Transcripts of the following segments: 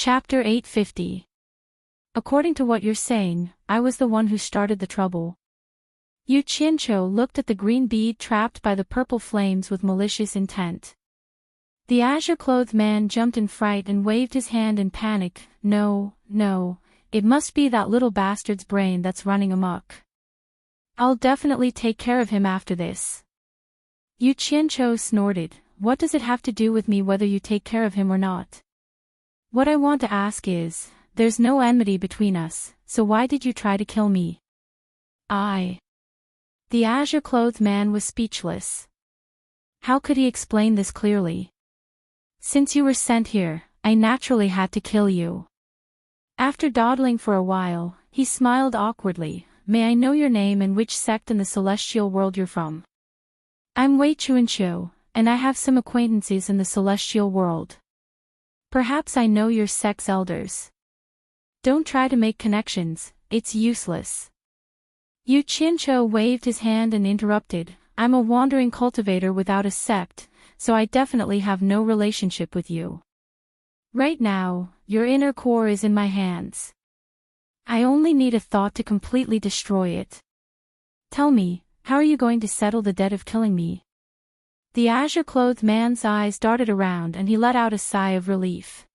Chapter 850. According to what you're saying, I was the one who started the trouble. Yu Qianqiu looked at the green bead trapped by the purple flames with malicious intent. The azure-clothed man jumped in fright and waved his hand in panic. No, it must be that little bastard's brain that's running amok. I'll definitely take care of him after this. Yu Qianqiu snorted. What does it have to do with me whether you take care of him or not? What I want to ask is, there's no enmity between us, so why did you try to kill me? The azure-clothed man was speechless. How could he explain this clearly? Since you were sent here, I naturally had to kill you. After dawdling for a while, he smiled awkwardly. May I know your name and which sect in the celestial world you're from? I'm Wei Chuanqiu, and I have some acquaintances in the celestial world. Perhaps I know your sect's elders. Don't try to make connections, it's useless. Yu Qianqiu waved his hand and interrupted. I'm a wandering cultivator without a sect, so I definitely have no relationship with you. Right now, your inner core is in my hands. I only need a thought to completely destroy it. Tell me, how are you going to settle the debt of killing me? The azure-clothed man's eyes darted around and he let out a sigh of relief.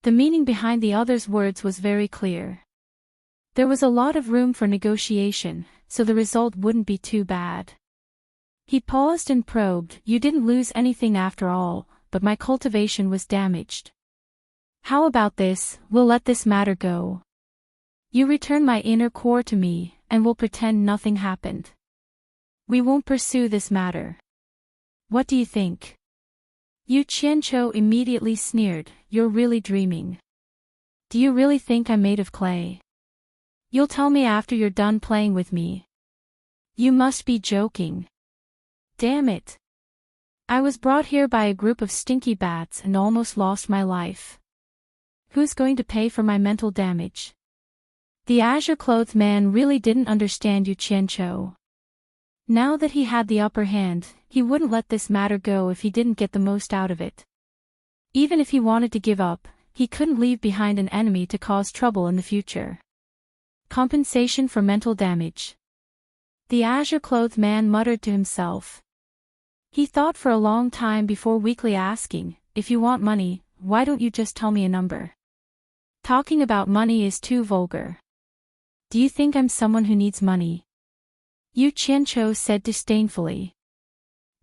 The meaning behind the other's words was very clear. There was a lot of room for negotiation, so the result wouldn't be too bad. He paused and probed. You didn't lose anything after all, but my cultivation was damaged. How about this, we'll let this matter go. You return my inner core to me, and we'll pretend nothing happened. We won't pursue this matter. What do you think? Yu Qianqiu immediately sneered. You're really dreaming. Do you really think I'm made of clay? You'll tell me after you're done playing with me. You must be joking. Damn it. I was brought here by a group of stinky bats and almost lost my life. Who's going to pay for my mental damage? The azure-clothed man really didn't understand Yu Qianqiu. Now that he had the upper hand, he wouldn't let this matter go if he didn't get the most out of it. Even if he wanted to give up, he couldn't leave behind an enemy to cause trouble in the future. Compensation for mental damage. The azure-clothed man muttered to himself. He thought for a long time before weakly asking, if you want money, why don't you just tell me a number? Talking about money is too vulgar. Do you think I'm someone who needs money? Yu Qianqiu said disdainfully.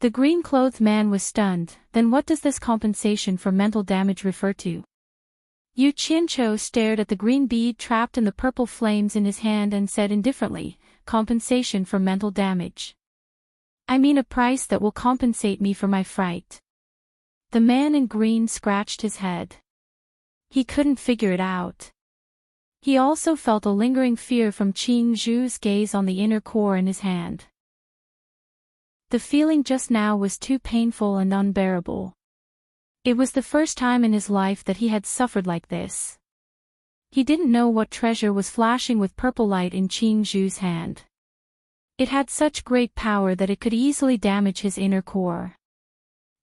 The green-clothed man was stunned. Then what does this compensation for mental damage refer to? Yu Qianqiu stared at the green bead trapped in the purple flames in his hand and said indifferently, compensation for mental damage. I mean a price that will compensate me for my fright. The man in green scratched his head. He couldn't figure it out. He also felt a lingering fear from Qing Zhu's gaze on the inner core in his hand. The feeling just now was too painful and unbearable. It was the first time in his life that he had suffered like this. He didn't know what treasure was flashing with purple light in Qing Zhu's hand. It had such great power that it could easily damage his inner core.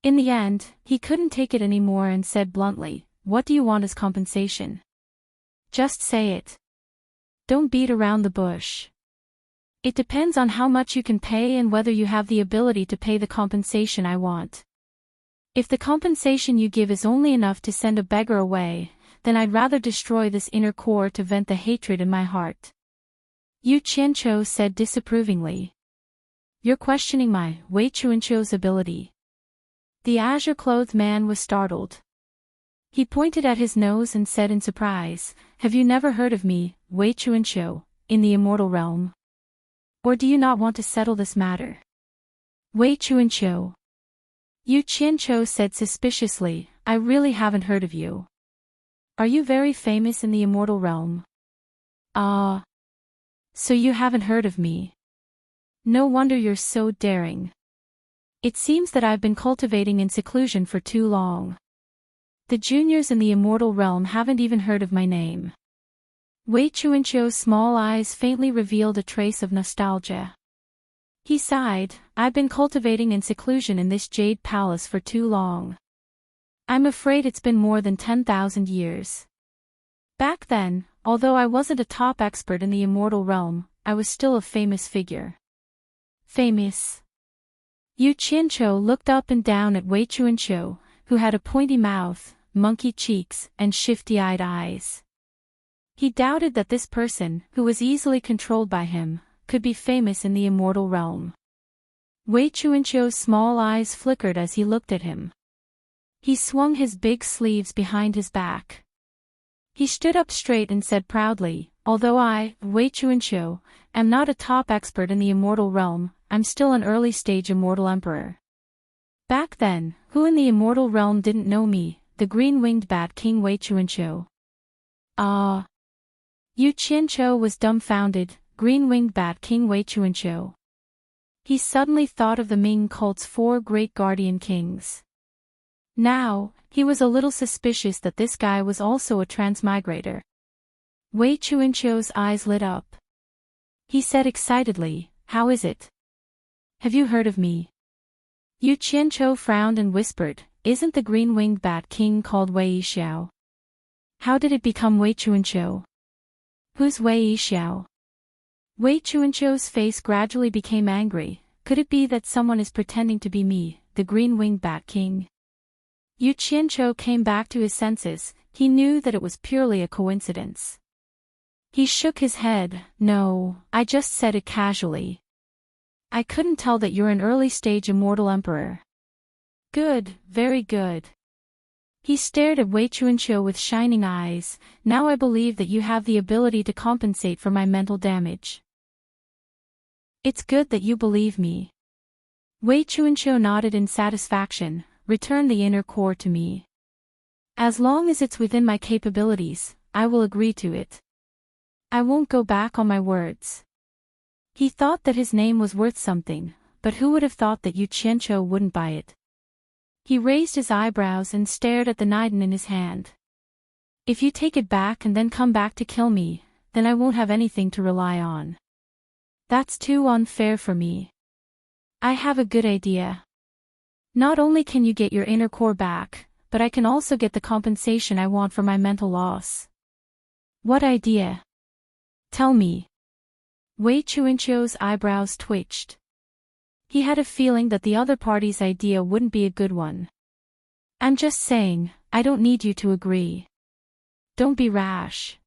In the end, he couldn't take it anymore and said bluntly, "What do you want as compensation? Just say it. Don't beat around the bush. It depends on how much you can pay and whether you have the ability to pay the compensation I want. If the compensation you give is only enough to send a beggar away, then I'd rather destroy this inner core to vent the hatred in my heart." Yu Qianqiu said disapprovingly. You're questioning my Wei Chuanqiu's ability. The azure-clothed man was startled. He pointed at his nose and said in surprise, Have you never heard of me, Wei Chuanqiu, in the immortal realm? Or do you not want to settle this matter? Wei Chuanqiu. Yu Qianqiu said suspiciously, I really haven't heard of you. Are you very famous in the immortal realm? So you haven't heard of me. No wonder you're so daring. It seems that I've been cultivating in seclusion for too long. The juniors in the immortal realm haven't even heard of my name. Wei Chuanqiu's small eyes faintly revealed a trace of nostalgia. He sighed, I've been cultivating in seclusion in this jade palace for too long. I'm afraid it's been more than 10,000 years. Back then, although I wasn't a top expert in the immortal realm, I was still a famous figure. Famous. Yu Qianqiu looked up and down at Wei Chuanqiu, who had a pointy mouth, monkey cheeks, and shifty-eyed eyes. He doubted that this person, who was easily controlled by him, could be famous in the immortal realm. Wei Chuanqiu's small eyes flickered as he looked at him. He swung his big sleeves behind his back. He stood up straight and said proudly, although I, Wei Chuanqiu, am not a top expert in the immortal realm, I'm still an early-stage immortal emperor. Back then, who in the immortal realm didn't know me, the green-winged bat king Wei Chuanqiu? Ah! Yu Qianqiu was dumbfounded, green-winged bat king Wei Chuanqiu. He suddenly thought of the Ming cult's 4 great guardian kings. Now, he was a little suspicious that this guy was also a transmigrator. Wei Chuanqiu's eyes lit up. He said excitedly, "How is it? Have you heard of me?" Yu Qianqiu frowned and whispered, "Isn't the green-winged bat king called Wei Yixiao? How did it become Wei Chuanqiu? Who's Wei Yixiao?" Wei Chuanqiu's face gradually became angry. Could it be that someone is pretending to be me, the green-winged bat king? Yu Qianqiu came back to his senses. He knew that it was purely a coincidence. He shook his head. "No, I just said it casually. I couldn't tell that you're an early-stage immortal emperor." "Good, very good." He stared at Wei Chuanqiu with shining eyes. "Now I believe that you have the ability to compensate for my mental damage." "It's good that you believe me." Wei Chuanqiu nodded in satisfaction. "Return the inner core to me. As long as it's within my capabilities, I will agree to it. I won't go back on my words." He thought that his name was worth something, but who would have thought that Yu Qianqiu wouldn't buy it? He raised his eyebrows and stared at the Niden in his hand. "If you take it back and then come back to kill me, then I won't have anything to rely on. That's too unfair for me. I have a good idea. Not only can you get your inner core back, but I can also get the compensation I want for my mental loss." "What idea? Tell me." Wei Chuanqiu's eyebrows twitched. He had a feeling that the other party's idea wouldn't be a good one. "I'm just saying, I don't need you to agree. Don't be rash.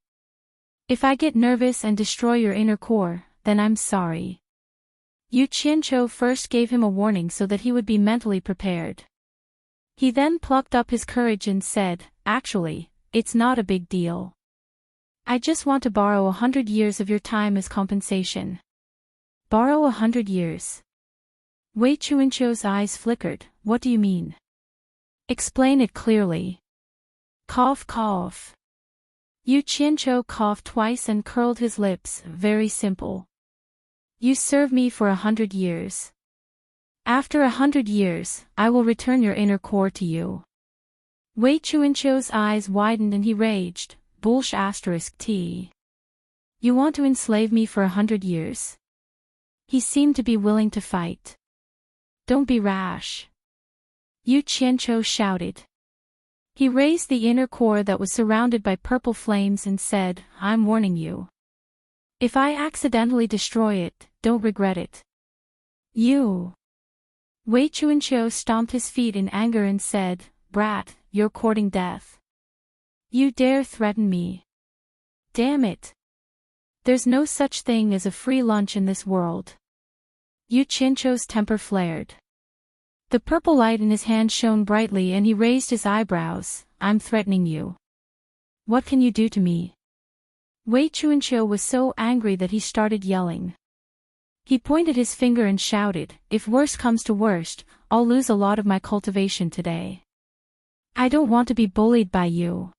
If I get nervous and destroy your inner core, then I'm sorry." Yu Qianqiu first gave him a warning so that he would be mentally prepared. He then plucked up his courage and said, "Actually, it's not a big deal. I just want to borrow 100 years of your time as compensation." "Borrow 100 years?" Wei Chuanqiu's eyes flickered. "What do you mean? Explain it clearly." Cough cough. Yu Qianqiu coughed twice and curled his lips. "Very simple. You serve me for 100 years. After 100 years, I will return your inner core to you." Wei Chuanqiu's eyes widened and he raged. "Bullsh *t. You want to enslave me for 100 years? He seemed to be willing to fight. "Don't be rash." Yu Qianqiu shouted. He raised the inner core that was surrounded by purple flames and said, "I'm warning you. If I accidentally destroy it, don't regret it." "You." Wei Chuanqiu stomped his feet in anger and said, "Brat, you're courting death. You dare threaten me? Damn it. There's no such thing as a free lunch in this world." Yu Qianqiu's temper flared. The purple light in his hand shone brightly and he raised his eyebrows. "I'm threatening you. What can you do to me?" Wei Chuanqiu was so angry that he started yelling. He pointed his finger and shouted, "If worst comes to worst, I'll lose a lot of my cultivation today. I don't want to be bullied by you.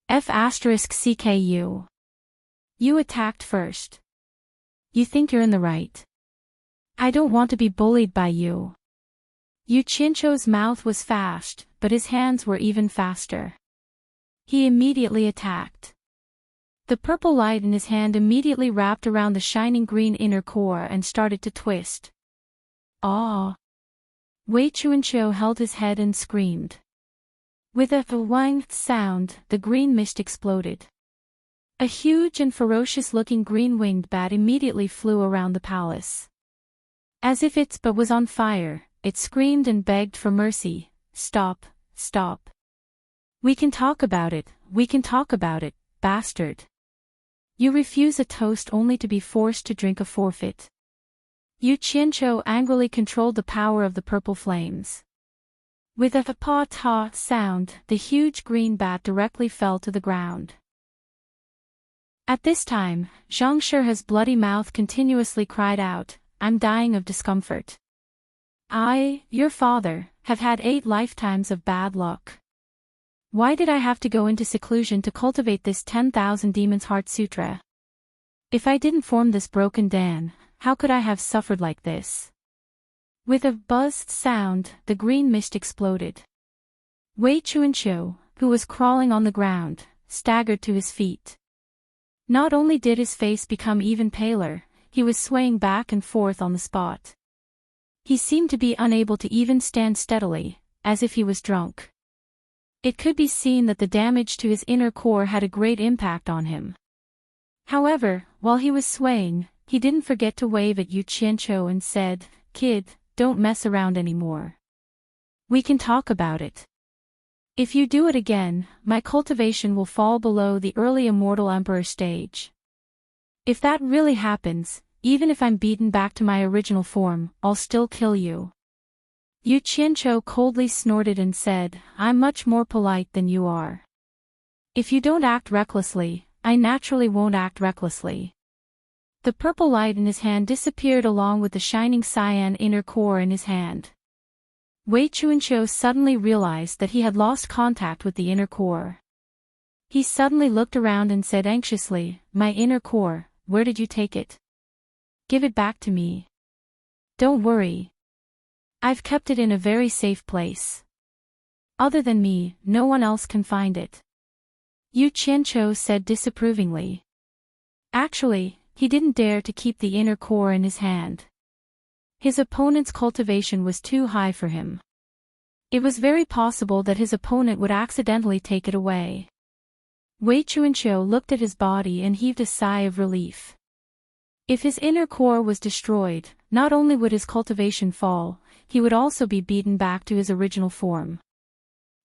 F***CKU. You attacked first. You think you're in the right. I don't want to be bullied by you." Yu Qianqiu's mouth was fast, but his hands were even faster. He immediately attacked. The purple light in his hand immediately wrapped around the shining green inner core and started to twist. "Aw!" Wei Chuanqiu held his head and screamed. With a wang sound, the green mist exploded. A huge and ferocious-looking green-winged bat immediately flew around the palace. As if its butt was on fire, it screamed and begged for mercy. "Stop, stop. We can talk about it, bastard. You refuse a toast only to be forced to drink a forfeit." Yu Qianqiu angrily controlled the power of the purple flames. With a pa-ta sound, the huge green bat directly fell to the ground. At this time, Zhang Shi's bloody mouth continuously cried out, "I'm dying of discomfort. I, your father, have had 8 lifetimes of bad luck. Why did I have to go into seclusion to cultivate this 10,000 Demons Heart Sutra? If I didn't form this broken Dan, how could I have suffered like this?" With a buzzed sound, the green mist exploded. Wei Chuanqiu, who was crawling on the ground, staggered to his feet. Not only did his face become even paler, he was swaying back and forth on the spot. He seemed to be unable to even stand steadily, as if he was drunk. It could be seen that the damage to his inner core had a great impact on him. However, while he was swaying, he didn't forget to wave at Yu Qianqiu and said, "Kid, don't mess around anymore. We can talk about it. If you do it again, my cultivation will fall below the early immortal emperor stage. If that really happens, even if I'm beaten back to my original form, I'll still kill you." Yu Qianqiu coldly snorted and said, "I'm much more polite than you are. If you don't act recklessly, I naturally won't act recklessly." The purple light in his hand disappeared along with the shining cyan inner core in his hand. Wei Chuanqiu suddenly realized that he had lost contact with the inner core. He suddenly looked around and said anxiously, "My inner core, where did you take it? Give it back to me. Don't worry. I've kept it in a very safe place. Other than me, no one else can find it." Yu Qianqiu said disapprovingly. Actually, he didn't dare to keep the inner core in his hand. His opponent's cultivation was too high for him. It was very possible that his opponent would accidentally take it away. Wei Chuanqiu looked at his body and heaved a sigh of relief. If his inner core was destroyed, not only would his cultivation fall, he would also be beaten back to his original form.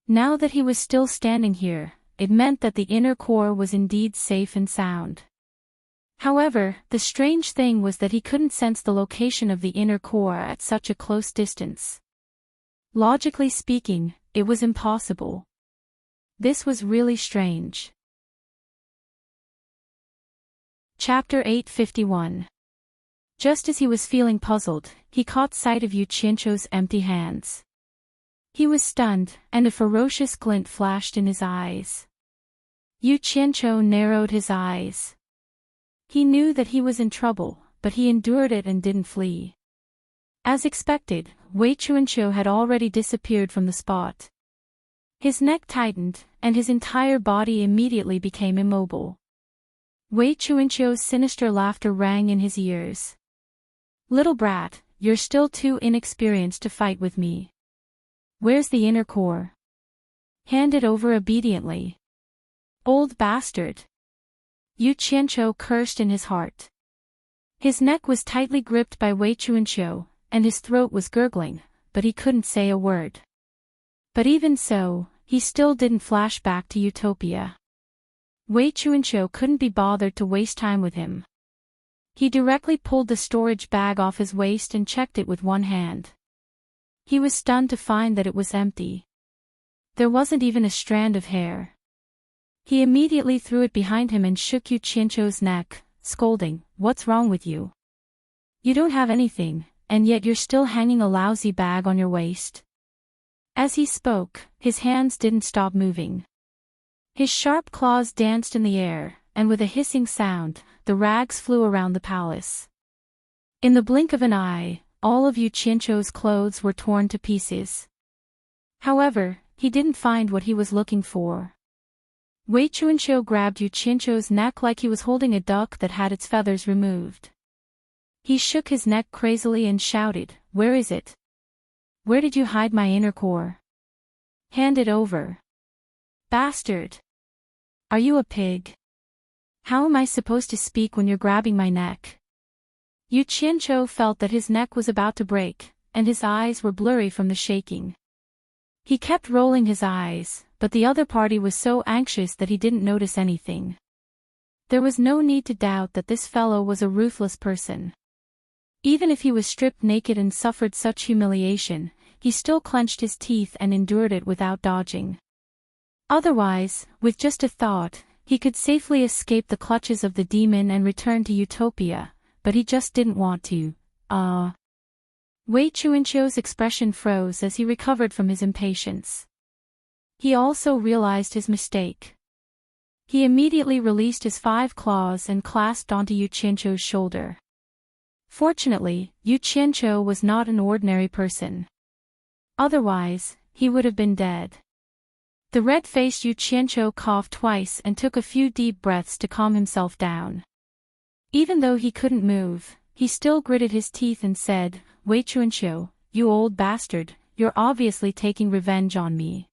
Now that he was still standing here, it meant that the inner core was indeed safe and sound. However, the strange thing was that he couldn't sense the location of the inner core at such a close distance. Logically speaking, it was impossible. This was really strange. Chapter 851. Just as he was feeling puzzled, he caught sight of Yu Qianqiu's empty hands. He was stunned, and a ferocious glint flashed in his eyes. Yu Qianqiu narrowed his eyes. He knew that he was in trouble, but he endured it and didn't flee. As expected, Wei Chuanqiu had already disappeared from the spot. His neck tightened, and his entire body immediately became immobile. Wei Chuanqiu's sinister laughter rang in his ears. "Little brat, you're still too inexperienced to fight with me. Where's the inner core? Hand it over obediently. Old bastard." Yu Qianqiu cursed in his heart. His neck was tightly gripped by Wei Chuanqiu, and his throat was gurgling, but he couldn't say a word. But even so, he still didn't flash back to Utopia. Wei Chuanqiu couldn't be bothered to waste time with him. He directly pulled the storage bag off his waist and checked it with one hand. He was stunned to find that it was empty. There wasn't even a strand of hair. He immediately threw it behind him and shook Yu Qianqiu's neck, scolding, "What's wrong with you? You don't have anything, and yet you're still hanging a lousy bag on your waist." As he spoke, his hands didn't stop moving. His sharp claws danced in the air, and with a hissing sound, the rags flew around the palace. In the blink of an eye, all of Yu Qianqiu's clothes were torn to pieces. However, he didn't find what he was looking for. Wei Chuanqiu grabbed Yu Qianqiu's neck like he was holding a duck that had its feathers removed. He shook his neck crazily and shouted, "Where is it? Where did you hide my inner core? Hand it over. Bastard! Are you a pig? How am I supposed to speak when you're grabbing my neck? Yu Qianqiu felt that his neck was about to break, and his eyes were blurry from the shaking. He kept rolling his eyes, but the other party was so anxious that he didn't notice anything. There was no need to doubt that this fellow was a ruthless person. Even if he was stripped naked and suffered such humiliation, he still clenched his teeth and endured it without dodging. Otherwise, with just a thought, he could safely escape the clutches of the demon and return to Utopia, but he just didn't want to. Wei Chuanqiu's expression froze as he recovered from his impatience. He also realized his mistake. He immediately released his 5 claws and clasped onto Yu Qianqiu's shoulder. Fortunately, Yu Qianqiu was not an ordinary person. Otherwise, he would have been dead. The red-faced Yu Qianqiu coughed twice and took a few deep breaths to calm himself down. Even though he couldn't move, he still gritted his teeth and said, "Wei Chuanqiu, you old bastard, you're obviously taking revenge on me.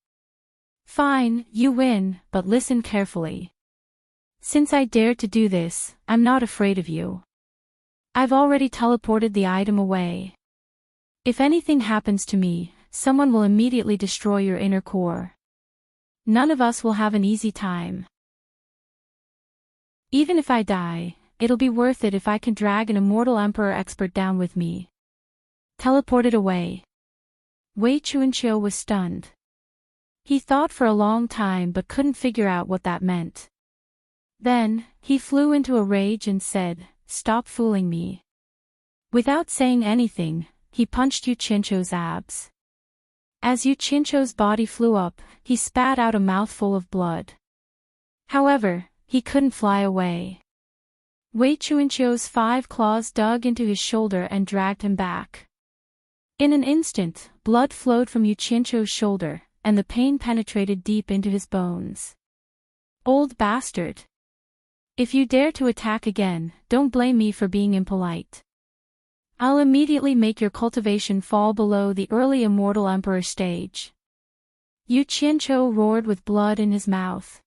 Fine, you win, but listen carefully. Since I dared to do this, I'm not afraid of you. I've already teleported the item away. If anything happens to me, someone will immediately destroy your inner core. None of us will have an easy time. Even if I die, it'll be worth it if I can drag an immortal emperor expert down with me." Teleported away. Wei Chuanqiu was stunned. He thought for a long time but couldn't figure out what that meant. Then, he flew into a rage and said, "Stop fooling me." Without saying anything, he punched Yu Qianqiu's abs. As Yu Qianqiu's body flew up, he spat out a mouthful of blood. However, he couldn't fly away. Wei Chuanqiu's 5 claws dug into his shoulder and dragged him back. In an instant, blood flowed from Yu Qianqiu's shoulder, and the pain penetrated deep into his bones. "Old bastard. If you dare to attack again, don't blame me for being impolite. I'll immediately make your cultivation fall below the early immortal emperor stage." Yu Qianqiu roared with blood in his mouth.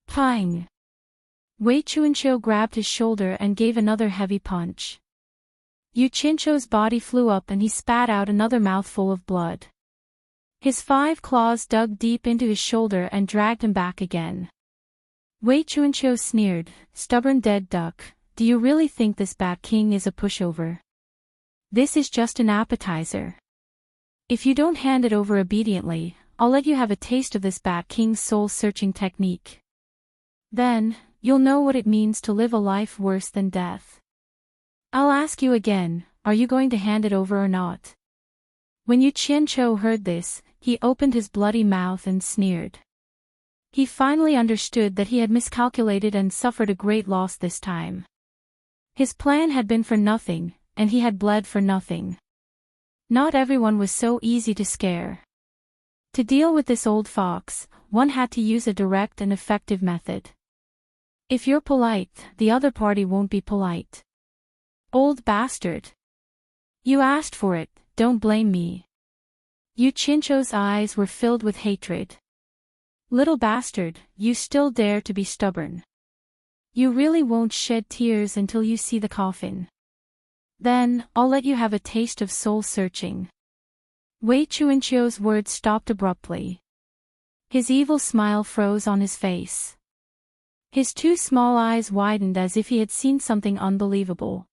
Pang! Wei Chuanqiu grabbed his shoulder and gave another heavy punch. Yu Qianqiu's body flew up and he spat out another mouthful of blood. His 5 claws dug deep into his shoulder and dragged him back again. Wei Chuanqiu sneered, "Stubborn dead duck, do you really think this Bat King is a pushover? This is just an appetizer. If you don't hand it over obediently, I'll let you have a taste of this Bat King's soul-searching technique. Then, you'll know what it means to live a life worse than death. I'll ask you again, are you going to hand it over or not?" When Yu Qianqiu heard this, he opened his bloody mouth and sneered. He finally understood that he had miscalculated and suffered a great loss this time. His plan had been for nothing, and he had bled for nothing. Not everyone was so easy to scare. To deal with this old fox, one had to use a direct and effective method. If you're polite, the other party won't be polite. "Old bastard. You asked for it, don't blame me." Yu Qianqiu's eyes were filled with hatred. "Little bastard, you still dare to be stubborn. You really won't shed tears until you see the coffin. Then, I'll let you have a taste of soul-searching." Wei Chuanqiu's words stopped abruptly. His evil smile froze on his face. His 2 small eyes widened as if he had seen something unbelievable.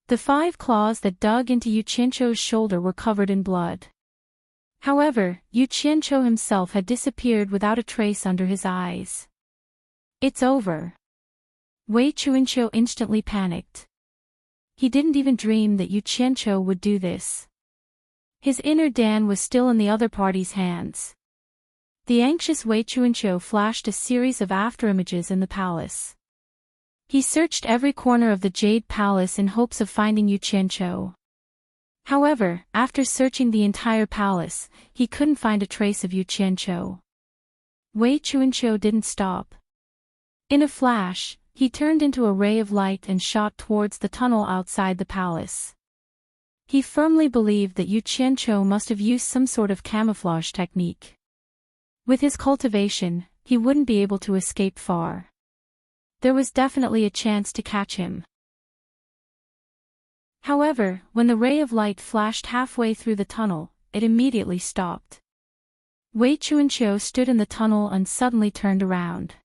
The 5 claws that dug into Yu Qianqiu's shoulder were covered in blood. However, Yu Qianqiu himself had disappeared without a trace under his eyes. "It's over." Wei Chuanqiu instantly panicked. He didn't even dream that Yu Qianqiu would do this. His inner Dan was still in the other party's hands. The anxious Wei Chuanqiu flashed a series of afterimages in the palace. He searched every corner of the Jade Palace in hopes of finding Yu Qianqiu. However, after searching the entire palace, he couldn't find a trace of Yu Qianqiu. Wei Chuanqiu didn't stop. In a flash, he turned into a ray of light and shot towards the tunnel outside the palace. He firmly believed that Yu Qianqiu must have used some sort of camouflage technique. With his cultivation, he wouldn't be able to escape far. there was definitely a chance to catch him. However, when the ray of light flashed halfway through the tunnel, it immediately stopped. Wei Chuanqiu stood in the tunnel and suddenly turned around.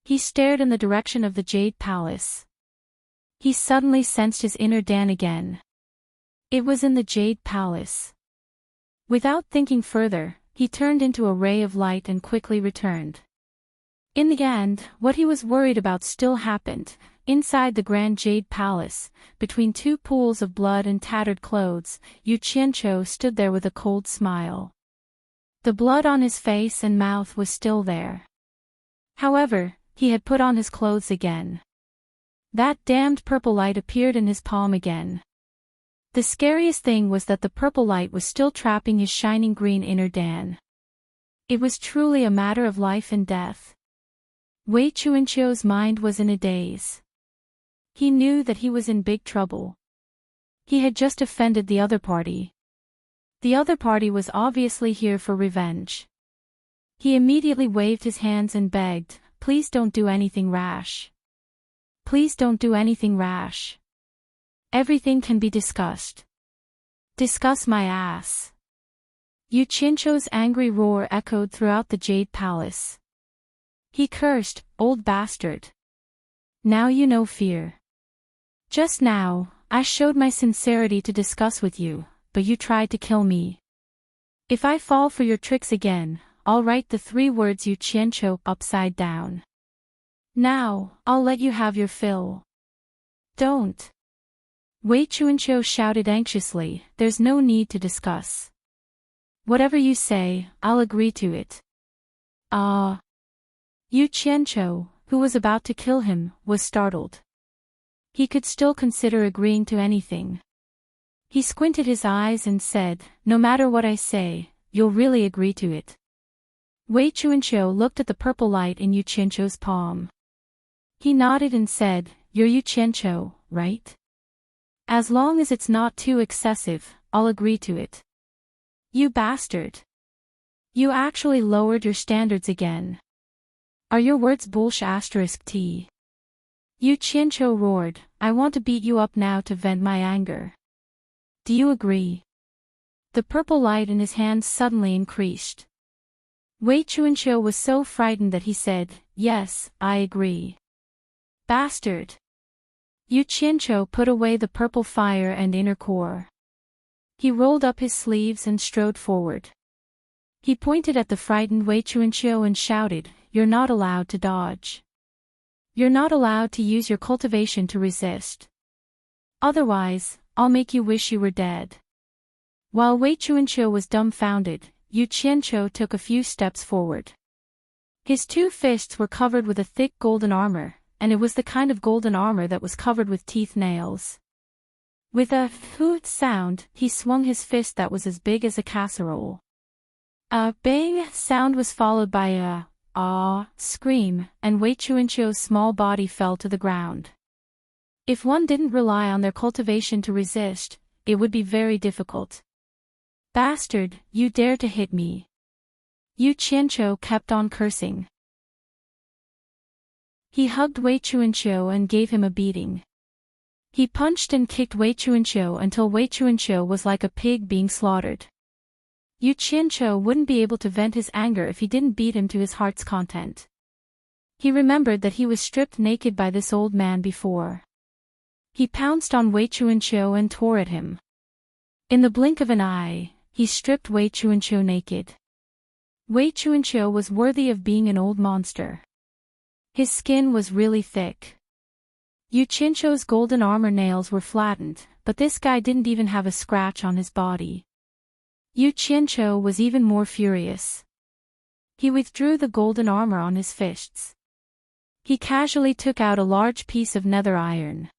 He stared in the direction of the Jade Palace. He suddenly sensed his inner Dan again. It was in the Jade Palace. Without thinking further, he turned into a ray of light and quickly returned. In the end, what he was worried about still happened. Inside the Grand Jade Palace, between two pools of blood and tattered clothes, Yu Qianqiu stood there with a cold smile. The blood on his face and mouth was still there. However, he had put on his clothes again. That damned purple light appeared in his palm again. The scariest thing was that the purple light was still trapping his shining green inner Dan. It was truly a matter of life and death. Wei Chuanqiu's mind was in a daze. He knew that he was in big trouble. He had just offended the other party. The other party was obviously here for revenge. He immediately waved his hands and begged, "Please don't do anything rash. Please don't do anything rash. Everything can be discussed. Discuss my ass." Yu Qianqiu's angry roar echoed throughout the Jade Palace. He cursed, "Old bastard. Now you know fear. Just now, I showed my sincerity to discuss with you, but you tried to kill me. If I fall for your tricks again, I'll write the 3 words Yu Qianqiu upside down. Now, I'll let you have your fill." "Don't." Wei Chuanqiu shouted anxiously, "There's no need to discuss. Whatever you say, I'll agree to it." "Ah." Yu Qianqiu, who was about to kill him, was startled. He could still consider agreeing to anything. He squinted his eyes and said, "No matter what I say, you'll really agree to it." Wei Chuanqiu looked at the purple light in Yu Qianqiu's palm. He nodded and said, "You're Yu Qianqiu, right? As long as it's not too excessive, I'll agree to it." "You bastard. You actually lowered your standards again. Are your words bullsh*t? Yu Qianqiu roared, "I want to beat you up now to vent my anger. Do you agree?" The purple light in his hands suddenly increased. Wei Chuanqiu was so frightened that he said, "Yes, I agree." "Bastard." Yu Qianqiu put away the purple fire and inner core. He rolled up his sleeves and strode forward. He pointed at the frightened Wei Chuanqiu and shouted, "You're not allowed to dodge. You're not allowed to use your cultivation to resist. Otherwise, I'll make you wish you were dead." While Wei Chuanqiu was dumbfounded, Yu Qianqiu took a few steps forward. His 2 fists were covered with a thick golden armor, and it was the kind of golden armor that was covered with teeth nails. With a hoot sound, he swung his fist that was as big as a casserole. A bang sound was followed by a "ah" scream, and Wei Chuanqiu's small body fell to the ground. If one didn't rely on their cultivation to resist, it would be very difficult. "Bastard, you dare to hit me." Yu Qianqiu kept on cursing. He hugged Wei Chuanqiu and gave him a beating. He punched and kicked Wei Chuanqiu until Wei Chuanqiu was like a pig being slaughtered. Yu Qianqiu wouldn't be able to vent his anger if he didn't beat him to his heart's content. He remembered that he was stripped naked by this old man before. He pounced on Wei Chuanqiu and tore at him. In the blink of an eye, he stripped Wei Chuanqiu naked. Wei Chuanqiu was worthy of being an old monster. His skin was really thick. Yu Qianqiu's golden armor nails were flattened, but this guy didn't even have a scratch on his body. Yu Qianqiu was even more furious. He withdrew the golden armor on his fists. He casually took out a large piece of nether iron.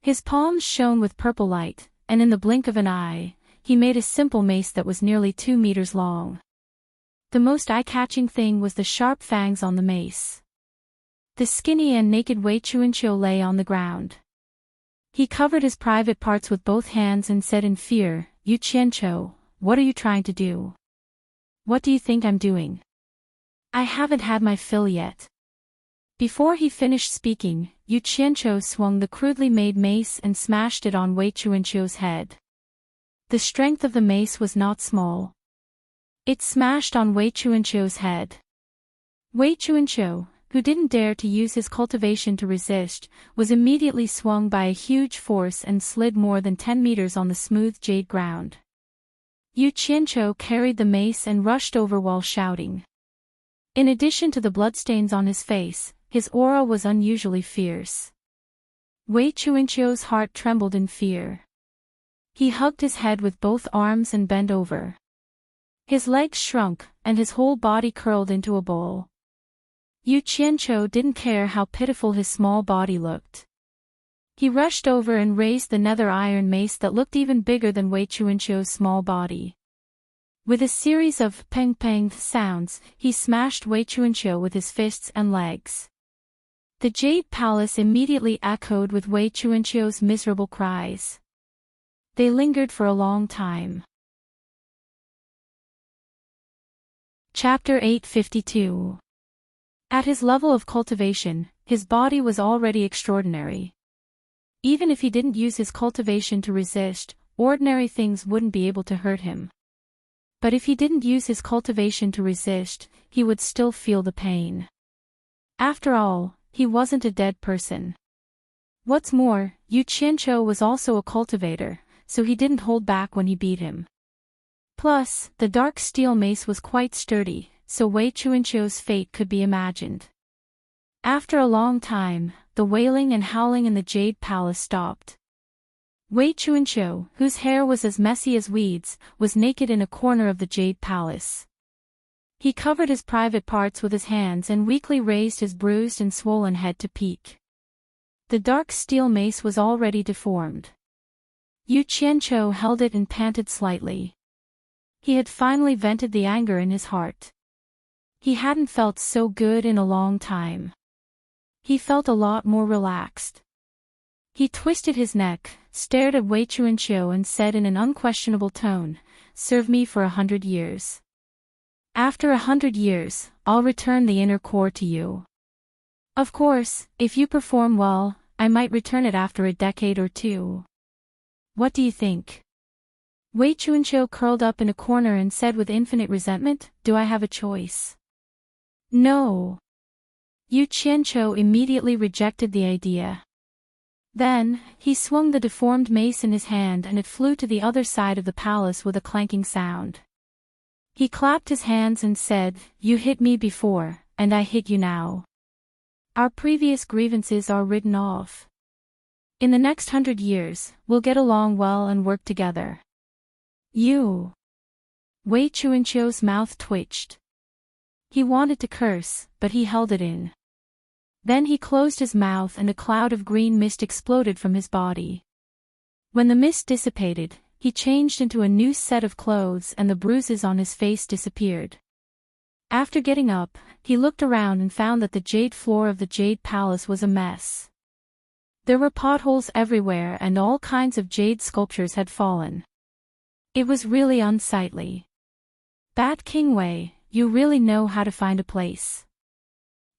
His palms shone with purple light, and in the blink of an eye, he made a simple mace that was nearly 2 meters long. The most eye-catching thing was the sharp fangs on the mace. The skinny and naked Wei Chuanqiu lay on the ground. He covered his private parts with both hands and said in fear, "Yu Qianqiu, what are you trying to do? What do you think I'm doing? I haven't had my fill yet." Before he finished speaking, Yu Qianqiu swung the crudely made mace and smashed it on Wei Chuanqiu's head. The strength of the mace was not small. It smashed on Wei Chuanqiu's head. Wei Chuanqiu, who didn't dare to use his cultivation to resist, was immediately swung by a huge force and slid more than 10 meters on the smooth jade ground. Yu Qianqiu carried the mace and rushed over while shouting. In addition to the bloodstains on his face, his aura was unusually fierce. Wei Chuanqiu's heart trembled in fear. He hugged his head with both arms and bent over. His legs shrunk, and his whole body curled into a ball. Yu Qianqiu didn't care how pitiful his small body looked. He rushed over and raised the nether iron mace that looked even bigger than Wei Chuanqiu's small body. With a series of peng-peng sounds, he smashed Wei Chuanqiu with his fists and legs. The Jade Palace immediately echoed with Wei Chuanqiu's miserable cries. They lingered for a long time. Chapter 852. At his level of cultivation, his body was already extraordinary. Even if he didn't use his cultivation to resist, ordinary things wouldn't be able to hurt him. But if he didn't use his cultivation to resist, he would still feel the pain. After all, he wasn't a dead person. What's more, Yu Qianqiu was also a cultivator, so he didn't hold back when he beat him. Plus, the dark steel mace was quite sturdy, so Wei Chuanqiu's fate could be imagined. After a long time, the wailing and howling in the Jade Palace stopped. Wei Chuanqiu, whose hair was as messy as weeds, was naked in a corner of the Jade Palace. He covered his private parts with his hands and weakly raised his bruised and swollen head to peek. The dark steel mace was already deformed. Yu Qianqiu held it and panted slightly. He had finally vented the anger in his heart. He hadn't felt so good in a long time. He felt a lot more relaxed. He twisted his neck, stared at Wei Chuanqiu and said in an unquestionable tone, "Serve me for 100 years. After 100 years, I'll return the inner core to you. Of course, if you perform well, I might return it after a decade or two. What do you think?" Wei Chuanqiu curled up in a corner and said with infinite resentment, "Do I have a choice?" "No." Yu Qianqiu immediately rejected the idea. Then, he swung the deformed mace in his hand and it flew to the other side of the palace with a clanking sound. He clapped his hands and said, "You hit me before, and I hit you now. Our previous grievances are written off. In the next 100 years, we'll get along well and work together." "You." Wei Chuanqiu's mouth twitched. He wanted to curse, but he held it in. Then he closed his mouth and a cloud of green mist exploded from his body. When the mist dissipated, he changed into a new set of clothes and the bruises on his face disappeared. After getting up, he looked around and found that the jade floor of the Jade Palace was a mess. There were potholes everywhere and all kinds of jade sculptures had fallen. It was really unsightly. Bat King Wei, you really know how to find a place.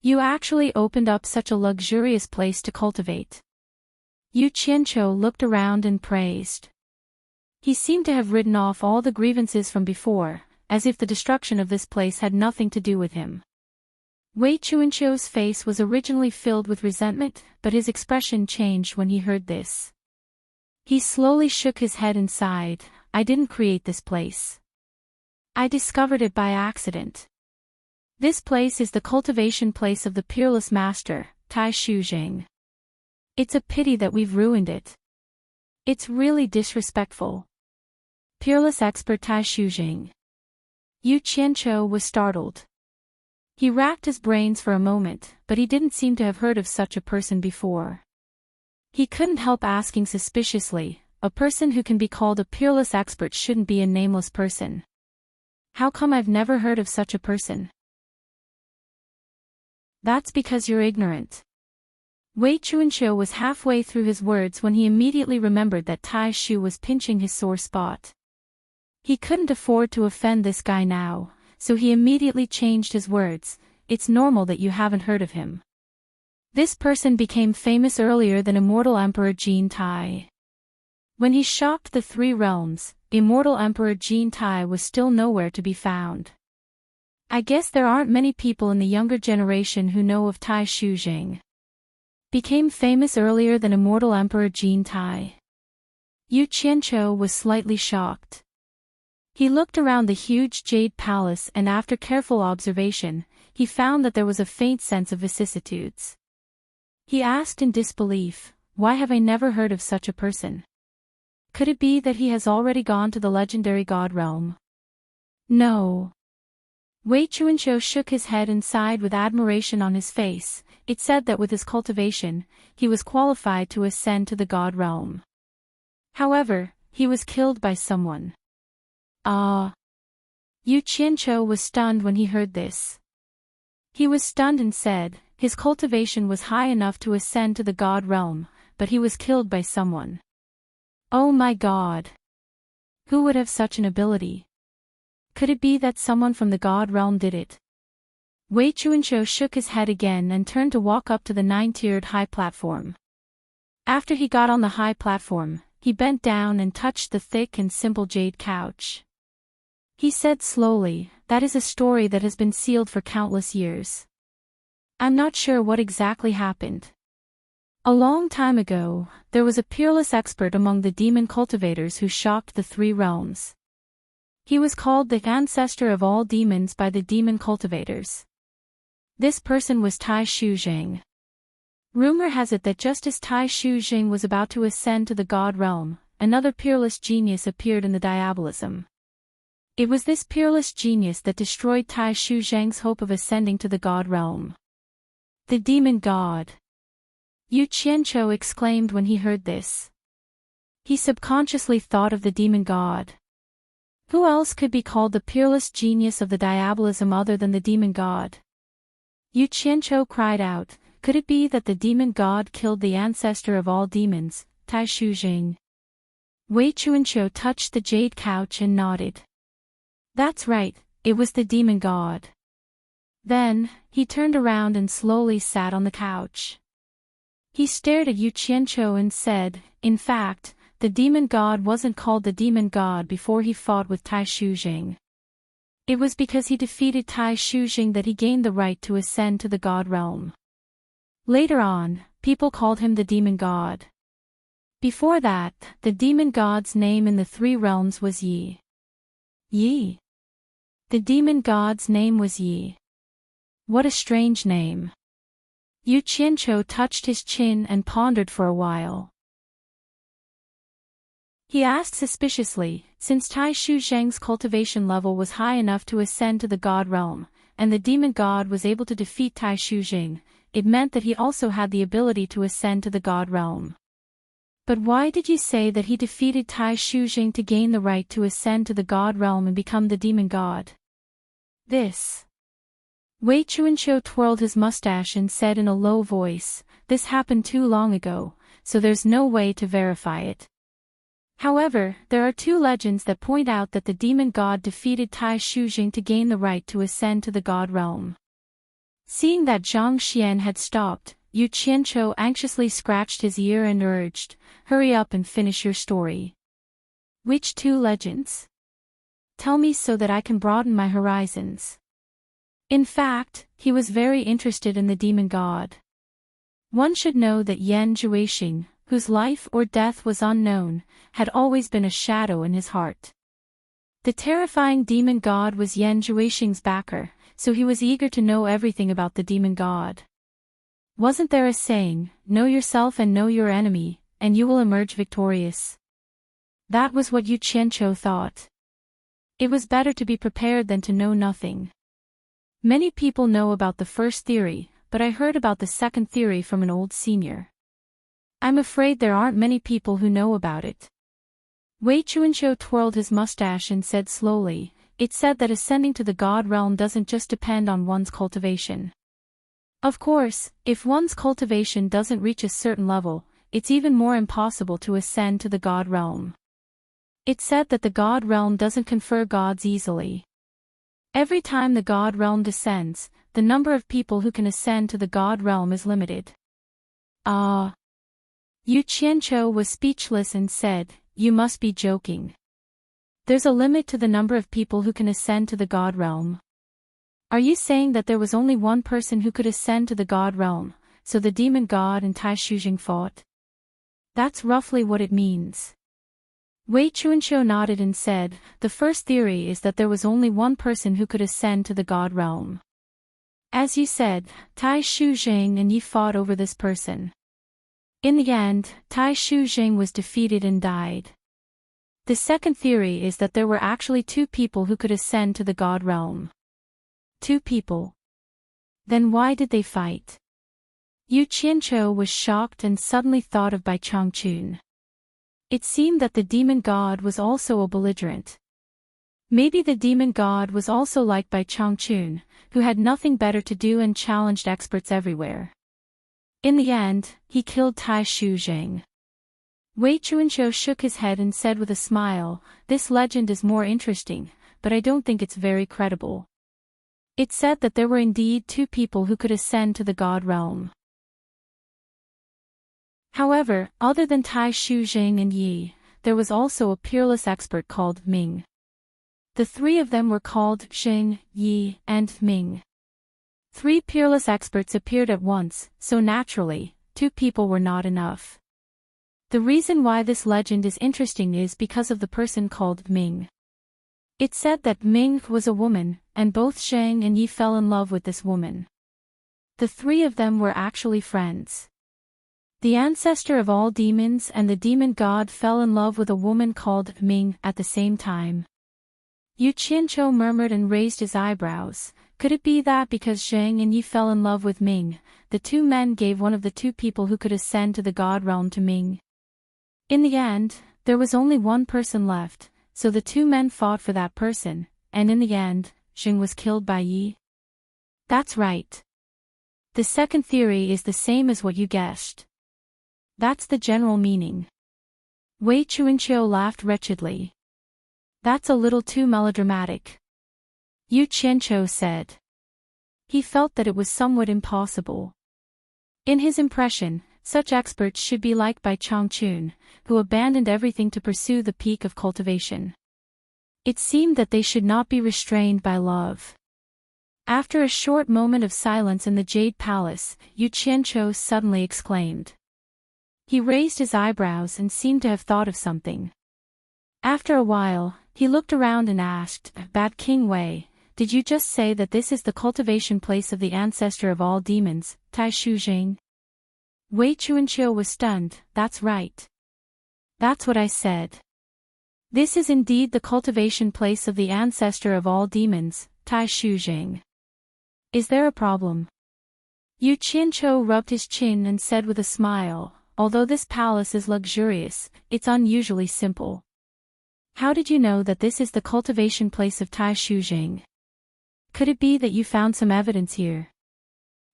You actually opened up such a luxurious place to cultivate. Yu Qianqiu looked around and praised. He seemed to have written off all the grievances from before, as if the destruction of this place had nothing to do with him. Wei Chuanqiu's face was originally filled with resentment, but his expression changed when he heard this. He slowly shook his head and sighed, "I didn't create this place. I discovered it by accident. This place is the cultivation place of the peerless master, Tai Shuzheng. It's a pity that we've ruined it. It's really disrespectful." Peerless expert Tai Shuzheng. Yu Qianqiu was startled. He racked his brains for a moment, but he didn't seem to have heard of such a person before. He couldn't help asking suspiciously, "A person who can be called a peerless expert shouldn't be a nameless person. How come I've never heard of such a person?" "That's because you're ignorant." Wei Chuanqiu was halfway through his words when he immediately remembered that Tai Shu was pinching his sore spot. He couldn't afford to offend this guy now, so he immediately changed his words, "It's normal that you haven't heard of him. This person became famous earlier than immortal Emperor Jin Tai. When he shocked the three realms, immortal Emperor Jin Tai was still nowhere to be found. I guess there aren't many people in the younger generation who know of Tai Shujing. Became famous earlier than immortal Emperor Jin Tai. Yu Qianqiu was slightly shocked. He looked around the huge jade palace and after careful observation, he found that there was a faint sense of vicissitudes. He asked in disbelief, "Why have I never heard of such a person? Could it be that he has already gone to the legendary god realm?" No. Wei Chuanqiu shook his head and sighed with admiration on his face. It said that with his cultivation, he was qualified to ascend to the god realm. However, he was killed by someone. Ah! Yu Qianqiu was stunned when he heard this. He was stunned and said, his cultivation was high enough to ascend to the god realm, but he was killed by someone. Oh my god! Who would have such an ability? Could it be that someone from the god realm did it? Wei Chuanqiu shook his head again and turned to walk up to the 9-tiered high platform. After he got on the high platform, he bent down and touched the thick and simple jade couch. He said slowly, "That is a story that has been sealed for countless years. I'm not sure what exactly happened. A long time ago, there was a peerless expert among the demon cultivators who shocked the three realms. He was called the ancestor of all demons by the demon cultivators. This person was Tai Shujing. Rumor has it that just as Tai Shujing was about to ascend to the god realm, another peerless genius appeared in the diabolism. It was this peerless genius that destroyed Tai Shujing's hope of ascending to the god realm. The demon god." Yu Qianqiu exclaimed when he heard this. He subconsciously thought of the demon god. Who else could be called the peerless genius of the diabolism other than the demon god? Yu Qianqiu cried out, "Could it be that the demon god killed the ancestor of all demons, Tai Shujing?" Wei Chuanqiu touched the jade couch and nodded. "That's right, it was the demon god." Then, he turned around and slowly sat on the couch. He stared at Yu Qianqiu and said, "In fact, the demon god wasn't called the demon god before he fought with Tai Shujing. It was because he defeated Tai Shujing that he gained the right to ascend to the god realm. Later on, people called him the demon god. Before that, the demon god's name in the three realms was Yi. Yi. The demon god's name was Yi. What a strange name." Yu Qianqiu touched his chin and pondered for a while. He asked suspiciously, since Tai Shujing's cultivation level was high enough to ascend to the god realm, and the demon god was able to defeat Tai Shujing, it meant that he also had the ability to ascend to the god realm. But why did you say that he defeated Tai Shujing to gain the right to ascend to the god realm and become the demon god? This. Wei Chuanqiu twirled his mustache and said in a low voice, "This happened too long ago, so there's no way to verify it. However, there are two legends that point out that the demon god defeated Tai Shujing to gain the right to ascend to the god realm." Seeing that Zhang Xian had stopped, Yu Qianqiu anxiously scratched his ear and urged, "Hurry up and finish your story." "Which two legends? Tell me so that I can broaden my horizons." In fact, he was very interested in the demon god. One should know that Yan Zhuixing, whose life or death was unknown, had always been a shadow in his heart. The terrifying demon god was Yan Zhuixing's backer, so he was eager to know everything about the demon god. Wasn't there a saying, "Know yourself and know your enemy, and you will emerge victorious"? That was what Yu Qianqiu thought. It was better to be prepared than to know nothing. Many people know about the first theory, but I heard about the second theory from an old senior. I'm afraid there aren't many people who know about it. Wei Chuanqiu twirled his mustache and said slowly, "It's said that ascending to the god realm doesn't just depend on one's cultivation. Of course, if one's cultivation doesn't reach a certain level, it's even more impossible to ascend to the god realm. It's said that the god realm doesn't confer gods easily. Every time the god realm descends, the number of people who can ascend to the god realm is limited. Ah. Yu Qianqiu was speechless and said, "You must be joking. There's a limit to the number of people who can ascend to the God realm. Are you saying that there was only one person who could ascend to the God realm, so the demon god and Tai Shujing fought?" "That's roughly what it means." Wei Chuanqiu nodded and said, "The first theory is that there was only one person who could ascend to the God realm. As you said, Tai Shujing and Yi fought over this person. In the end, Tai Shujing was defeated and died. The second theory is that there were actually two people who could ascend to the God realm." "Two people? Then why did they fight?" Yu Qianqiu was shocked and suddenly thought of Bai Changchun. It seemed that the demon god was also a belligerent. Maybe the demon god was also like Bai Changchun, who had nothing better to do and challenged experts everywhere. In the end, he killed Tai Shujing. Wei Chuanqiu shook his head and said with a smile, "This legend is more interesting, but I don't think it's very credible. It said that there were indeed two people who could ascend to the God realm. However, other than Tai Shujing and Yi, there was also a peerless expert called Ming. The three of them were called Xing, Yi, and Ming. Three peerless experts appeared at once, so naturally, two people were not enough. The reason why this legend is interesting is because of the person called Ming. It said that Ming was a woman, and both Xing and Yi fell in love with this woman. The three of them were actually friends. The ancestor of all demons and the demon god fell in love with a woman called Ming at the same time." Yu Qianqiu murmured and raised his eyebrows. Could it be that because Xing and Yi fell in love with Ming, the two men gave one of the two people who could ascend to the God realm to Ming? In the end, there was only one person left, so the two men fought for that person, and in the end, Xing was killed by Yi. That's right. The second theory is the same as what you guessed. That's the general meaning. Wei Chuanqiu laughed wretchedly. That's a little too melodramatic. Yu Qianqiu said. He felt that it was somewhat impossible. In his impression, such experts should be like Bai Changchun, who abandoned everything to pursue the peak of cultivation. It seemed that they should not be restrained by love. After a short moment of silence in the Jade Palace, Yu Qianqiu suddenly exclaimed. He raised his eyebrows and seemed to have thought of something. After a while, he looked around and asked, "Bat King Wei, did you just say that this is the cultivation place of the ancestor of all demons, Tai Shujing?" Wei Chuanqiu was stunned. "That's right. That's what I said. This is indeed the cultivation place of the ancestor of all demons, Tai Shujing. Is there a problem?" Yu Qianqiu rubbed his chin and said with a smile, "Although this palace is luxurious, it's unusually simple." "How did you know that this is the cultivation place of Tai Shujing? Could it be that you found some evidence here?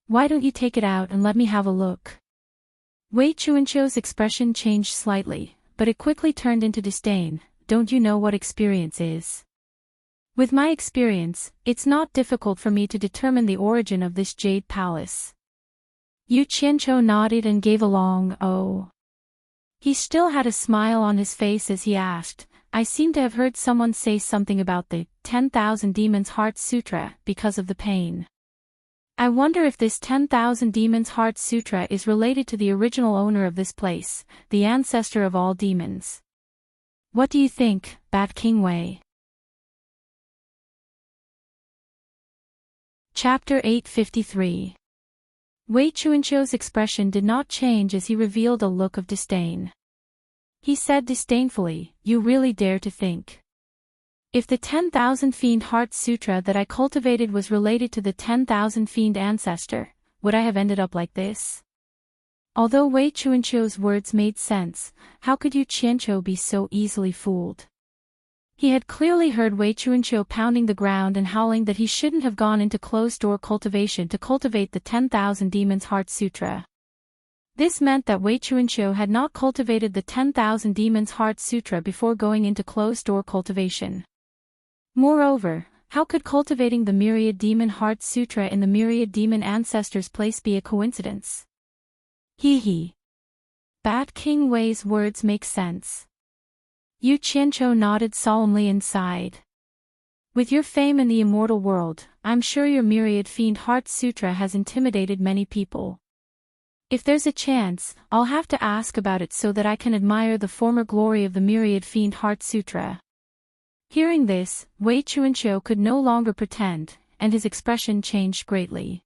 Why don't you take it out and let me have a look?" Wei Chuanqiu's expression changed slightly, but it quickly turned into disdain. "Don't you know what experience is? With my experience, it's not difficult for me to determine the origin of this jade palace." Yu Qianqiu nodded and gave a long "oh." He still had a smile on his face as he asked, "I seem to have heard someone say something about the 10,000 Demons Heart Sutra because of the pain. I wonder if this 10,000 Demons Heart Sutra is related to the original owner of this place, the ancestor of all demons. What do you think, Bat King Wei?" Chapter 853. Wei Chuanqiu's expression did not change as he revealed a look of disdain. He said disdainfully, "You really dare to think? If the 10,000 Fiend Heart Sutra that I cultivated was related to the 10,000 Fiend ancestor, would I have ended up like this?" Although Wei Chuanqiu's words made sense, how could Yu Qianqiu be so easily fooled? He had clearly heard Wei Chuanqiu pounding the ground and howling that he shouldn't have gone into closed-door cultivation to cultivate the 10,000 Demons Heart Sutra. This meant that Wei Chuanqiu had not cultivated the 10,000 Demons Heart Sutra before going into closed-door cultivation. Moreover, how could cultivating the Myriad Demon Heart Sutra in the Myriad Demon Ancestors' place be a coincidence? Hee hee. Bat King Wei's words make sense. Yu Qianqiu nodded solemnly and sighed. With your fame in the immortal world, I'm sure your myriad fiend heart sutra has intimidated many people. If there's a chance, I'll have to ask about it so that I can admire the former glory of the myriad fiend heart sutra. Hearing this, Wei Chuanqiu could no longer pretend, and his expression changed greatly.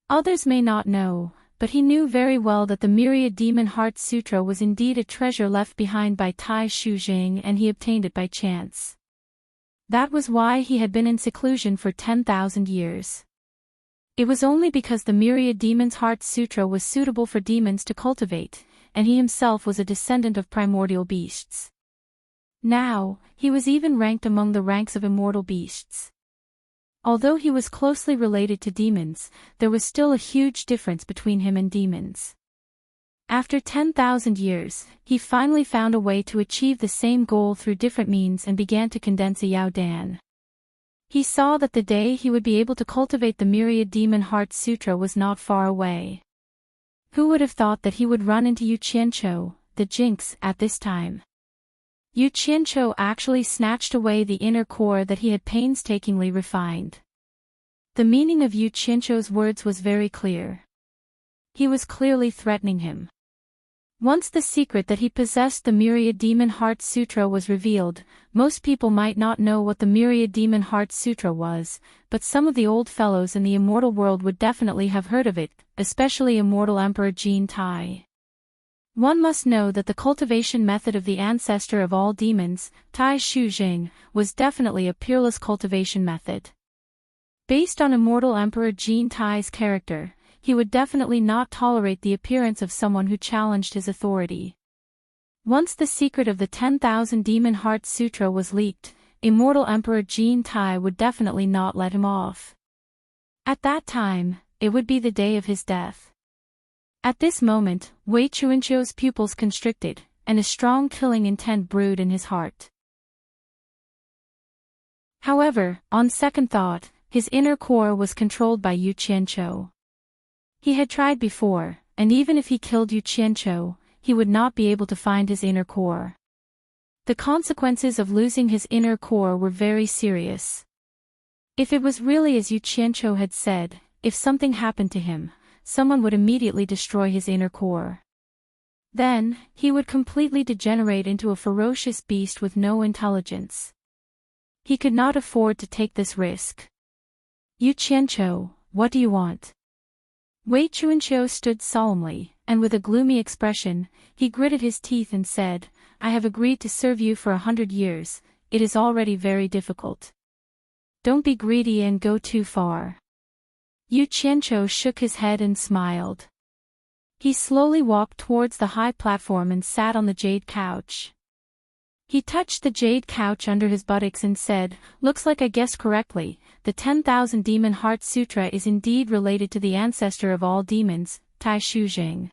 Others may not know, but he knew very well that the myriad demon heart sutra was indeed a treasure left behind by Tai Shujing, and he obtained it by chance. That was why he had been in seclusion for 10,000 years. It was only because the myriad demon's heart sutra was suitable for demons to cultivate, and he himself was a descendant of primordial beasts. Now, he was even ranked among the ranks of immortal beasts. Although he was closely related to demons, there was still a huge difference between him and demons. After 10,000 years, he finally found a way to achieve the same goal through different means and began to condense a Yao Dan. He saw that the day he would be able to cultivate the myriad demon heart sutra was not far away. Who would have thought that he would run into Yu Qianqiu, the jinx, at this time? Yu Qianqiu actually snatched away the inner core that he had painstakingly refined. The meaning of Yu Qianqiu's words was very clear. He was clearly threatening him. Once the secret that he possessed the myriad demon heart sutra was revealed, most people might not know what the myriad demon heart sutra was, but some of the old fellows in the immortal world would definitely have heard of it, especially immortal Emperor Jin Tai. One must know that the cultivation method of the ancestor of all demons, Tai Shujing, was definitely a peerless cultivation method. Based on immortal Emperor Jin Tai's character, he would definitely not tolerate the appearance of someone who challenged his authority. Once the secret of the 10,000 Demon Heart Sutra was leaked, immortal Emperor Jin Tai would definitely not let him off. At that time, it would be the day of his death. At this moment, Wei Chuanqiu's pupils constricted, and a strong killing intent brewed in his heart. However, on second thought, his inner core was controlled by Yu Qianqiu. He had tried before, and even if he killed Yu Qianqiu, he would not be able to find his inner core. The consequences of losing his inner core were very serious. If it was really as Yu Qianqiu had said, if something happened to him, someone would immediately destroy his inner core. Then, he would completely degenerate into a ferocious beast with no intelligence. He could not afford to take this risk. Yu Qianqiu, what do you want? Wei Chuanqiu stood solemnly, and with a gloomy expression, he gritted his teeth and said, I have agreed to serve you for 100 years, it is already very difficult. Don't be greedy and go too far. Yu Qianqiu shook his head and smiled. He slowly walked towards the high platform and sat on the jade couch. He touched the jade couch under his buttocks and said, looks like I guessed correctly, the 10,000 Demon Heart Sutra is indeed related to the ancestor of all demons, Tai Shujing.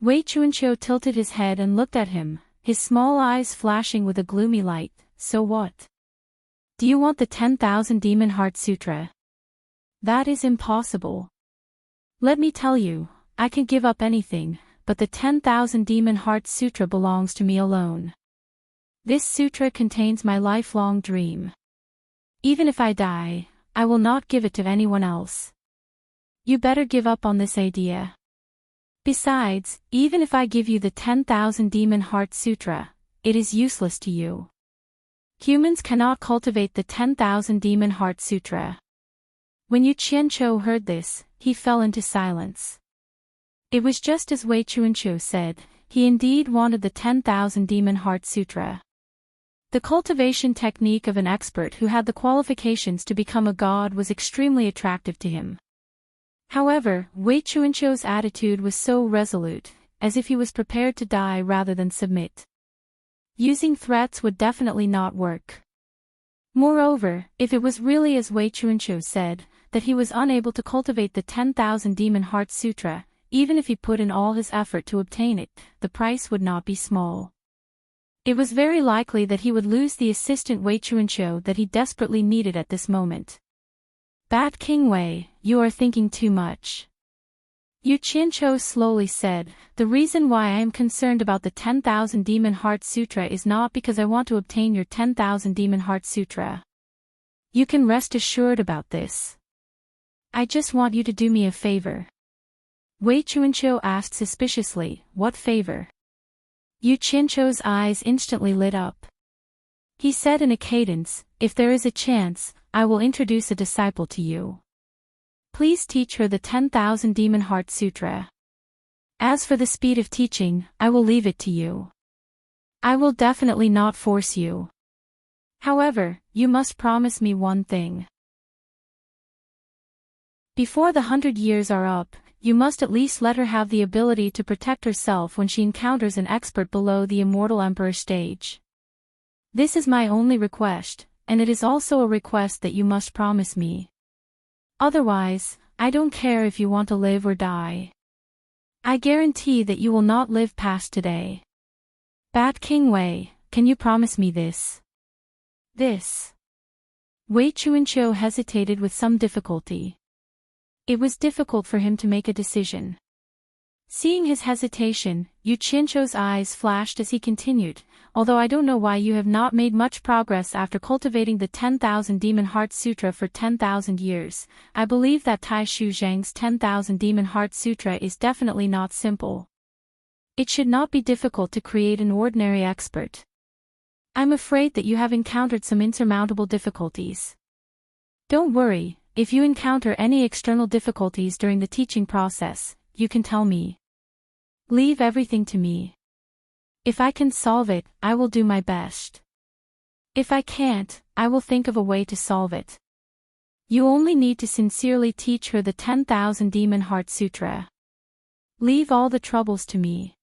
Wei Chuanqiu tilted his head and looked at him, his small eyes flashing with a gloomy light. So what? Do you want the 10,000 Demon Heart Sutra? That is impossible. Let me tell you, I can give up anything, but the 10,000 Demon Heart Sutra belongs to me alone. This sutra contains my lifelong dream. Even if I die, I will not give it to anyone else. You better give up on this idea. Besides, even if I give you the 10,000 Demon Heart Sutra, it is useless to you. Humans cannot cultivate the 10,000 Demon Heart Sutra. When Yu Qianqiu heard this, he fell into silence. It was just as Wei Chuanqiu said, he indeed wanted the 10,000 Demon Heart Sutra. The cultivation technique of an expert who had the qualifications to become a god was extremely attractive to him. However, Wei Chuanqiu's attitude was so resolute, as if he was prepared to die rather than submit. Using threats would definitely not work. Moreover, if it was really as Wei Chuanqiu said, that he was unable to cultivate the 10,000 Demon Heart Sutra, even if he put in all his effort to obtain it, the price would not be small. It was very likely that he would lose the assistant Wei Chuanqiu that he desperately needed at this moment. Bat King Wei, you are thinking too much. Yu Qianqiu slowly said, "The reason why I am concerned about the 10,000 Demon Heart Sutra is not because I want to obtain your 10,000 Demon Heart Sutra. You can rest assured about this. I just want you to do me a favor." Wei Chuanqiu asked suspiciously, "What favor?" Yu Qianqiu's eyes instantly lit up. He said in a cadence, "If there is a chance, I will introduce a disciple to you. Please teach her the 10,000 Demon Heart Sutra. As for the speed of teaching, I will leave it to you. I will definitely not force you. However, you must promise me one thing. Before the 100 years are up, you must at least let her have the ability to protect herself when she encounters an expert below the Immortal Emperor stage. This is my only request, and it is also a request that you must promise me. Otherwise, I don't care if you want to live or die. I guarantee that you will not live past today. Bat King Wei, can you promise me this?" This. Wei Chuanqiu hesitated with some difficulty. It was difficult for him to make a decision. Seeing his hesitation, Yu Qianqiu's eyes flashed as he continued, "Although I don't know why you have not made much progress after cultivating the 10,000 Demon Heart Sutra for 10,000 years, I believe that Tai Shu Zhang's 10,000 Demon Heart Sutra is definitely not simple. It should not be difficult to create an ordinary expert. I'm afraid that you have encountered some insurmountable difficulties. Don't worry, if you encounter any external difficulties during the teaching process, you can tell me. Leave everything to me. If I can solve it, I will do my best. If I can't, I will think of a way to solve it. You only need to sincerely teach her the 10,000 Demon Heart Sutra. Leave all the troubles to me."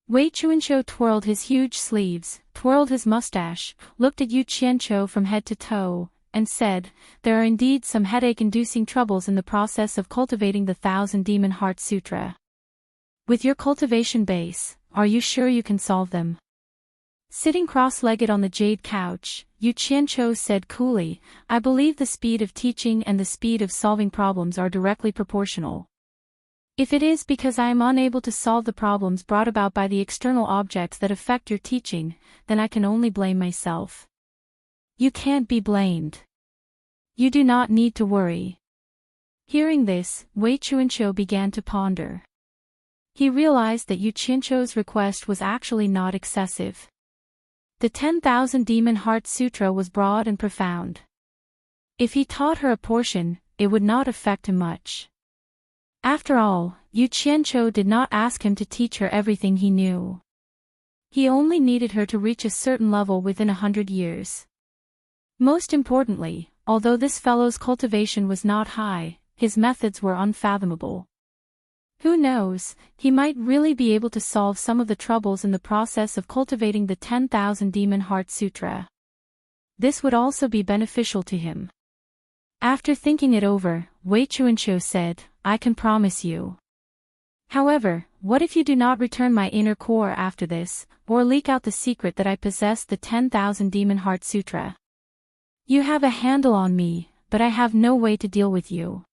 Wei Chuanqiu twirled his huge sleeves, twirled his mustache, looked at Yu Qianqiu from head to toe, and said, "There are indeed some headache-inducing troubles in the process of cultivating the 1000 Demon Heart Sutra. With your cultivation base, are you sure you can solve them?" Sitting cross-legged on the jade couch, Yu Qianqiu said coolly, "I believe the speed of teaching and the speed of solving problems are directly proportional. If it is because I am unable to solve the problems brought about by the external objects that affect your teaching, then I can only blame myself. You can't be blamed. You do not need to worry." Hearing this, Wei Chuanqiu began to ponder. He realized that Yu Qianqiu's request was actually not excessive. The 10,000 Demon Heart Sutra was broad and profound. If he taught her a portion, it would not affect him much. After all, Yu Qianqiu did not ask him to teach her everything he knew. He only needed her to reach a certain level within 100 years. Most importantly, although this fellow's cultivation was not high, his methods were unfathomable. Who knows, he might really be able to solve some of the troubles in the process of cultivating the 10,000 Demon Heart Sutra. This would also be beneficial to him. After thinking it over, Wei Chuanqiu said, "I can promise you. However, what if you do not return my inner core after this, or leak out the secret that I possess the 10,000 Demon Heart Sutra? You have a handle on me, but I have no way to deal with you.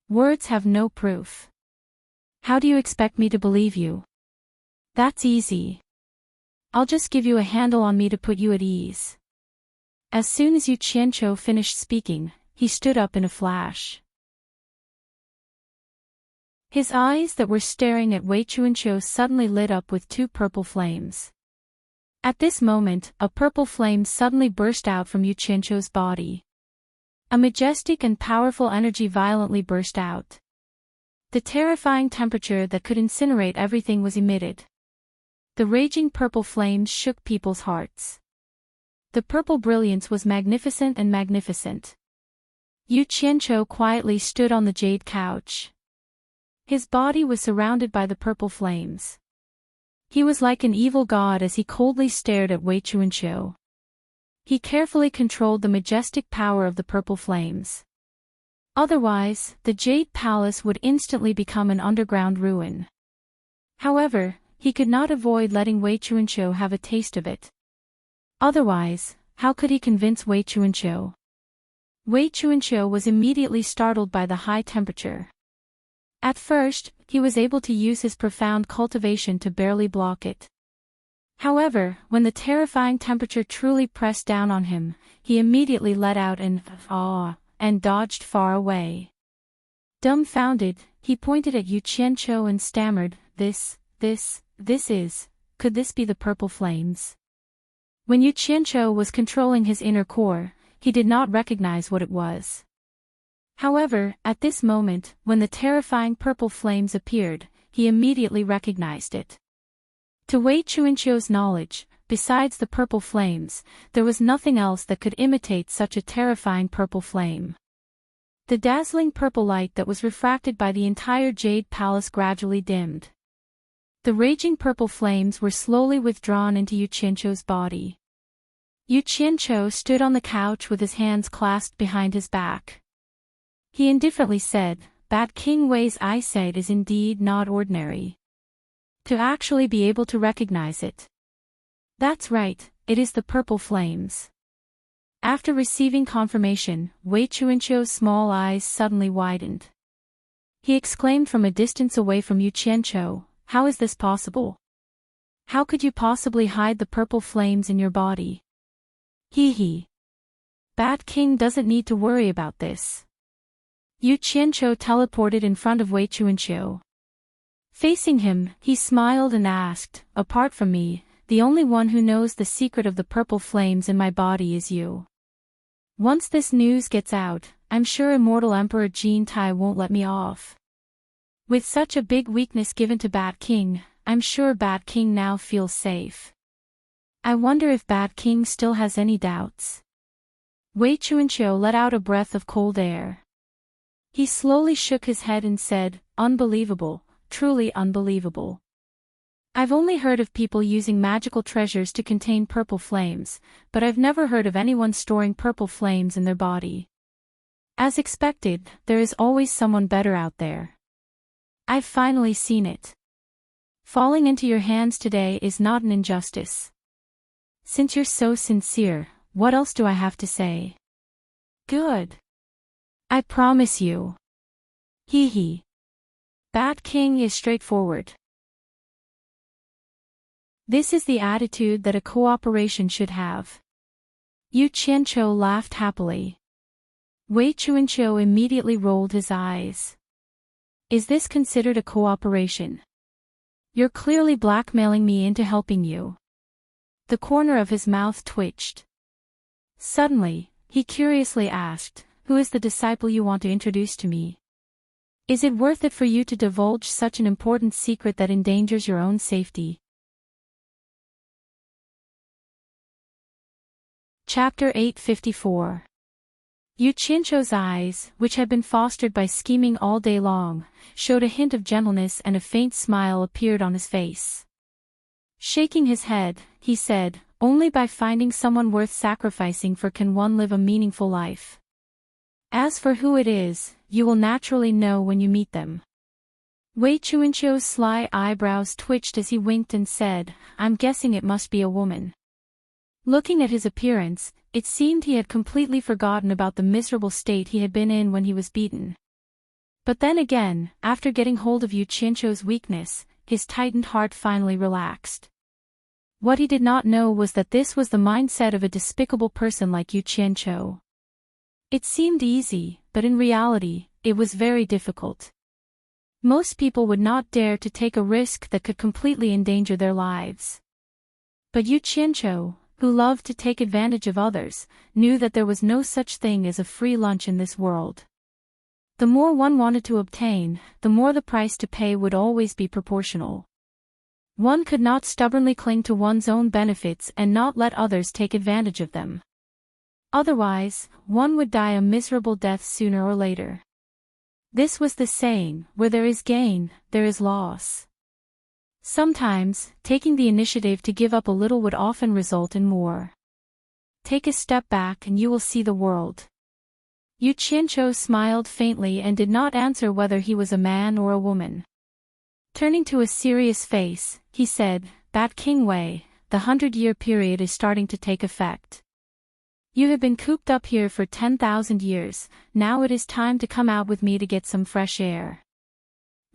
Words have no proof. How do you expect me to believe you? That's easy. I'll just give you a handle on me to put you at ease." As soon as Yu Qianqiu finished speaking, he stood up in a flash. His eyes that were staring at Wei Chuanqiu suddenly lit up with two purple flames. At this moment, a purple flame suddenly burst out from Yu Qianqiu's body. A majestic and powerful energy violently burst out. The terrifying temperature that could incinerate everything was emitted. The raging purple flames shook people's hearts. The purple brilliance was magnificent and magnificent. Yu Qianqiu quietly stood on the jade couch. His body was surrounded by the purple flames. He was like an evil god as he coldly stared at Wei Chuanqiu. He carefully controlled the majestic power of the purple flames. Otherwise, the Jade Palace would instantly become an underground ruin. However, he could not avoid letting Wei Chuanqiu have a taste of it. Otherwise, how could he convince Wei Chuanqiu? Wei Chuanqiu was immediately startled by the high temperature. At first, he was able to use his profound cultivation to barely block it. However, when the terrifying temperature truly pressed down on him, he immediately let out an "ah" and dodged far away. Dumbfounded, he pointed at Yu Qianqiu and stammered, this is, could this be the purple flames? When Yu Qianqiu was controlling his inner core, he did not recognize what it was. However, at this moment, when the terrifying purple flames appeared, he immediately recognized it. To Wei Chuanqiu's knowledge, besides the purple flames, there was nothing else that could imitate such a terrifying purple flame. The dazzling purple light that was refracted by the entire Jade Palace gradually dimmed. The raging purple flames were slowly withdrawn into Yu Qianqiu's body. Yu Qianqiu stood on the couch with his hands clasped behind his back. He indifferently said, "Bat King Wei's eyesight is indeed not ordinary. To actually be able to recognize it. That's right, it is the purple flames." After receiving confirmation, Wei Chuanqiu's small eyes suddenly widened. He exclaimed from a distance away from Yu Qianqiu, "How is this possible? How could you possibly hide the purple flames in your body?" He. Bat King doesn't need to worry about this. Yu Qianqiu teleported in front of Wei Chuanqiu. Facing him, he smiled and asked, "Apart from me, the only one who knows the secret of the purple flames in my body is you. Once this news gets out, I'm sure Immortal Emperor Jin Tai won't let me off." With such a big weakness given to Bat King, I'm sure Bat King now feels safe. I wonder if Bat King still has any doubts. Wei Chuanqiu let out a breath of cold air. He slowly shook his head and said, "Unbelievable, truly unbelievable. I've only heard of people using magical treasures to contain purple flames, but I've never heard of anyone storing purple flames in their body. As expected, there is always someone better out there. I've finally seen it. Falling into your hands today is not an injustice. Since you're so sincere, what else do I have to say? Good. I promise you." He. Bat King is straightforward. This is the attitude that a cooperation should have. Yu Qianqiu laughed happily. Wei Chuanqiu immediately rolled his eyes. Is this considered a cooperation? You're clearly blackmailing me into helping you. The corner of his mouth twitched. Suddenly, he curiously asked, "Who is the disciple you want to introduce to me? Is it worth it for you to divulge such an important secret that endangers your own safety?" Chapter 854. Yu Qianqiu's eyes, which had been fostered by scheming all day long, showed a hint of gentleness and a faint smile appeared on his face. Shaking his head, he said, "Only by finding someone worth sacrificing for can one live a meaningful life. As for who it is, you will naturally know when you meet them." Wei Chuanqiu's sly eyebrows twitched as he winked and said, "I'm guessing it must be a woman." Looking at his appearance, it seemed he had completely forgotten about the miserable state he had been in when he was beaten. But then again, after getting hold of Yu Qianqiu's weakness, his tightened heart finally relaxed. What he did not know was that this was the mindset of a despicable person like Yu Qianqiu. It seemed easy, but in reality, it was very difficult. Most people would not dare to take a risk that could completely endanger their lives. But Yu Qianqiu, who loved to take advantage of others, knew that there was no such thing as a free lunch in this world. The more one wanted to obtain, the more the price to pay would always be proportional. One could not stubbornly cling to one's own benefits and not let others take advantage of them. Otherwise, one would die a miserable death sooner or later. This was the saying, where there is gain, there is loss. Sometimes, taking the initiative to give up a little would often result in more. Take a step back and you will see the world. Yu Qianqiu smiled faintly and did not answer whether he was a man or a woman. Turning to a serious face, he said, "Bat King Wei, the 100-year period is starting to take effect. You have been cooped up here for 10,000 years, now it is time to come out with me to get some fresh air."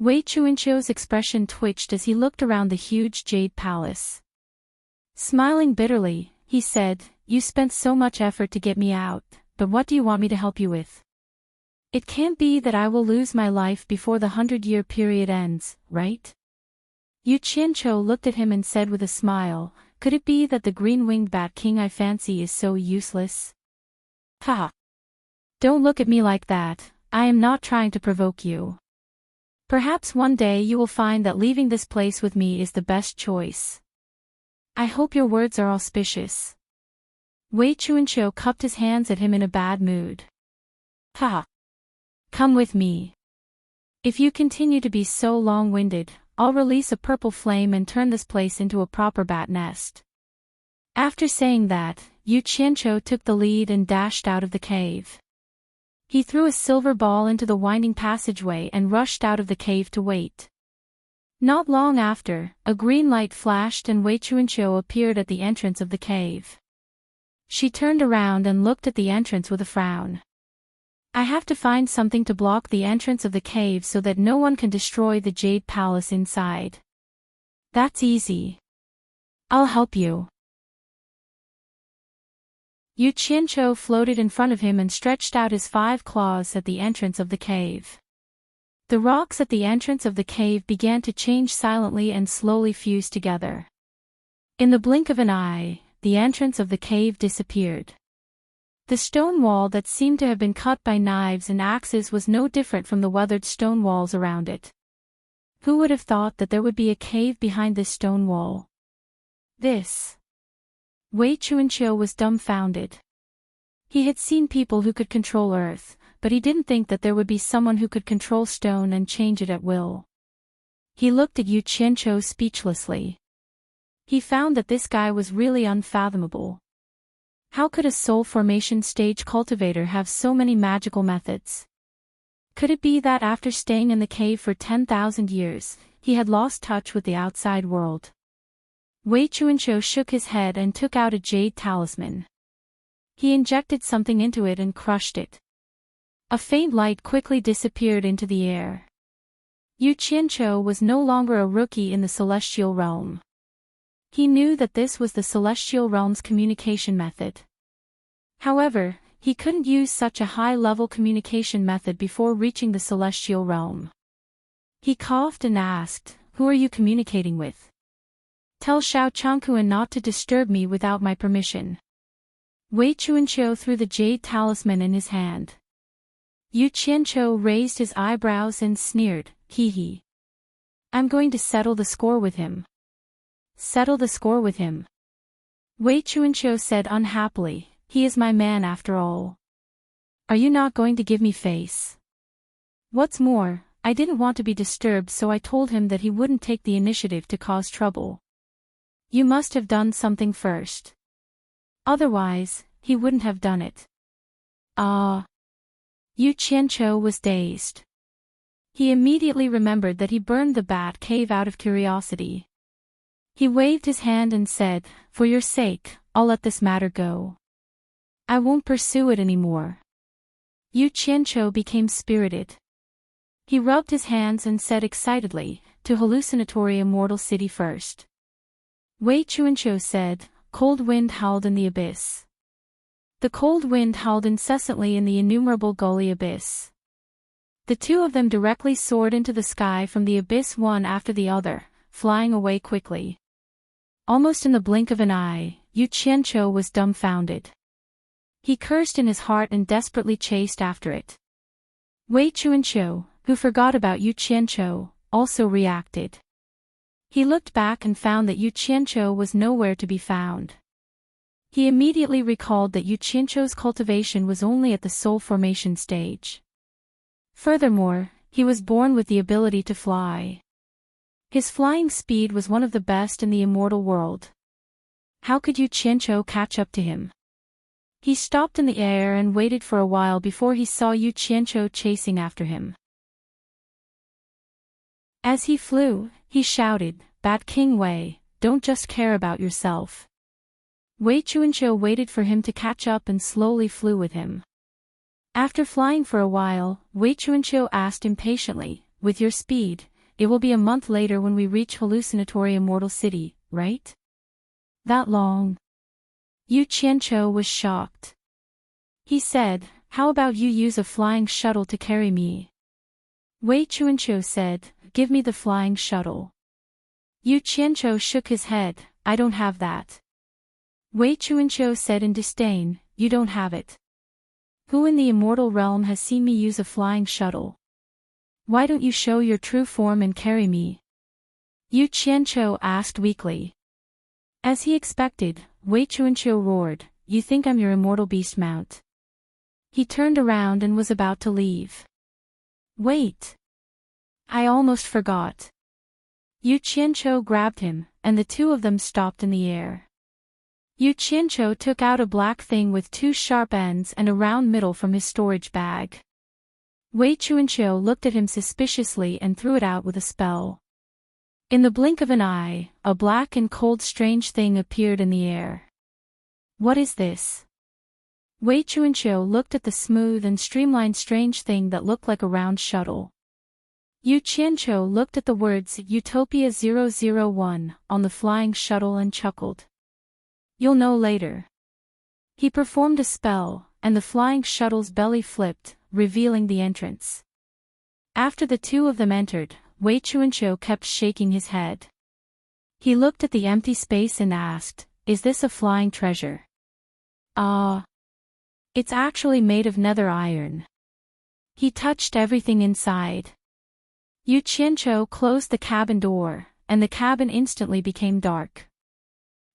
Wei Chuanqiu's expression twitched as he looked around the huge jade palace. Smiling bitterly, he said, "You spent so much effort to get me out, but what do you want me to help you with? It can't be that I will lose my life before the 100-year period ends, right?" Yu Qianqiu looked at him and said with a smile, "Could it be that the green-winged bat king I fancy is so useless?" "Ha! Don't look at me like that, I am not trying to provoke you. Perhaps one day you will find that leaving this place with me is the best choice. I hope your words are auspicious." Wei Chuanqiu cupped his hands at him in a bad mood. "Ha! Come with me. If you continue to be so long-winded, I'll release a purple flame and turn this place into a proper bat nest." After saying that, Yu Qianqiu took the lead and dashed out of the cave. He threw a silver ball into the winding passageway and rushed out of the cave to wait. Not long after, a green light flashed and Wei Chuanqiu appeared at the entrance of the cave. She turned around and looked at the entrance with a frown. "I have to find something to block the entrance of the cave so that no one can destroy the Jade Palace inside. That's easy. I'll help you." Yu Qianqiu floated in front of him and stretched out his 5 claws at the entrance of the cave. The rocks at the entrance of the cave began to change silently and slowly fuse together. In the blink of an eye, the entrance of the cave disappeared. The stone wall that seemed to have been cut by knives and axes was no different from the weathered stone walls around it. Who would have thought that there would be a cave behind this stone wall? Wei Chuanqiu was dumbfounded. He had seen people who could control earth, but he didn't think that there would be someone who could control stone and change it at will. He looked at Yu Qianqiu speechlessly. He found that this guy was really unfathomable. How could a soul formation stage cultivator have so many magical methods? Could it be that after staying in the cave for 10,000 years, he had lost touch with the outside world? Wei Chuanqiu shook his head and took out a jade talisman. He injected something into it and crushed it. A faint light quickly disappeared into the air. Yu Qianqiu was no longer a rookie in the celestial realm. He knew that this was the celestial realm's communication method. However, he couldn't use such a high-level communication method before reaching the celestial realm. He coughed and asked, "Who are you communicating with? Tell Xiao Changkuan not to disturb me without my permission." Wei Chuanqiu threw the jade talisman in his hand. Yu Qianqiu raised his eyebrows and sneered, "Hee hee. I'm going to settle the score with him." "Settle the score with him?" Wei Chuanqiu said unhappily, "He is my man after all. Are you not going to give me face? What's more, I didn't want to be disturbed, so I told him that he wouldn't take the initiative to cause trouble. You must have done something first. Otherwise, he wouldn't have done it." "Ah." Yu Qianqiu was dazed. He immediately remembered that he burned the bat cave out of curiosity. He waved his hand and said, "For your sake, I'll let this matter go. I won't pursue it anymore." Yu Qianqiu became spirited. He rubbed his hands and said excitedly, "To hallucinatory immortal city first." Wei Chuanqiu said, "Cold wind howled in the abyss." The cold wind howled incessantly in the innumerable gully abyss. The two of them directly soared into the sky from the abyss one after the other, flying away quickly. Almost in the blink of an eye, Yu Qianqiu was dumbfounded. He cursed in his heart and desperately chased after it. Wei Chuanqiu, who forgot about Yu Qianqiu, also reacted. He looked back and found that Yu Qianqiu was nowhere to be found. He immediately recalled that Yu Qianqiu's cultivation was only at the soul formation stage. Furthermore, he was born with the ability to fly. His flying speed was one of the best in the immortal world. How could Yu Qianqiu catch up to him? He stopped in the air and waited for a while before he saw Yu Qianqiu chasing after him. As he flew, he shouted, "Bat King Wei, don't just care about yourself." Wei Chuanqiu waited for him to catch up and slowly flew with him. After flying for a while, Wei Chuanqiu asked impatiently, with your speed, it will be a month later when we reach hallucinatory Immortal City, right? That long? Yu Qianqiu was shocked. He said, how about you use a flying shuttle to carry me? Wei Chuanqiu said, give me the flying shuttle. Yu Qianqiu shook his head, I don't have that. Wei Chuanqiu said in disdain, you don't have it. Who in the immortal realm has seen me use a flying shuttle? Why don't you show your true form and carry me? Yu Qianqiu asked weakly. As he expected, Wei Chuanqiu roared, you think I'm your immortal beast mount? He turned around and was about to leave. Wait! I almost forgot. Yu Qianqiu grabbed him, and the two of them stopped in the air. Yu Qianqiu took out a black thing with two sharp ends and a round middle from his storage bag. Wei Chuanqiu looked at him suspiciously and threw it out with a spell. In the blink of an eye, a black and cold strange thing appeared in the air. What is this? Wei Chuanqiu looked at the smooth and streamlined strange thing that looked like a round shuttle. Yu Qianqiu looked at the words Utopia 001 on the flying shuttle and chuckled. You'll know later. He performed a spell, and the flying shuttle's belly flipped, revealing the entrance. After the two of them entered, Wei Chuanqiu kept shaking his head. He looked at the empty space and asked, is this a flying treasure? It's actually made of nether iron. He touched everything inside. Yu Qianqiu closed the cabin door, and the cabin instantly became dark.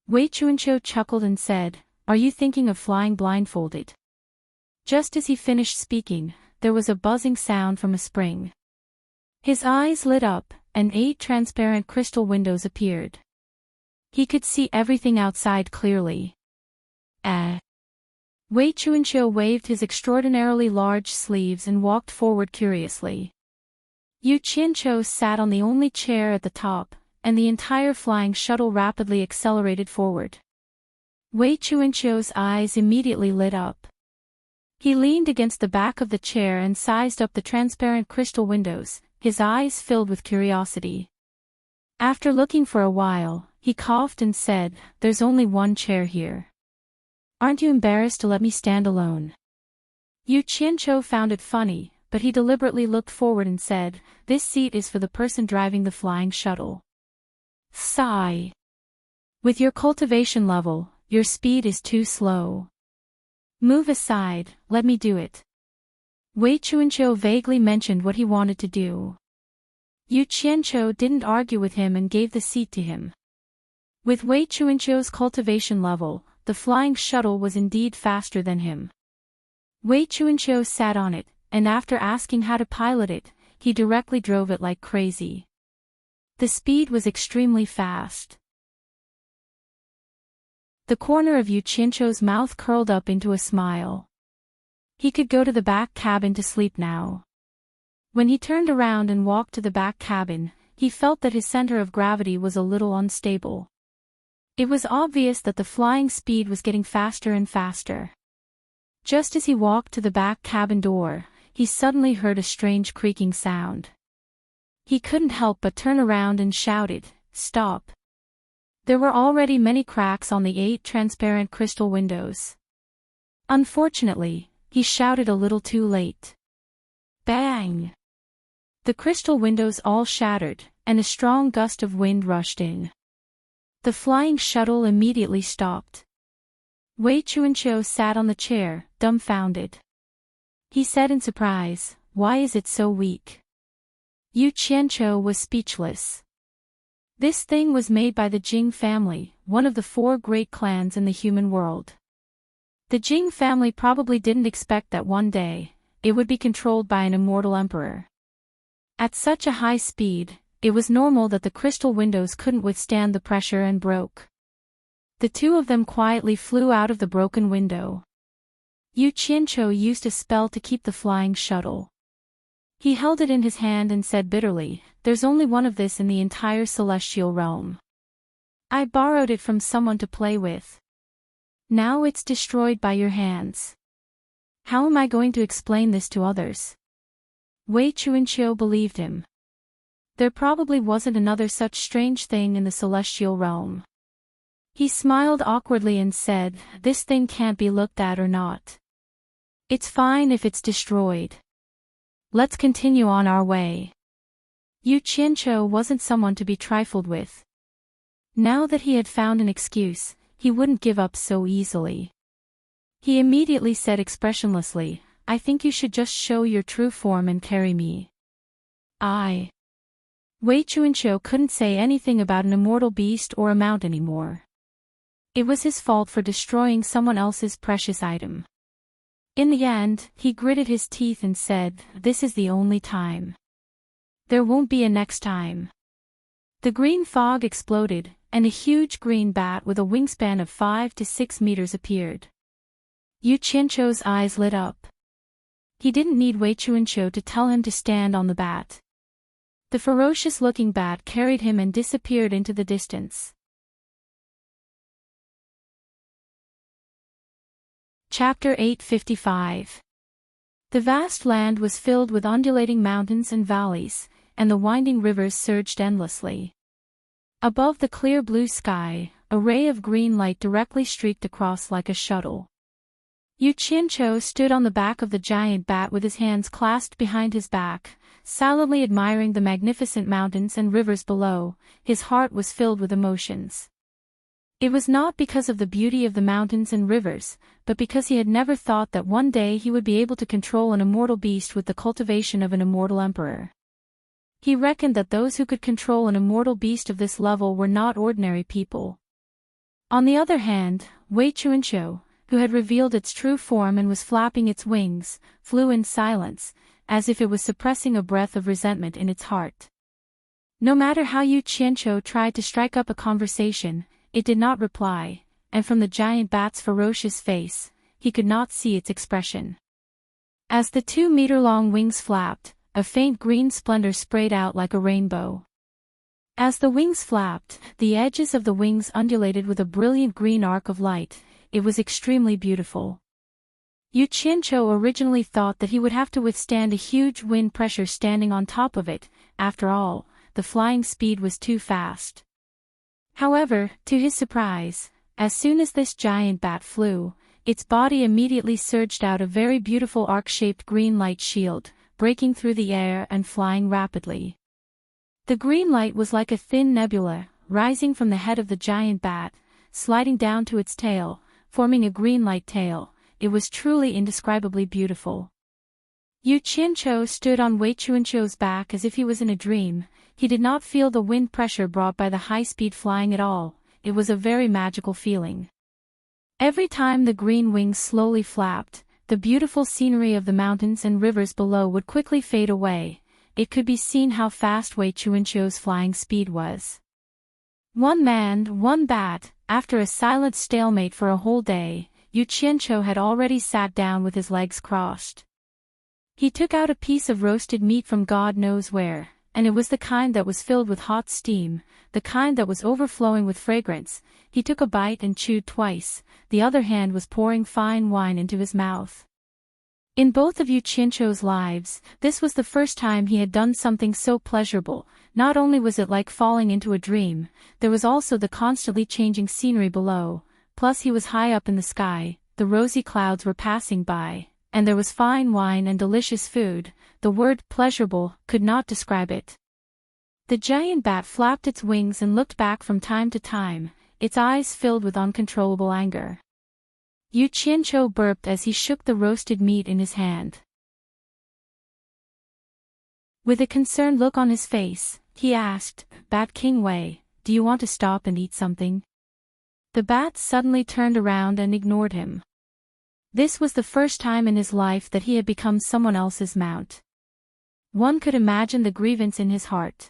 Wei Chuanqiu chuckled and said, are you thinking of flying blindfolded? Just as he finished speaking, there was a buzzing sound from a spring. His eyes lit up, and 8 transparent crystal windows appeared. He could see everything outside clearly. Wei Chuanqiu waved his extraordinarily large sleeves and walked forward curiously. Yu Qianqiu sat on the only chair at the top, and the entire flying shuttle rapidly accelerated forward. Wei Chuanqiu's eyes immediately lit up. He leaned against the back of the chair and sized up the transparent crystal windows, his eyes filled with curiosity. After looking for a while, he coughed and said, there's only one chair here. Aren't you embarrassed to let me stand alone? Yu Qianqiu found it funny, but he deliberately looked forward and said, this seat is for the person driving the flying shuttle. Sigh. With your cultivation level, your speed is too slow. Move aside, let me do it. Wei Chuanqiu vaguely mentioned what he wanted to do. Yu Qianqiu didn't argue with him and gave the seat to him. With Wei Chuanqiu's cultivation level, the flying shuttle was indeed faster than him. Wei Chuanqiu sat on it, and after asking how to pilot it, he directly drove it like crazy. The speed was extremely fast. The corner of Yu Qianqiu's mouth curled up into a smile. He could go to the back cabin to sleep now. When he turned around and walked to the back cabin, he felt that his center of gravity was a little unstable. It was obvious that the flying speed was getting faster and faster. Just as he walked to the back cabin door, he suddenly heard a strange creaking sound. He couldn't help but turn around and shouted, stop. There were already many cracks on the 8 transparent crystal windows. Unfortunately, he shouted a little too late. Bang! The crystal windows all shattered, and a strong gust of wind rushed in. The flying shuttle immediately stopped. Wei Chuanqiu sat on the chair, dumbfounded. He said in surprise, why is it so weak? Yu Qianqiu was speechless. This thing was made by the Jing family, one of the 4 great clans in the human world. The Jing family probably didn't expect that one day, it would be controlled by an immortal emperor. At such a high speed, it was normal that the crystal windows couldn't withstand the pressure and broke. The two of them quietly flew out of the broken window. Yu Qianqiu used a spell to keep the flying shuttle. He held it in his hand and said bitterly, there's only one of this in the entire celestial realm. I borrowed it from someone to play with. Now it's destroyed by your hands. How am I going to explain this to others? Wei Chuanqiu believed him. There probably wasn't another such strange thing in the celestial realm. He smiled awkwardly and said, "This thing can't be looked at or not. It's fine if it's destroyed. Let's continue on our way." Yu Qianqiu wasn't someone to be trifled with. Now that he had found an excuse, he wouldn't give up so easily. He immediately said expressionlessly, "I think you should just show your true form and carry me." Wei Chuanqiu couldn't say anything about an immortal beast or a mount anymore. It was his fault for destroying someone else's precious item. In the end, he gritted his teeth and said, "This is the only time. There won't be a next time." The green fog exploded, and a huge green bat with a wingspan of 5 to 6 meters appeared. Yu Qianqiu's eyes lit up. He didn't need Wei Chuanqiu to tell him to stand on the bat. The ferocious-looking bat carried him and disappeared into the distance. Chapter 855. The vast land was filled with undulating mountains and valleys, and the winding rivers surged endlessly. Above the clear blue sky, a ray of green light directly streaked across like a shuttle. Yu Qianqiu stood on the back of the giant bat with his hands clasped behind his back, silently admiring the magnificent mountains and rivers below. His heart was filled with emotions. It was not because of the beauty of the mountains and rivers, but because he had never thought that one day he would be able to control an immortal beast with the cultivation of an immortal emperor. He reckoned that those who could control an immortal beast of this level were not ordinary people. On the other hand, Wei Chuanqiu, who had revealed its true form and was flapping its wings, flew in silence, as if it was suppressing a breath of resentment in its heart. No matter how Yu Qianqiu tried to strike up a conversation, it did not reply, and from the giant bat's ferocious face, he could not see its expression. As the 2-meter-long wings flapped, a faint green splendor sprayed out like a rainbow. As the wings flapped, the edges of the wings undulated with a brilliant green arc of light. It was extremely beautiful. Yu Qianqiu originally thought that he would have to withstand a huge wind pressure standing on top of it. After all, the flying speed was too fast. However, to his surprise, as soon as this giant bat flew, its body immediately surged out a very beautiful arc-shaped green light shield, breaking through the air and flying rapidly. The green light was like a thin nebula, rising from the head of the giant bat, sliding down to its tail, forming a green light tail. It was truly indescribably beautiful. Yu Qianqiu stood on Wei Chuanqiu's back as if he was in a dream. He did not feel the wind pressure brought by the high-speed flying at all. It was a very magical feeling. Every time the green wings slowly flapped, the beautiful scenery of the mountains and rivers below would quickly fade away. It could be seen how fast Wei Chuanqiu's flying speed was. One man, one bat. After a silent stalemate for a whole day, Yu Qianqiu had already sat down with his legs crossed. He took out a piece of roasted meat from God knows where, and it was the kind that was filled with hot steam, the kind that was overflowing with fragrance. He took a bite and chewed twice. The other hand was pouring fine wine into his mouth. In both of Yu Qianqiu's lives, this was the first time he had done something so pleasurable. Not only was it like falling into a dream, there was also the constantly changing scenery below, plus he was high up in the sky, the rosy clouds were passing by, and there was fine wine and delicious food. The word pleasurable could not describe it. The giant bat flapped its wings and looked back from time to time, its eyes filled with uncontrollable anger. Yu Qianqiu burped as he shook the roasted meat in his hand. With a concerned look on his face, he asked, "Bat King Wei, do you want to stop and eat something?" The bat suddenly turned around and ignored him. This was the first time in his life that he had become someone else's mount. One could imagine the grievance in his heart.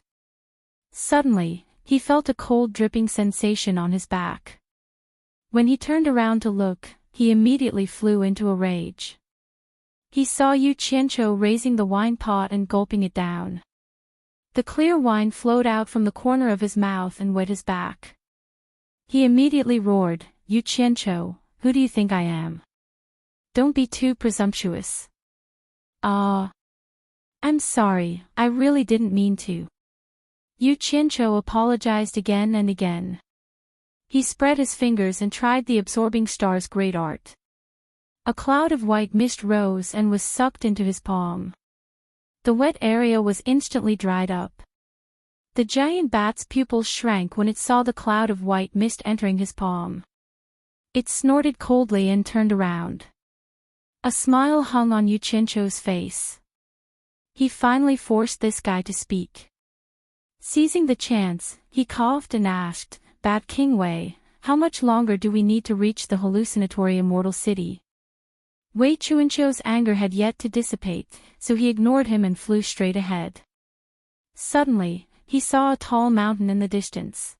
Suddenly, he felt a cold dripping sensation on his back. When he turned around to look, he immediately flew into a rage. He saw Yu Qianqiu raising the wine pot and gulping it down. The clear wine flowed out from the corner of his mouth and wet his back. He immediately roared, "Yu Qianqiu, who do you think I am? Don't be too presumptuous." "I'm sorry, I really didn't mean to." Yu Qianqiu apologized again and again. He spread his fingers and tried the absorbing star's great art. A cloud of white mist rose and was sucked into his palm. The wet area was instantly dried up. The giant bat's pupils shrank when it saw the cloud of white mist entering his palm. It snorted coldly and turned around. A smile hung on Yu Qianqiu's face. He finally forced this guy to speak. Seizing the chance, he coughed and asked, "Bat King Wei, how much longer do we need to reach the hallucinatory immortal city?" Wei Qianqiu's anger had yet to dissipate, so he ignored him and flew straight ahead. Suddenly, he saw a tall mountain in the distance.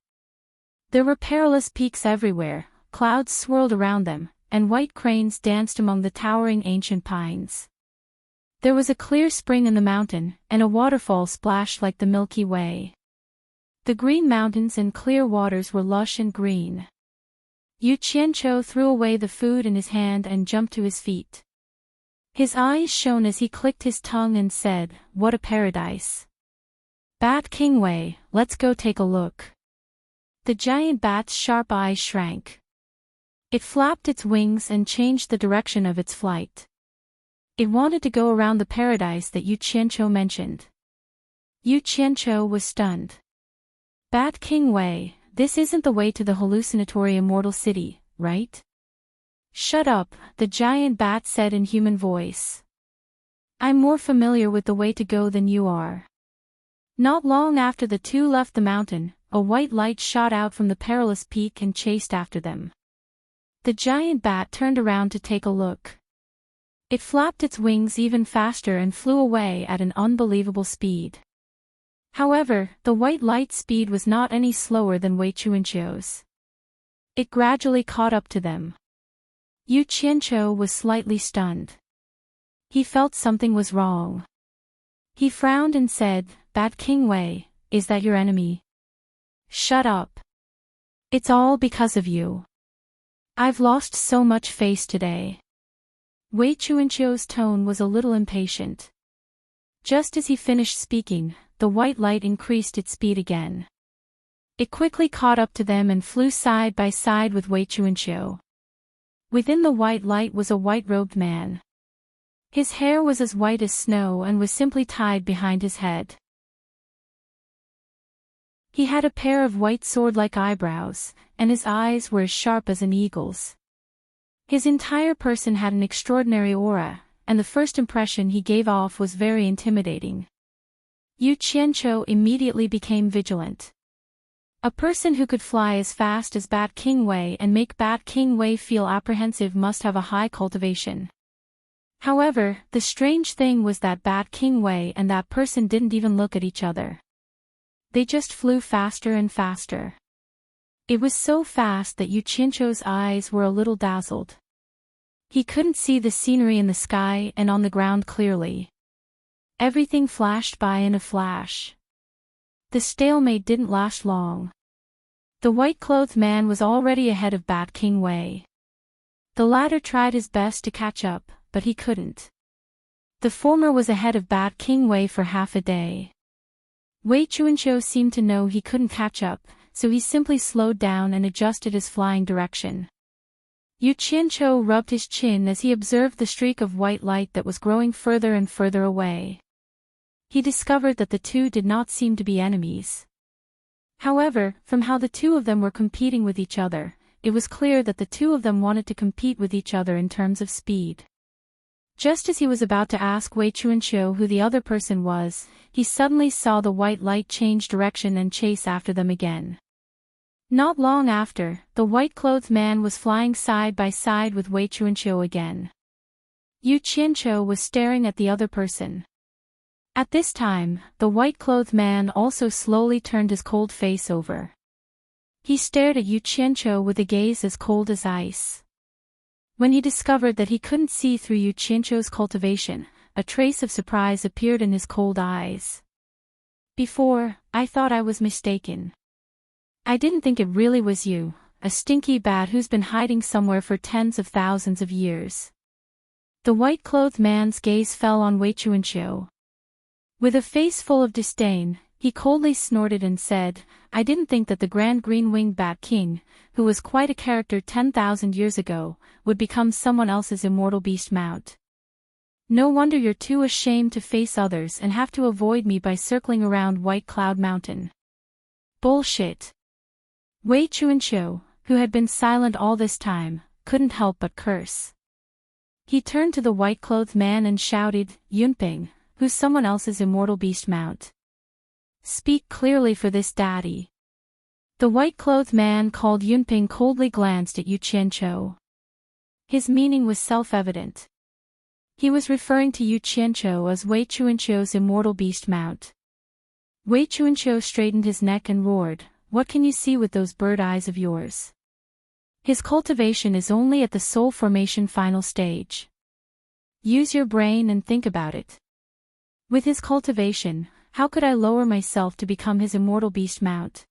There were perilous peaks everywhere, clouds swirled around them, and white cranes danced among the towering ancient pines. There was a clear spring in the mountain, and a waterfall splashed like the Milky Way. The green mountains and clear waters were lush and green. Yu Qianqiu threw away the food in his hand and jumped to his feet. His eyes shone as he clicked his tongue and said, "What a paradise. Bat King Wei, let's go take a look." The giant bat's sharp eyes shrank. It flapped its wings and changed the direction of its flight. It wanted to go around the paradise that Yu Qianqiu mentioned. Yu Qianqiu was stunned. "Bat King Wei, this isn't the way to the hallucinatory immortal city, right?" "Shut up," the giant bat said in human voice. "I'm more familiar with the way to go than you are." Not long after the two left the mountain, a white light shot out from the perilous peak and chased after them. The giant bat turned around to take a look. It flapped its wings even faster and flew away at an unbelievable speed. However, the white light's speed was not any slower than Wei Qianqiu's. It gradually caught up to them. Yu Qianqiu was slightly stunned. He felt something was wrong. He frowned and said, "Bat King Wei, is that your enemy?" "Shut up. It's all because of you. I've lost so much face today." Wei Qianqiu's tone was a little impatient. Just as he finished speaking, the white light increased its speed again. It quickly caught up to them and flew side by side with Wei Qianqiu. Within the white light was a white-robed man. His hair was as white as snow and was simply tied behind his head. He had a pair of white sword-like eyebrows, and his eyes were as sharp as an eagle's. His entire person had an extraordinary aura, and the first impression he gave off was very intimidating. Yu Qianqiu immediately became vigilant. A person who could fly as fast as Bat King Wei and make Bat King Wei feel apprehensive must have a high cultivation. However, the strange thing was that Bat King Wei and that person didn't even look at each other. They just flew faster and faster. It was so fast that Yu Qianqiu's eyes were a little dazzled. He couldn't see the scenery in the sky and on the ground clearly. Everything flashed by in a flash. The stalemate didn't last long. The white-clothed man was already ahead of Bat King Wei. The latter tried his best to catch up, but he couldn't. The former was ahead of Bat King Wei for half a day. Wei Qianqiu seemed to know he couldn't catch up, so he simply slowed down and adjusted his flying direction. Yu Qianqiu rubbed his chin as he observed the streak of white light that was growing further and further away. He discovered that the two did not seem to be enemies. However, from how the two of them were competing with each other, it was clear that the two of them wanted to compete with each other in terms of speed. Just as he was about to ask Wei Qianqiu who the other person was, he suddenly saw the white light change direction and chase after them again. Not long after, the white-clothed man was flying side by side with Wei Qianqiu again. Yu Qianqiu was staring at the other person. At this time, the white-clothed man also slowly turned his cold face over. He stared at Yu Qianqiu with a gaze as cold as ice. When he discovered that he couldn't see through Yu Qianqiu's cultivation, a trace of surprise appeared in his cold eyes. "Before, I thought I was mistaken. I didn't think it really was you, a stinky bat who's been hiding somewhere for tens of thousands of years." The white-clothed man's gaze fell on Wei Qianqiu. With a face full of disdain, he coldly snorted and said, I didn't think that the Grand Green-Winged Bat King, who was quite a character 10,000 years ago, would become someone else's immortal beast mount. No wonder you're too ashamed to face others and have to avoid me by circling around White Cloud Mountain. Bullshit. Wei Chuanqiu, who had been silent all this time, couldn't help but curse. He turned to the white-clothed man and shouted, Yunping, who's someone else's immortal beast mount? Speak clearly for this daddy. The white-clothed man called Yunping coldly glanced at Yu Qianqiu. His meaning was self-evident. He was referring to Yu Qianqiu as Wei Chuanqiu's immortal beast mount. Wei Chuanqiu straightened his neck and roared, What can you see with those bird eyes of yours? His cultivation is only at the soul formation final stage. Use your brain and think about it. With his cultivation, how could I lower myself to become his immortal beast mount?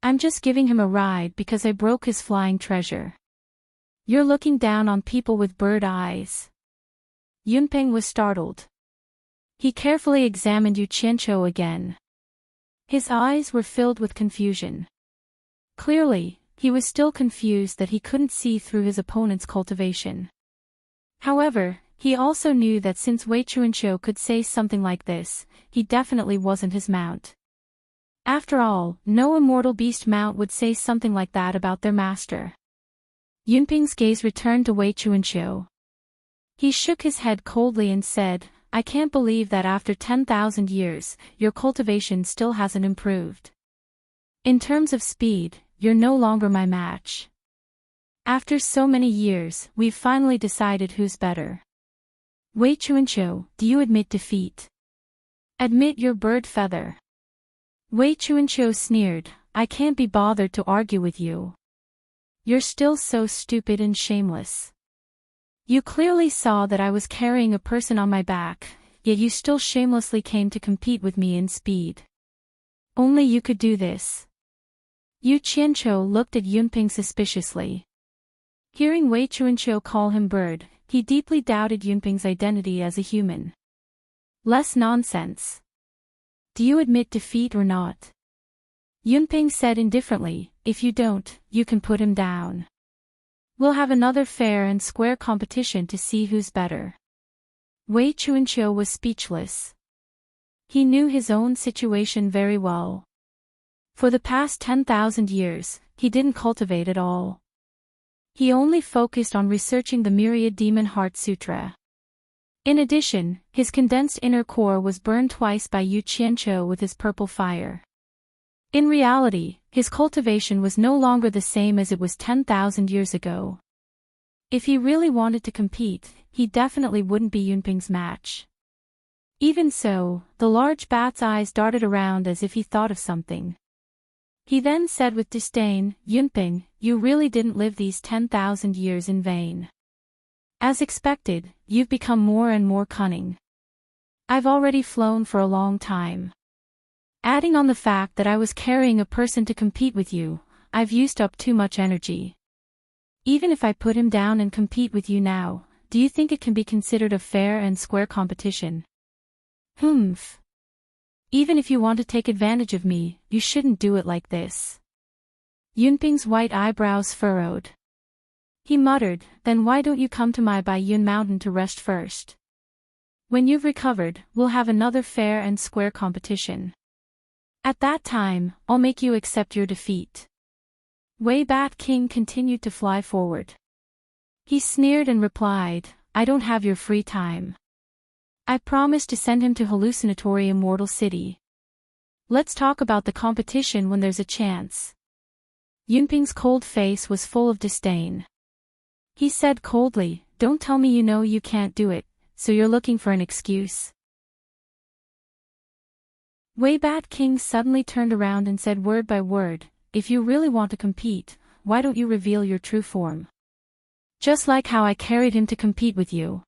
I'm just giving him a ride because I broke his flying treasure. You're looking down on people with bird eyes. Yunping was startled. He carefully examined Yu Qianqiu again. His eyes were filled with confusion. Clearly, he was still confused that he couldn't see through his opponent's cultivation. However, he also knew that since Wei Chuanqiu could say something like this, he definitely wasn't his mount. After all, no immortal beast mount would say something like that about their master. Yunping's gaze returned to Wei Chuanqiu. He shook his head coldly and said, I can't believe that after 10,000 years, your cultivation still hasn't improved. In terms of speed, you're no longer my match. After so many years, we've finally decided who's better. Wei Chuanqiu, do you admit defeat? Admit your bird feather. Wei Chuanqiu sneered, I can't be bothered to argue with you. You're still so stupid and shameless. You clearly saw that I was carrying a person on my back, yet you still shamelessly came to compete with me in speed. Only you could do this. Yu Qianqiu looked at Yunping suspiciously. Hearing Wei Chuanqiu call him bird, he deeply doubted Yunping's identity as a human. Less nonsense. Do you admit defeat or not? Yunping said indifferently, if you don't, you can put him down. We'll have another fair and square competition to see who's better. Wei Chuanqiu was speechless. He knew his own situation very well. For the past 10,000 years, he didn't cultivate at all. He only focused on researching the Myriad Demon Heart Sutra. In addition, his condensed inner core was burned twice by Yu Qianqiu with his purple fire. In reality, his cultivation was no longer the same as it was 10,000 years ago. If he really wanted to compete, he definitely wouldn't be Yunping's match. Even so, the large bat's eyes darted around as if he thought of something. He then said with disdain, Yunping, you really didn't live these 10,000 years in vain. As expected, you've become more and more cunning. I've already flown for a long time. Adding on the fact that I was carrying a person to compete with you, I've used up too much energy. Even if I put him down and compete with you now, do you think it can be considered a fair and square competition? Humph. Even if you want to take advantage of me, you shouldn't do it like this. Yunping's white eyebrows furrowed. He muttered, then why don't you come to my Baiyun mountain to rest first? When you've recovered, we'll have another fair and square competition. At that time, I'll make you accept your defeat. Wei Bat King continued to fly forward. He sneered and replied, I don't have your free time. I promised to send him to hallucinatory Immortal City. Let's talk about the competition when there's a chance. Yunping's cold face was full of disdain. He said coldly, don't tell me you know you can't do it, so you're looking for an excuse. Wei Bat King suddenly turned around and said word by word, if you really want to compete, why don't you reveal your true form? Just like how I carried him to compete with you.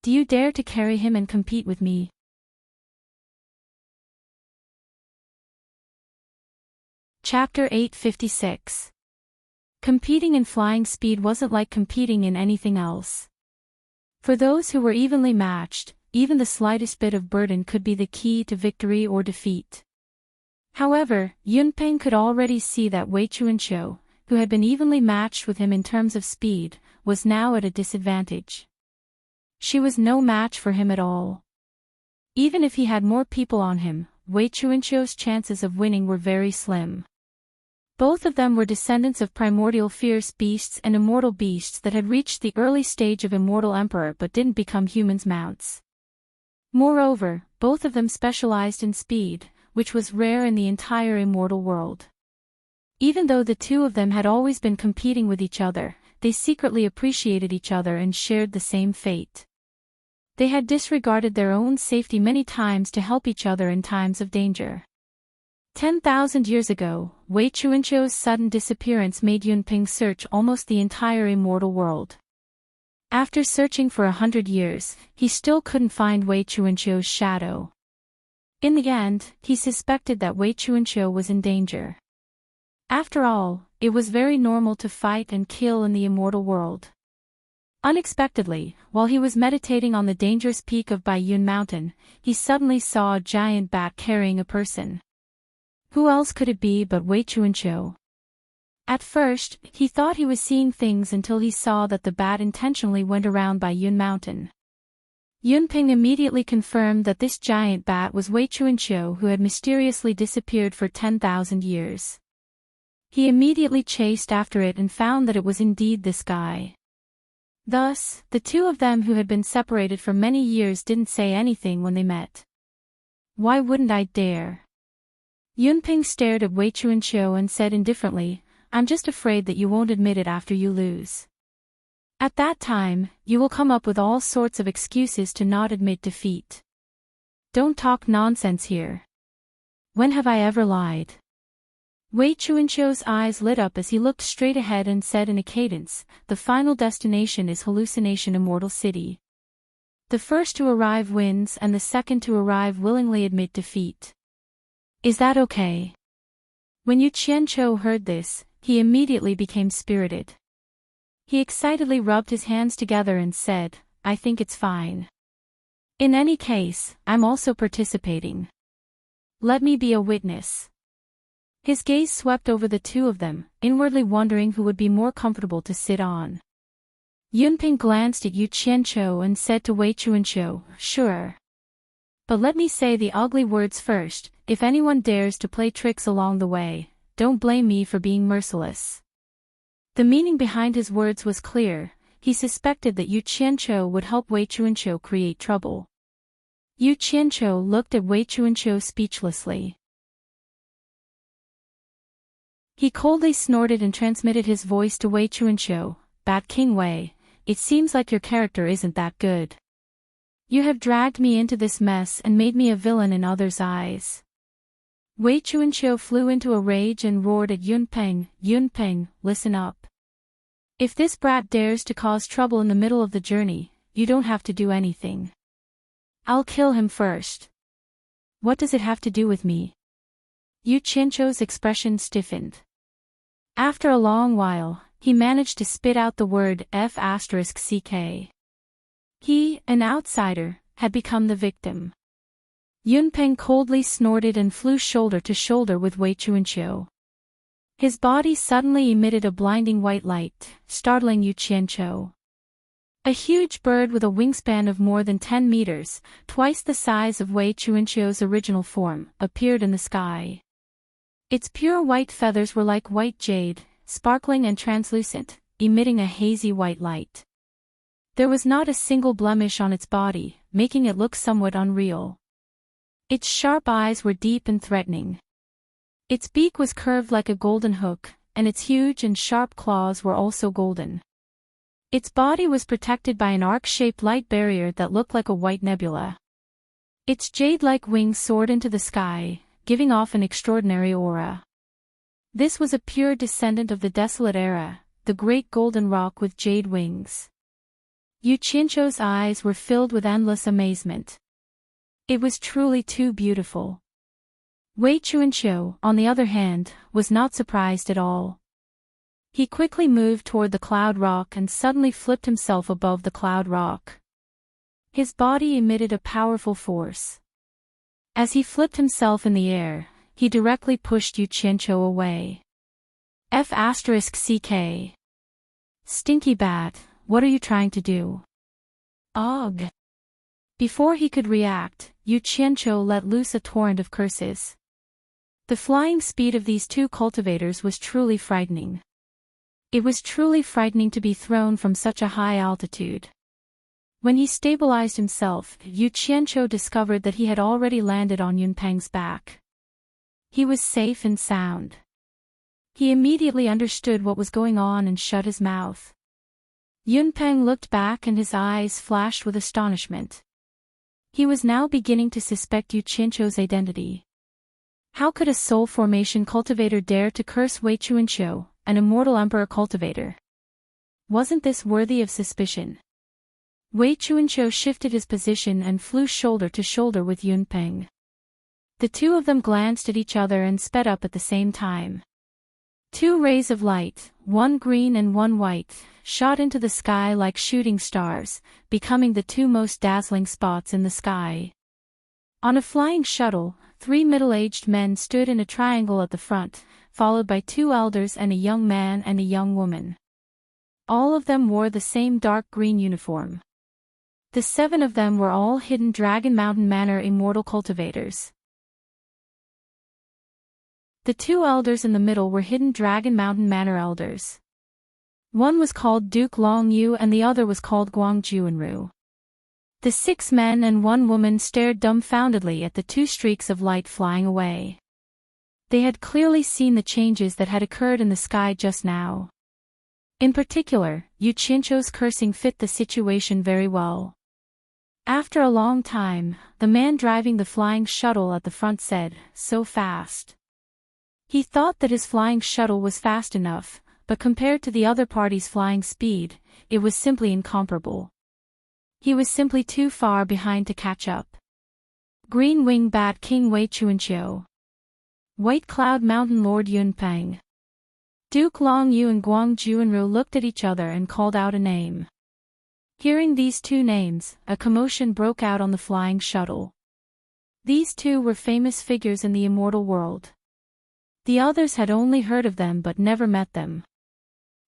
Do you dare to carry him and compete with me? Chapter 856. Competing in flying speed wasn't like competing in anything else. For those who were evenly matched, even the slightest bit of burden could be the key to victory or defeat. However, Yunpeng could already see that Wei Chuanqiu, who had been evenly matched with him in terms of speed, was now at a disadvantage. She was no match for him at all. Even if he had more people on him, Wei Chuanqiu's chances of winning were very slim. Both of them were descendants of primordial fierce beasts and immortal beasts that had reached the early stage of immortal emperor but didn't become humans' mounts. Moreover, both of them specialized in speed, which was rare in the entire immortal world. Even though the two of them had always been competing with each other, they secretly appreciated each other and shared the same fate. They had disregarded their own safety many times to help each other in times of danger. 10,000 years ago, Wei Chuanqiu's sudden disappearance made Yunpeng search almost the entire immortal world. After searching for 100 years, he still couldn't find Wei Chuanqiu's shadow. In the end, he suspected that Wei Chuanqiu was in danger. After all, it was very normal to fight and kill in the immortal world. Unexpectedly, while he was meditating on the dangerous peak of Baiyun Mountain, he suddenly saw a giant bat carrying a person. Who else could it be but Wei Chuanqiu? At first, he thought he was seeing things until he saw that the bat intentionally went around Baiyun Mountain. Yunpeng immediately confirmed that this giant bat was Wei Chuanqiu, who had mysteriously disappeared for 10,000 years. He immediately chased after it and found that it was indeed this guy. Thus, the two of them who had been separated for many years didn't say anything when they met. Why wouldn't I dare? Yunpeng stared at Wei Chuanqiu and said indifferently, I'm just afraid that you won't admit it after you lose. At that time, you will come up with all sorts of excuses to not admit defeat. Don't talk nonsense here. When have I ever lied? Wei Chuanqiu's eyes lit up as he looked straight ahead and said in a cadence, the final destination is Hallucination Immortal City. The first to arrive wins and the second to arrive willingly admit defeat. Is that okay? When Yu Qianqiu heard this, he immediately became spirited. He excitedly rubbed his hands together and said, I think it's fine. In any case, I'm also participating. Let me be a witness. His gaze swept over the two of them, inwardly wondering who would be more comfortable to sit on. Yunpeng glanced at Yu Qianqiu and said to Wei Chuanqiu, Sure. But let me say the ugly words first, if anyone dares to play tricks along the way, don't blame me for being merciless. The meaning behind his words was clear. He suspected that Yu Qianqiu would help Wei Chuanqiu create trouble. Yu Qianqiu looked at Wei Chuanqiu speechlessly. He coldly snorted and transmitted his voice to Wei Chuanqiu, Bat King Wei, it seems like your character isn't that good. You have dragged me into this mess and made me a villain in others' eyes. Wei Chuanqiu flew into a rage and roared at Yunpeng, Yunpeng, listen up. If this brat dares to cause trouble in the middle of the journey, you don't have to do anything. I'll kill him first. What does it have to do with me? Yu Qianqiu's expression stiffened. After a long while, he managed to spit out the word F***ck. He, an outsider, had become the victim. Yunpeng coldly snorted and flew shoulder to shoulder with Wei Chuanqiu. His body suddenly emitted a blinding white light, startling Yu Qianqiu. A huge bird with a wingspan of more than 10 meters, twice the size of Wei Chuanqiu's original form, appeared in the sky. Its pure white feathers were like white jade, sparkling and translucent, emitting a hazy white light. There was not a single blemish on its body, making it look somewhat unreal. Its sharp eyes were deep and threatening. Its beak was curved like a golden hook, and its huge and sharp claws were also golden. Its body was protected by an arc-shaped light barrier that looked like a white nebula. Its jade-like wings soared into the sky, giving off an extraordinary aura. This was a pure descendant of the desolate era, the great golden rock with jade wings. Yu Qianqiu's eyes were filled with endless amazement. It was truly too beautiful. Wei Chuanqiu, on the other hand, was not surprised at all. He quickly moved toward the cloud rock and suddenly flipped himself above the cloud rock. His body emitted a powerful force. As he flipped himself in the air, he directly pushed Yu Qianqiu away. F***CK. Stinky bat, what are you trying to do? Ugh. Before he could react, Yu Qianqiu let loose a torrent of curses. The flying speed of these two cultivators was truly frightening. It was truly frightening to be thrown from such a high altitude. When he stabilized himself, Yu Qianqiu discovered that he had already landed on Yunpeng's back. He was safe and sound. He immediately understood what was going on and shut his mouth. Yunpeng looked back and his eyes flashed with astonishment. He was now beginning to suspect Yu Qianqiu's identity. How could a soul formation cultivator dare to curse Wei Qianqiu, an immortal emperor cultivator? Wasn't this worthy of suspicion? Wei Qianqiu shifted his position and flew shoulder to shoulder with Yunpeng. The two of them glanced at each other and sped up at the same time. Two rays of light, one green and one white, shot into the sky like shooting stars, becoming the two most dazzling spots in the sky. On a flying shuttle, 3 middle-aged men stood in a triangle at the front, followed by 2 elders and a young man and a young woman. All of them wore the same dark green uniform. The 7 of them were all hidden Dragon Mountain Manor immortal cultivators. The 2 elders in the middle were hidden Dragon Mountain Manor elders. One was called Duke Long Yu and the other was called Guang Juanru. The 6 men and 1 woman stared dumbfoundedly at the 2 streaks of light flying away. They had clearly seen the changes that had occurred in the sky just now. In particular, Yu Qianqiu's cursing fit the situation very well. After a long time, the man driving the flying shuttle at the front said, "So fast." He thought that his flying shuttle was fast enough, but compared to the other party's flying speed, it was simply incomparable. He was simply too far behind to catch up. Green Wing Bat King Wei Qianqiu. White Cloud Mountain Lord Yunpeng. Duke Long Yu and Guang Juanru looked at each other and called out a name. Hearing these 2 names, a commotion broke out on the flying shuttle. These 2 were famous figures in the immortal world. The others had only heard of them but never met them.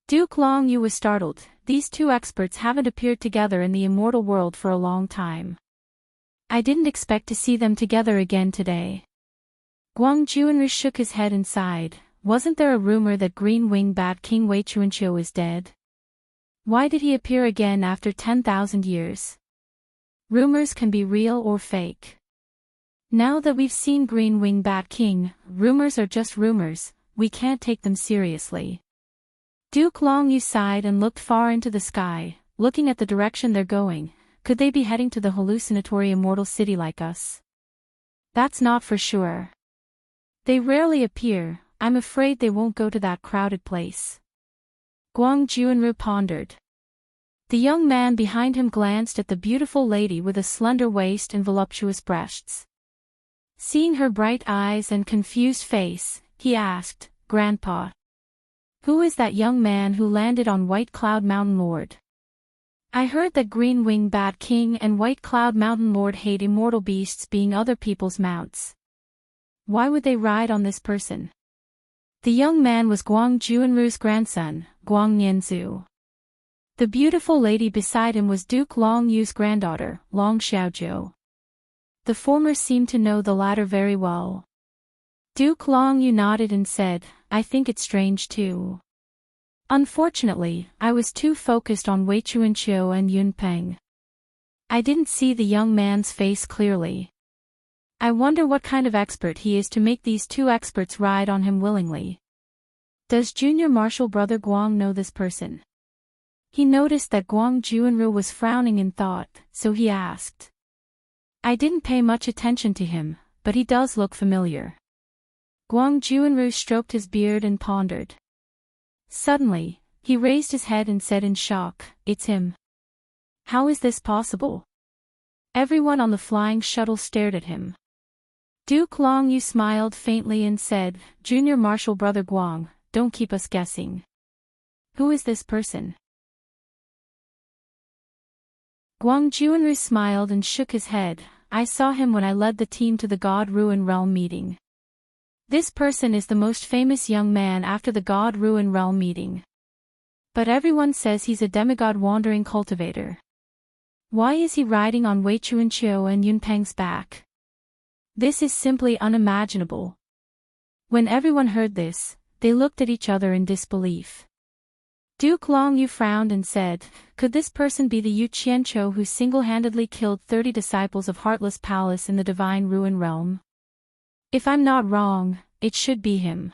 Duke Long Yu was startled. These 2 experts haven't appeared together in the immortal world for a long time. I didn't expect to see them together again today. Guang Juanru shook his head and sighed. Wasn't there a rumor that Green Wing Bat King Wei Qianqiu is dead? Why did he appear again after 10,000 years? Rumors can be real or fake. Now that we've seen Green Wing Bat King, rumors are just rumors, we can't take them seriously. Duke Long Yu sighed and looked far into the sky, looking at the direction they're going. Could they be heading to the hallucinatory immortal city like us? That's not for sure. They rarely appear, I'm afraid they won't go to that crowded place. Guang Juanru pondered. The young man behind him glanced at the beautiful lady with a slender waist and voluptuous breasts. Seeing her bright eyes and confused face, he asked, "Grandpa, who is that young man who landed on White Cloud Mountain Lord? I heard that Green Wing Bat King and White Cloud Mountain Lord hate immortal beasts being other people's mounts. Why would they ride on this person?" The young man was Guang Juanru's grandson, Guang Nianzu. The beautiful lady beside him was Duke Long Yu's granddaughter, Long Xiaojiu. The former seemed to know the latter very well. Duke Long Yu nodded and said, "I think it's strange too. Unfortunately, I was too focused on Wei Qianqiu and Yunpeng. I didn't see the young man's face clearly. I wonder what kind of expert he is to make these 2 experts ride on him willingly. Does Junior Marshal Brother Guang know this person?" He noticed that Guang Juanru was frowning in thought, so he asked. "I didn't pay much attention to him, but he does look familiar." Guang Juanru stroked his beard and pondered. Suddenly, he raised his head and said in shock, "It's him. How is this possible?" Everyone on the flying shuttle stared at him. Duke Long Yu smiled faintly and said, "Junior Marshal Brother Guang, don't keep us guessing. Who is this person?" Guang Juanru smiled and shook his head. I saw him when I led the team to the God Ruin Realm meeting. This person is the most famous young man after the God Ruin Realm meeting. But everyone says he's a demigod wandering cultivator. Why is he riding on Wei Chuanqiu and Yunpeng's back? This is simply unimaginable. When everyone heard this, they looked at each other in disbelief. Duke Long Yu frowned and said, could this person be the Yu Qianqiu who single-handedly killed 30 disciples of Heartless Palace in the Divine Ruin Realm? If I'm not wrong, it should be him.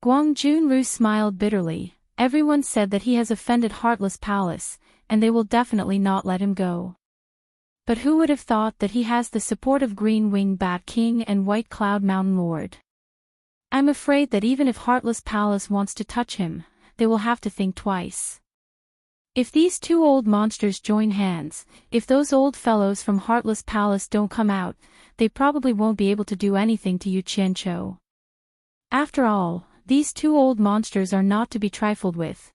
Guang Junru smiled bitterly. Everyone said that he has offended Heartless Palace, and they will definitely not let him go. But who would have thought that he has the support of Green Wing Bat King and White Cloud Mountain Lord? I'm afraid that even if Heartless Palace wants to touch him, they will have to think twice. If these two old monsters join hands, if those old fellows from Heartless Palace don't come out, they probably won't be able to do anything to Yu Qianqiu. After all, these two old monsters are not to be trifled with.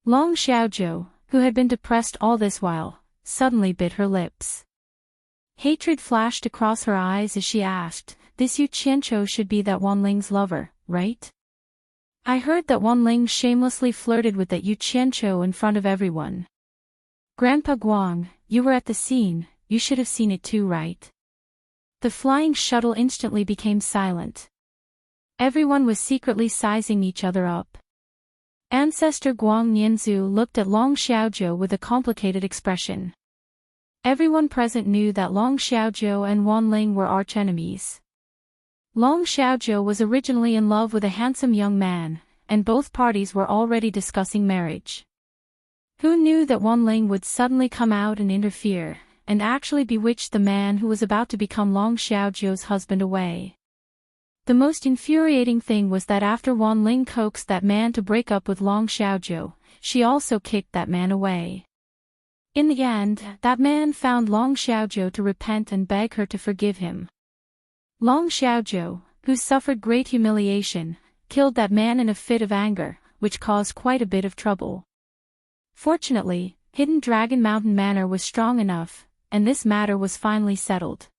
Long Xiaozhou, who had been depressed all this while, suddenly bit her lips. Hatred flashed across her eyes as she asked, this Yu Qianqiu should be that Wanling's lover, right? I heard that Wanling shamelessly flirted with that Yu Qianqiu in front of everyone. Grandpa Guang, you were at the scene, you should have seen it too, right? The flying shuttle instantly became silent. Everyone was secretly sizing each other up. Ancestor Guang Nianzu looked at Long Xiaozhou with a complicated expression. Everyone present knew that Long Xiaozhou and Wanling were archenemies. Long Xiaozhou was originally in love with a handsome young man, and both parties were already discussing marriage. Who knew that Wanling would suddenly come out and interfere, and actually bewitch the man who was about to become Long Xiaozhou's husband away? The most infuriating thing was that after Wanling coaxed that man to break up with Long Xiaozhou, she also kicked that man away. In the end, that man found Long Xiaozhou to repent and beg her to forgive him. Long Xiaozhou, who suffered great humiliation, killed that man in a fit of anger, which caused quite a bit of trouble. Fortunately, Hidden Dragon Mountain Manor was strong enough, and this matter was finally settled.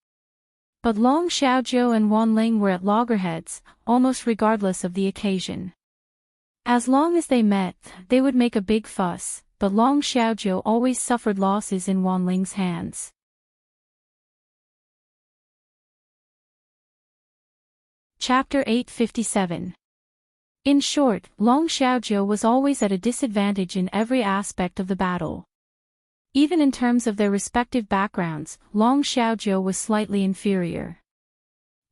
But Long Xiaozhou and Wanling were at loggerheads, almost regardless of the occasion. As long as they met, they would make a big fuss, but Long Xiaozhou always suffered losses in Wanling's hands. Chapter 857. In short, Long Xiaozhou was always at a disadvantage in every aspect of the battle. Even in terms of their respective backgrounds, Long Xiaozhou was slightly inferior.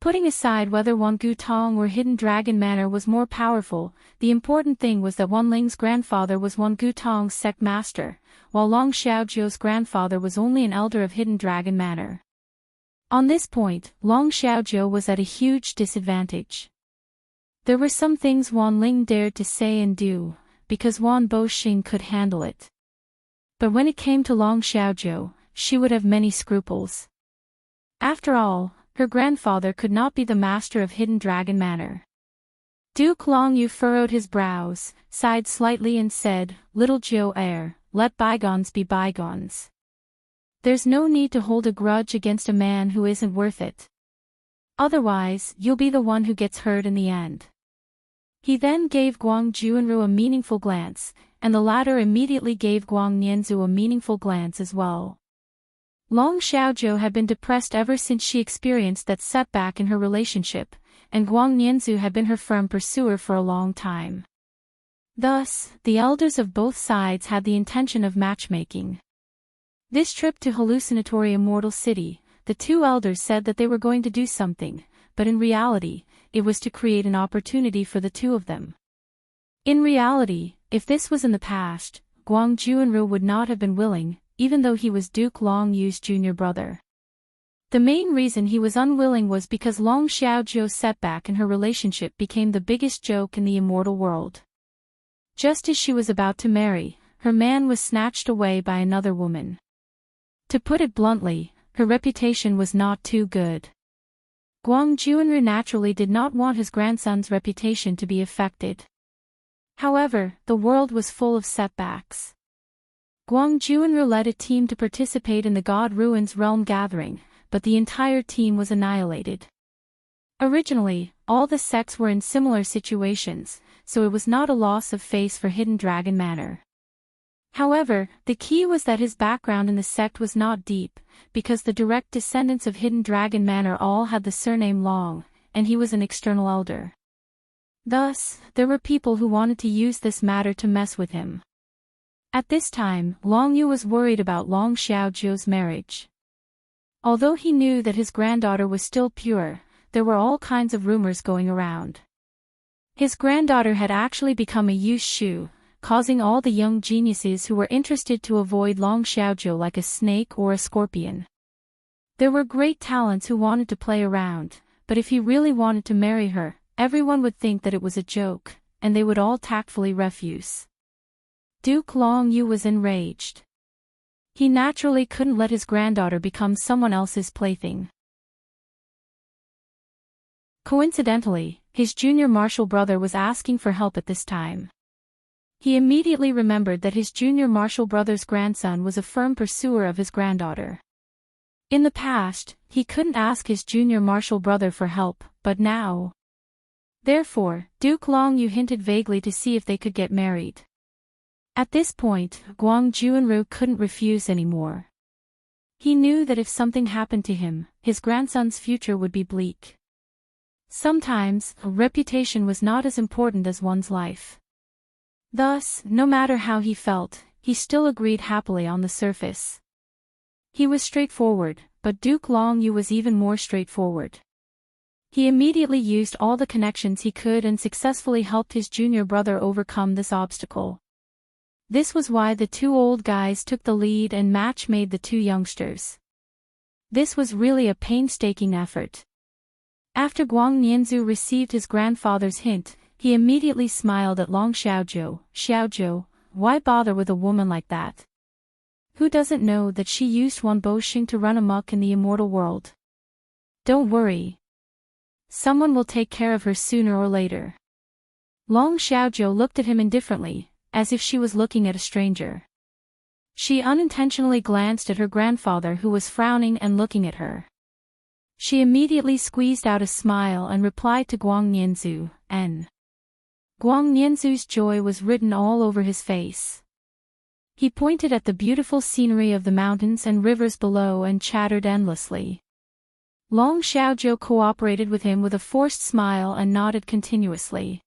Putting aside whether Wangu Tong or Hidden Dragon Manor was more powerful, the important thing was that Wanling's grandfather was Wangu Tong's sect master, while Long Xiaozhou's grandfather was only an elder of Hidden Dragon Manor. On this point, Long Xiaozhou was at a huge disadvantage. There were some things Wanling dared to say and do, because Wan Boxing could handle it. But when it came to Long Xiaozhou, she would have many scruples. After all, her grandfather could not be the master of Hidden Dragon Manor. Duke Long Yu furrowed his brows, sighed slightly and said, Little Jiu Air, let bygones be bygones. There's no need to hold a grudge against a man who isn't worth it. Otherwise, you'll be the one who gets hurt in the end. He then gave Guang Juanru a meaningful glance, and the latter immediately gave Guang Nianzu a meaningful glance as well. Long Xiaozhou had been depressed ever since she experienced that setback in her relationship, and Guang Nianzu had been her firm pursuer for a long time. Thus, the elders of both sides had the intention of matchmaking. This trip to hallucinatory Immortal City, the two elders said that they were going to do something, but in reality, it was to create an opportunity for the two of them. In reality, if this was in the past, Guang Juanru would not have been willing, even though he was Duke Long Yu's junior brother. The main reason he was unwilling was because Long Xiaozhou's setback in her relationship became the biggest joke in the immortal world. Just as she was about to marry, her man was snatched away by another woman. To put it bluntly, her reputation was not too good. Guang Juanru naturally did not want his grandson's reputation to be affected. However, the world was full of setbacks. Guang Juanru led a team to participate in the God Ruins realm gathering, but the entire team was annihilated. Originally, all the sects were in similar situations, so it was not a loss of face for Hidden Dragon Manor. However, the key was that his background in the sect was not deep, because the direct descendants of Hidden Dragon Manor all had the surname Long, and he was an external elder. Thus, there were people who wanted to use this matter to mess with him. At this time, Long Yu was worried about Long Xiaozhou's marriage. Although he knew that his granddaughter was still pure, there were all kinds of rumors going around. His granddaughter had actually become a Yu Shu, causing all the young geniuses who were interested to avoid Long Xiaozhou like a snake or a scorpion. There were great talents who wanted to play around, but if he really wanted to marry her, everyone would think that it was a joke, and they would all tactfully refuse. Duke Long Yu was enraged. He naturally couldn't let his granddaughter become someone else's plaything. Coincidentally, his junior martial brother was asking for help at this time. He immediately remembered that his junior martial brother's grandson was a firm pursuer of his granddaughter. In the past, he couldn't ask his junior martial brother for help, but now. Therefore, Duke Long Yu hinted vaguely to see if they could get married. At this point, Guang Juanru couldn't refuse anymore. He knew that if something happened to him, his grandson's future would be bleak. Sometimes, a reputation was not as important as one's life. Thus, no matter how he felt, he still agreed happily on the surface. He was straightforward, but Duke Long Yu was even more straightforward. He immediately used all the connections he could and successfully helped his junior brother overcome this obstacle. This was why the two old guys took the lead and match-made the two youngsters. This was really a painstaking effort. After Guang Nianzu received his grandfather's hint, he immediately smiled at Long Xiaozhou. Xiaozhou, why bother with a woman like that? Who doesn't know that she used Wan Boxing to run amok in the immortal world? Don't worry. Someone will take care of her sooner or later. Long Xiaozhou looked at him indifferently, as if she was looking at a stranger. She unintentionally glanced at her grandfather who was frowning and looking at her. She immediately squeezed out a smile and replied to Guang Nianzu, N. Guang Nianzu's joy was written all over his face. He pointed at the beautiful scenery of the mountains and rivers below and chattered endlessly. Long Xiaozhou cooperated with him with a forced smile and nodded continuously.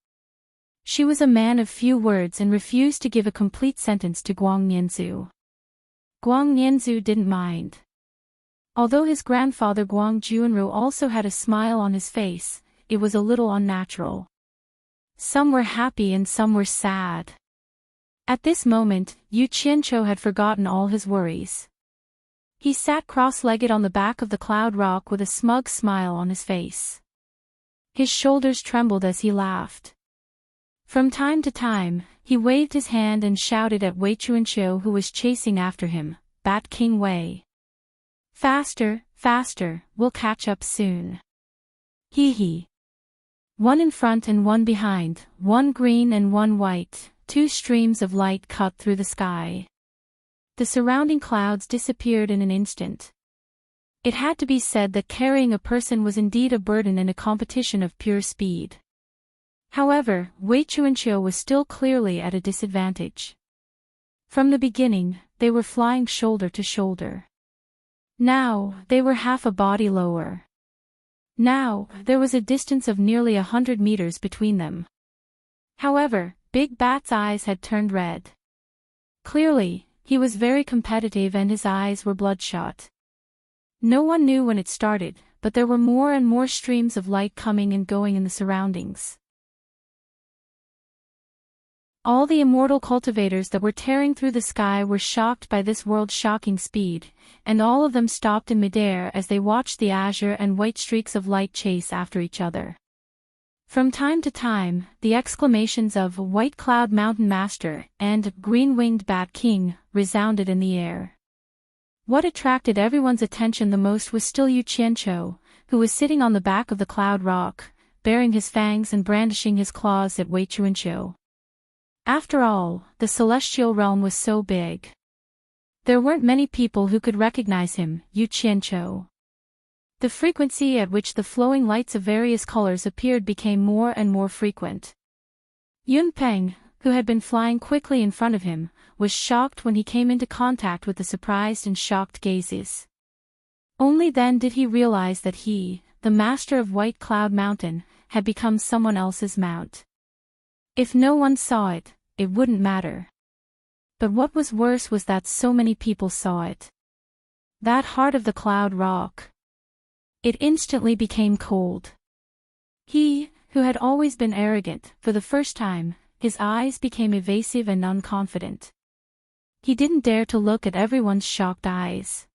She was a man of few words and refused to give a complete sentence to Guang Nianzu. Guang Nianzu didn't mind. Although his grandfather Guang Juanru also had a smile on his face, it was a little unnatural. Some were happy and some were sad. At this moment, Yu Qianqiu had forgotten all his worries. He sat cross-legged on the back of the cloud rock with a smug smile on his face. His shoulders trembled as he laughed. From time to time, he waved his hand and shouted at Wei Qianqiu who was chasing after him, Bat King Wei. Faster, faster, we'll catch up soon. Hee hee. One in front and one behind, one green and one white, two streams of light cut through the sky. The surrounding clouds disappeared in an instant. It had to be said that carrying a person was indeed a burden in a competition of pure speed. However, Wei Qianqiu was still clearly at a disadvantage. From the beginning, they were flying shoulder to shoulder. Now, they were half a body lower. Now, there was a distance of nearly 100 meters between them. However, Big Bat's eyes had turned red. Clearly, he was very competitive and his eyes were bloodshot. No one knew when it started, but there were more and more streams of light coming and going in the surroundings. All the immortal cultivators that were tearing through the sky were shocked by this world-shocking speed, and all of them stopped in midair as they watched the azure and white streaks of light chase after each other. From time to time, the exclamations of White Cloud Mountain Master and Green-Winged Bat King resounded in the air. What attracted everyone's attention the most was still Yu Qianqiu, who was sitting on the back of the cloud rock, baring his fangs and brandishing his claws at Wei Qianqiu. After all, the celestial realm was so big. There weren't many people who could recognize him, Yu Qianqiu. The frequency at which the flowing lights of various colors appeared became more and more frequent. Yunpeng, who had been flying quickly in front of him, was shocked when he came into contact with the surprised and shocked gazes. Only then did he realize that he, the master of White Cloud Mountain, had become someone else's mount. If no one saw it, it wouldn't matter. But what was worse was that so many people saw it. That heart of the cloud rock. It instantly became cold. He, who had always been arrogant, for the first time, his eyes became evasive and unconfident. He didn't dare to look at everyone's shocked eyes.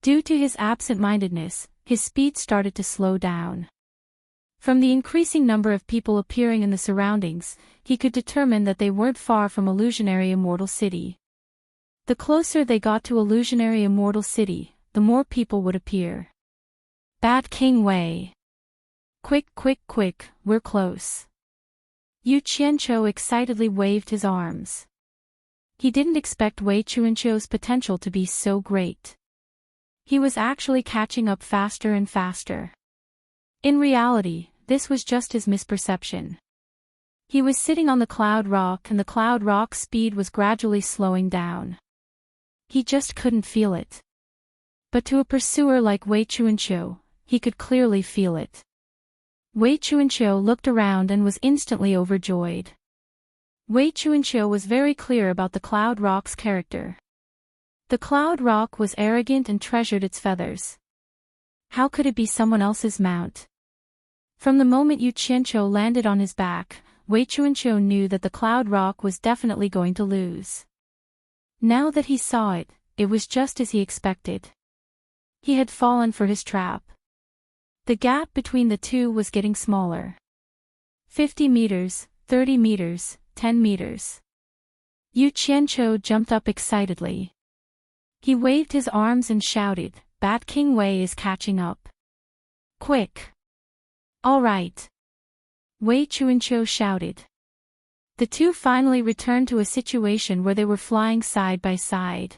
Due to his absent-mindedness, his speed started to slow down. From the increasing number of people appearing in the surroundings, he could determine that they weren't far from Illusionary Immortal City. The closer they got to Illusionary Immortal City, the more people would appear. Bat King Wei. Quick, quick, quick, we're close. Yu Qianqiu excitedly waved his arms. He didn't expect Wei Chuanqiu's potential to be so great. He was actually catching up faster and faster. In reality, this was just his misperception. He was sitting on the cloud rock and the cloud rock's speed was gradually slowing down. He just couldn't feel it. But to a pursuer like Wei Chuanqiu, he could clearly feel it. Wei Chuanqiu looked around and was instantly overjoyed. Wei Chuanqiu was very clear about the cloud rock's character. The cloud rock was arrogant and treasured its feathers. How could it be someone else's mount? From the moment Yu Qianqiu landed on his back, Wei Chuanqiu knew that the cloud rock was definitely going to lose. Now that he saw it, it was just as he expected. He had fallen for his trap. The gap between the two was getting smaller. 50 meters, 30 meters, 10 meters. Yu Qianqiu jumped up excitedly. He waved his arms and shouted, Bat King Wei is catching up. Quick! All right. Wei Chuanqiu shouted. The two finally returned to a situation where they were flying side by side.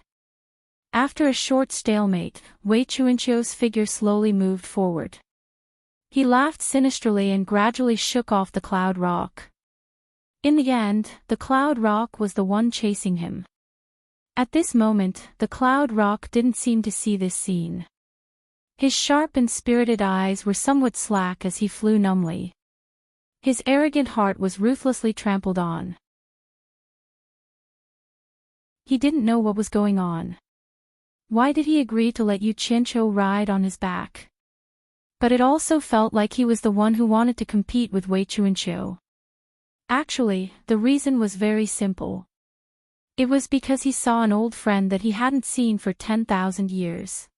After a short stalemate, Wei Chuanqiu's figure slowly moved forward. He laughed sinisterly and gradually shook off the cloud rock. In the end, the cloud rock was the one chasing him. At this moment, the cloud rock didn't seem to see this scene. His sharp and spirited eyes were somewhat slack as he flew numbly. His arrogant heart was ruthlessly trampled on. He didn't know what was going on. Why did he agree to let Yu Qianqiu ride on his back? But it also felt like he was the one who wanted to compete with Wei Chuanqiu. Actually, the reason was very simple. It was because he saw an old friend that he hadn't seen for 10,000 years.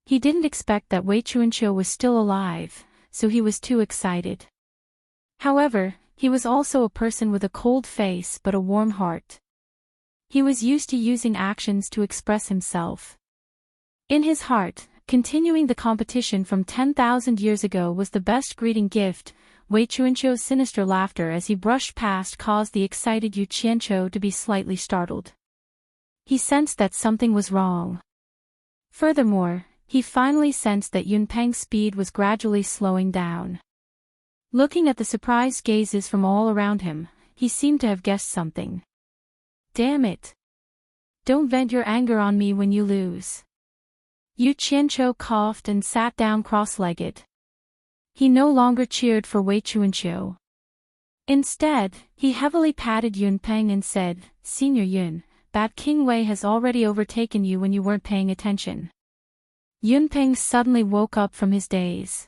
He didn't expect that Wei Chuanqiu was still alive, so he was too excited. However, he was also a person with a cold face but a warm heart. He was used to using actions to express himself. In his heart, continuing the competition from 10,000 years ago was the best greeting gift. Wei Chuanqiu's sinister laughter as he brushed past caused the excited Yu Qianqiu to be slightly startled. He sensed that something was wrong. Furthermore, he finally sensed that Yunpeng's speed was gradually slowing down. Looking at the surprised gazes from all around him, he seemed to have guessed something. Damn it! Don't vent your anger on me when you lose. Yu Qianqiu coughed and sat down cross-legged. He no longer cheered for Wei Chuanqiu. Instead, he heavily patted Yunpeng and said, Senior Yun, Bat King Wei has already overtaken you when you weren't paying attention. Yunpeng suddenly woke up from his daze.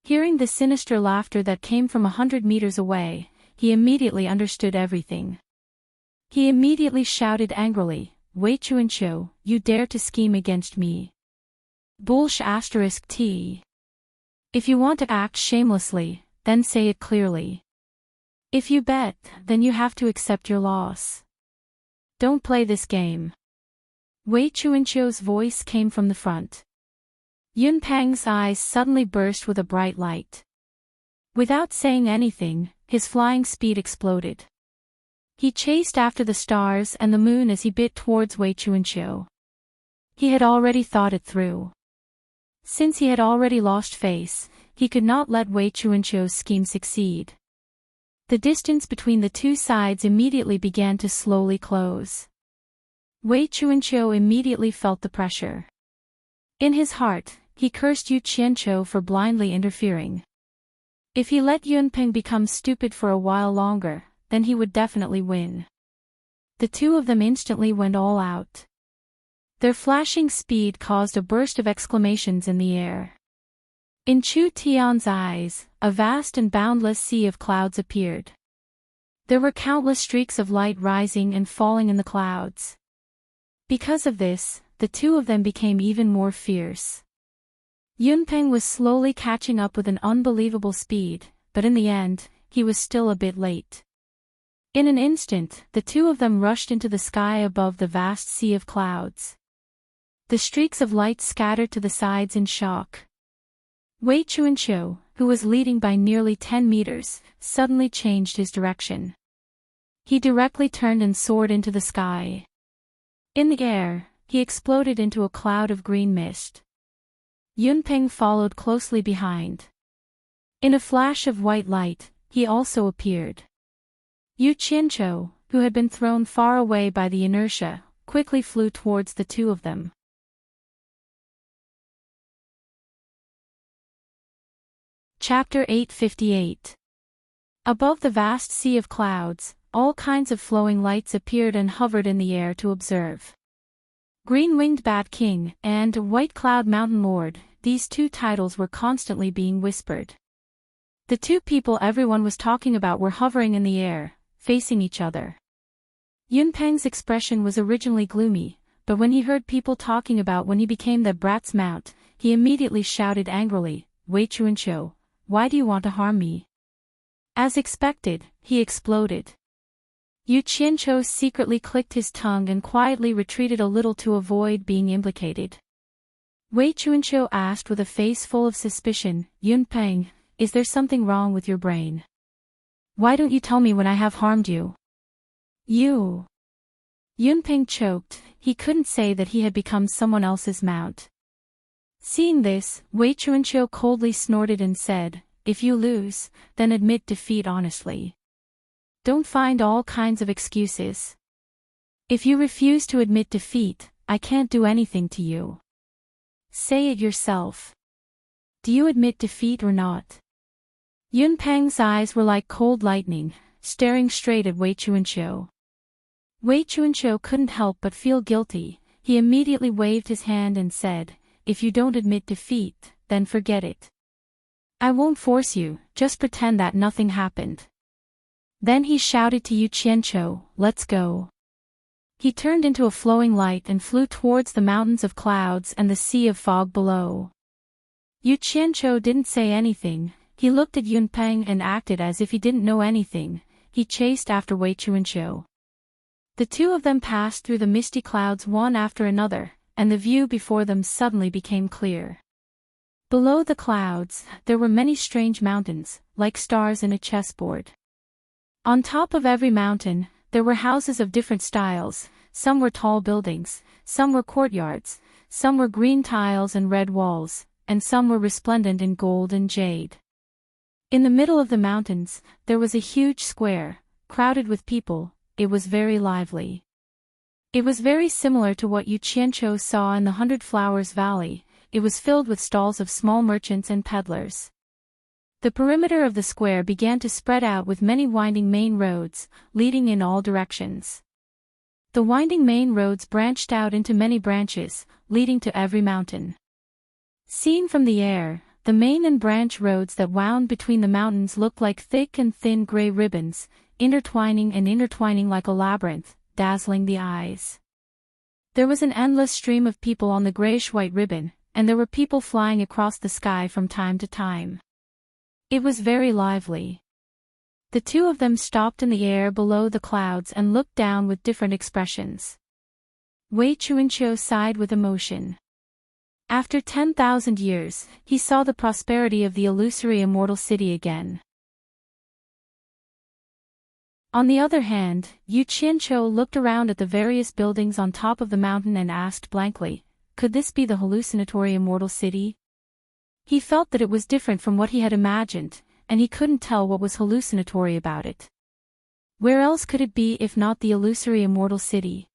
Hearing the sinister laughter that came from 100 meters away, he immediately understood everything. He immediately shouted angrily, Wei Chuanqiu, you dare to scheme against me. **T. If you want to act shamelessly, then say it clearly. If you bet, then you have to accept your loss. Don't play this game. Wei Chuanqiu's voice came from the front. Yunpeng's eyes suddenly burst with a bright light. Without saying anything, his flying speed exploded. He chased after the stars and the moon as he bit towards Wei Chuanqiu. He had already thought it through. Since he had already lost face, he could not let Wei Chuanqiu's scheme succeed. The distance between the two sides immediately began to slowly close. Wei Chuanqiu immediately felt the pressure. In his heart, he cursed Yu Qianqiu for blindly interfering. If he let Yunpeng become stupid for a while longer, then he would definitely win. The two of them instantly went all out. Their flashing speed caused a burst of exclamations in the air. In Chu Tian's eyes, a vast and boundless sea of clouds appeared. There were countless streaks of light rising and falling in the clouds. Because of this, the two of them became even more fierce. Yunpeng was slowly catching up with an unbelievable speed, but in the end, he was still a bit late. In an instant, the two of them rushed into the sky above the vast sea of clouds. The streaks of light scattered to the sides in shock. Wei Chuanqiu, who was leading by nearly 10 meters, suddenly changed his direction. He directly turned and soared into the sky. In the air, he exploded into a cloud of green mist. Yunpeng followed closely behind. In a flash of white light, he also appeared. Yu Qianqiu, who had been thrown far away by the inertia, quickly flew towards the two of them. Chapter 858. Above the vast sea of clouds, all kinds of flowing lights appeared and hovered in the air to observe. Green-winged Bat King and White Cloud Mountain Lord, these two titles were constantly being whispered. The two people everyone was talking about were hovering in the air, facing each other. Yunpeng's expression was originally gloomy, but when he heard people talking about when he became the brat's mount, he immediately shouted angrily, "Wei Chuanqiu, why do you want to harm me?" As expected, he exploded. Yu Qianqiu secretly clicked his tongue and quietly retreated a little to avoid being implicated. Wei Chuanqiu asked with a face full of suspicion, "Yunpeng, is there something wrong with your brain? Why don't you tell me when I have harmed you?" Yunpeng choked. He couldn't say that he had become someone else's mount. Seeing this, Wei Chuanqiu coldly snorted and said, "If you lose, then admit defeat honestly. Don't find all kinds of excuses. If you refuse to admit defeat, I can't do anything to you. Say it yourself. Do you admit defeat or not?" Yunpeng's eyes were like cold lightning, staring straight at Wei Chuanqiu. Wei Chuanqiu couldn't help but feel guilty. He immediately waved his hand and said, "If you don't admit defeat, then forget it. I won't force you, just pretend that nothing happened." Then he shouted to Yu Qianqiu, "Let's go." He turned into a flowing light and flew towards the mountains of clouds and the sea of fog below. Yu Qianqiu didn't say anything. He looked at Yunpeng and acted as if he didn't know anything. He chased after Wei Chuanqiu. The two of them passed through the misty clouds one after another, and the view before them suddenly became clear. Below the clouds, there were many strange mountains, like stars in a chessboard. On top of every mountain, there were houses of different styles. Some were tall buildings, some were courtyards, some were green tiles and red walls, and some were resplendent in gold and jade. In the middle of the mountains, there was a huge square, crowded with people. It was very lively. It was very similar to what Yu Qianqiu saw in the 100 Flowers Valley. It was filled with stalls of small merchants and peddlers. The perimeter of the square began to spread out with many winding main roads, leading in all directions. The winding main roads branched out into many branches, leading to every mountain. Seen from the air, the main and branch roads that wound between the mountains looked like thick and thin gray ribbons, intertwining like a labyrinth, dazzling the eyes. There was an endless stream of people on the grayish-white ribbon, and there were people flying across the sky from time to time. It was very lively. The two of them stopped in the air below the clouds and looked down with different expressions. Wei Chuanqiu sighed with emotion. After 10,000 years, he saw the prosperity of the illusory immortal city again. On the other hand, Yu Qianqiu looked around at the various buildings on top of the mountain and asked blankly, could this be the hallucinatory immortal city? He felt that it was different from what he had imagined, and he couldn't tell what was hallucinatory about it. Where else could it be if not the illusory immortal city?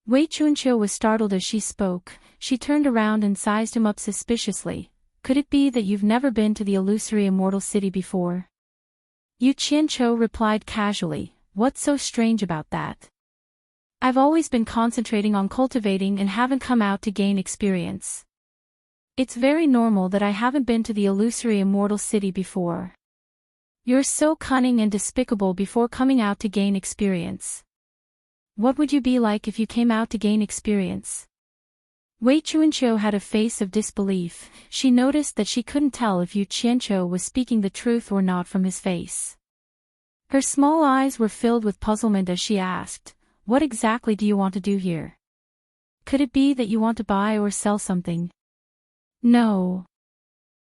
Wei Chunqiu was startled as she spoke. She turned around and sized him up suspiciously. Could it be that you've never been to the illusory immortal city before? Yu Qianqiu replied casually, what's so strange about that? I've always been concentrating on cultivating and haven't come out to gain experience. It's very normal that I haven't been to the illusory immortal city before. You're so cunning and despicable before coming out to gain experience. What would you be like if you came out to gain experience? Wei Chunqiu had a face of disbelief. She noticed that she couldn't tell if Yu Qianqiu was speaking the truth or not from his face. Her small eyes were filled with puzzlement as she asked, what exactly do you want to do here? Could it be that you want to buy or sell something? No.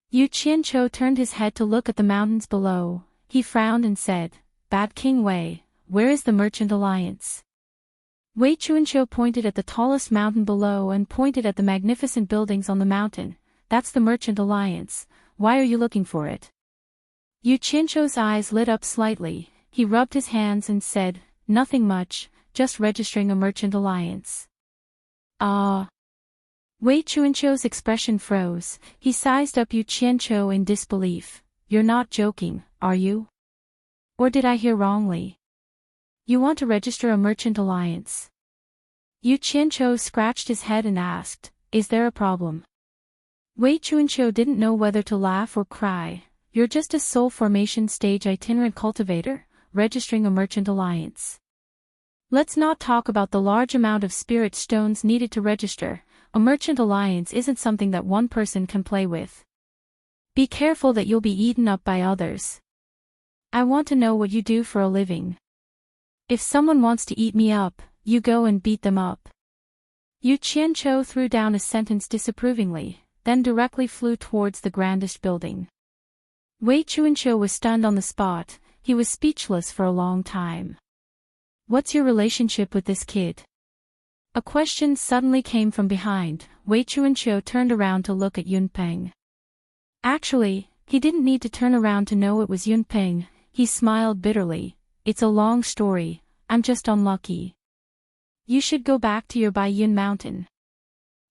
Yu Qianqiu turned his head to look at the mountains below. He frowned and said, Bad King Wei, where is the Merchant Alliance? Wei Chunqiu pointed at the tallest mountain below and pointed at the magnificent buildings on the mountain. That's the Merchant Alliance. Why are you looking for it? Yu Qianqiu's eyes lit up slightly. He rubbed his hands and said, Nothing much, just registering a Merchant Alliance. Ah. Wei Chunqiu's expression froze. He sized up Yu Qianqiu in disbelief. You're not joking, are you? Or did I hear wrongly? You want to register a Merchant Alliance? Yu Qianqiu scratched his head and asked, Is there a problem? Wei Chunqiu didn't know whether to laugh or cry. You're just a soul formation stage itinerant cultivator, registering a Merchant Alliance. Let's not talk about the large amount of spirit stones needed to register. A Merchant Alliance isn't something that one person can play with. Be careful that you'll be eaten up by others. I want to know what you do for a living. If someone wants to eat me up, you go and beat them up. Yu Qianqiu threw down a sentence disapprovingly, then directly flew towards the grandest building. Wei Chunqiu was stunned on the spot. He was speechless for a long time. What's your relationship with this kid? A question suddenly came from behind. Wei Chunqiu turned around to look at Yunpeng. Actually, he didn't need to turn around to know it was Yunpeng. He smiled bitterly. It's a long story, I'm just unlucky. You should go back to your Baiyun mountain.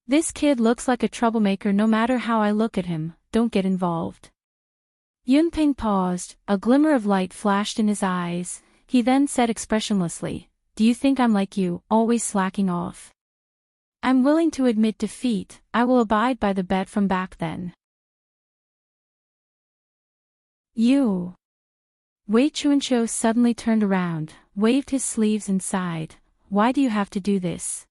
This kid looks like a troublemaker no matter how I look at him, don't get involved. Yunpeng paused, a glimmer of light flashed in his eyes. He then said expressionlessly, Do you think I'm like you, always slacking off? I'm willing to admit defeat. I will abide by the bet from back then. You. Wei Chunqiu suddenly turned around, waved his sleeves and sighed. Why do you have to do this?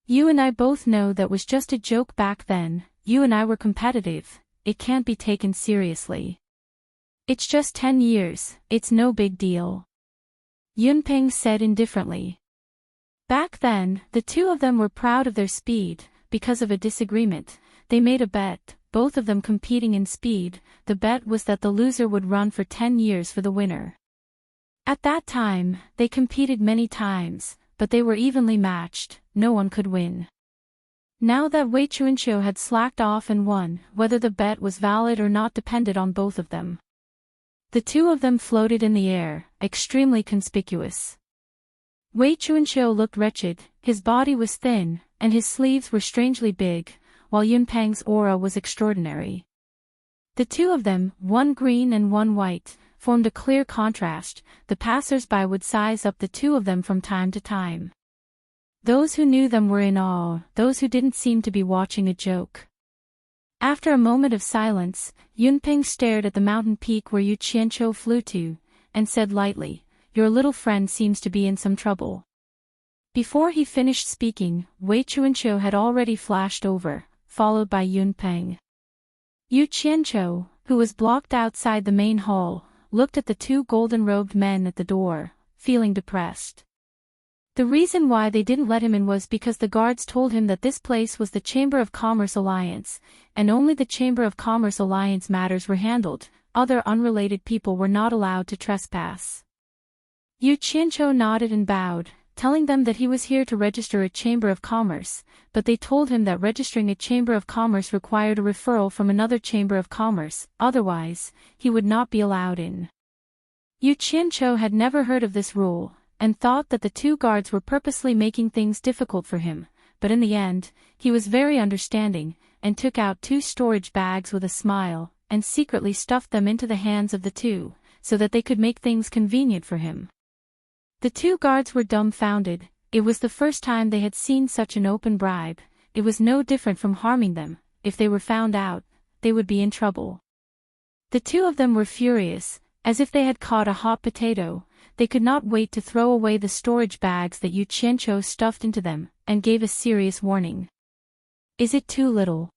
You and I both know that was just a joke back then. You and I were competitive. It can't be taken seriously. It's just 10 years, it's no big deal. Yunpeng said indifferently. Back then, the two of them were proud of their speed. Because of a disagreement, they made a bet, both of them competing in speed. The bet was that the loser would run for 10 years for the winner. At that time, they competed many times, but they were evenly matched, no one could win. Now that Wei Chunqiu had slacked off and won, whether the bet was valid or not depended on both of them. The two of them floated in the air, extremely conspicuous. Wei Chunqiu looked wretched, his body was thin, and his sleeves were strangely big, while Yunpeng's aura was extraordinary. The two of them, one green and one white, formed a clear contrast. The passers-by would size up the two of them from time to time. Those who knew them were in awe, those who didn't seem to be watching a joke. After a moment of silence, Yunpeng stared at the mountain peak where Yu Qianqiu flew to, and said lightly, Your little friend seems to be in some trouble. Before he finished speaking, Wei Chunqiu had already flashed over, followed by Yunpeng. Yu Qianqiu, who was blocked outside the main hall, looked at the two golden-robed men at the door, feeling depressed. The reason why they didn't let him in was because the guards told him that this place was the Chamber of Commerce Alliance, and only the Chamber of Commerce Alliance matters were handled. Other unrelated people were not allowed to trespass. Yu Qianqiu nodded and bowed, telling them that he was here to register a Chamber of Commerce, but they told him that registering a Chamber of Commerce required a referral from another Chamber of Commerce, otherwise, he would not be allowed in. Yu Qianqiu had never heard of this rule, and thought that the two guards were purposely making things difficult for him, but in the end, he was very understanding, and took out 2 storage bags with a smile, and secretly stuffed them into the hands of the two, so that they could make things convenient for him. The 2 guards were dumbfounded. It was the first time they had seen such an open bribe. It was no different from harming them. If they were found out, they would be in trouble. The 2 of them were furious, as if they had caught a hot potato. They could not wait to throw away the storage bags that Yu Qianqiu stuffed into them, and gave a serious warning. Is it too little?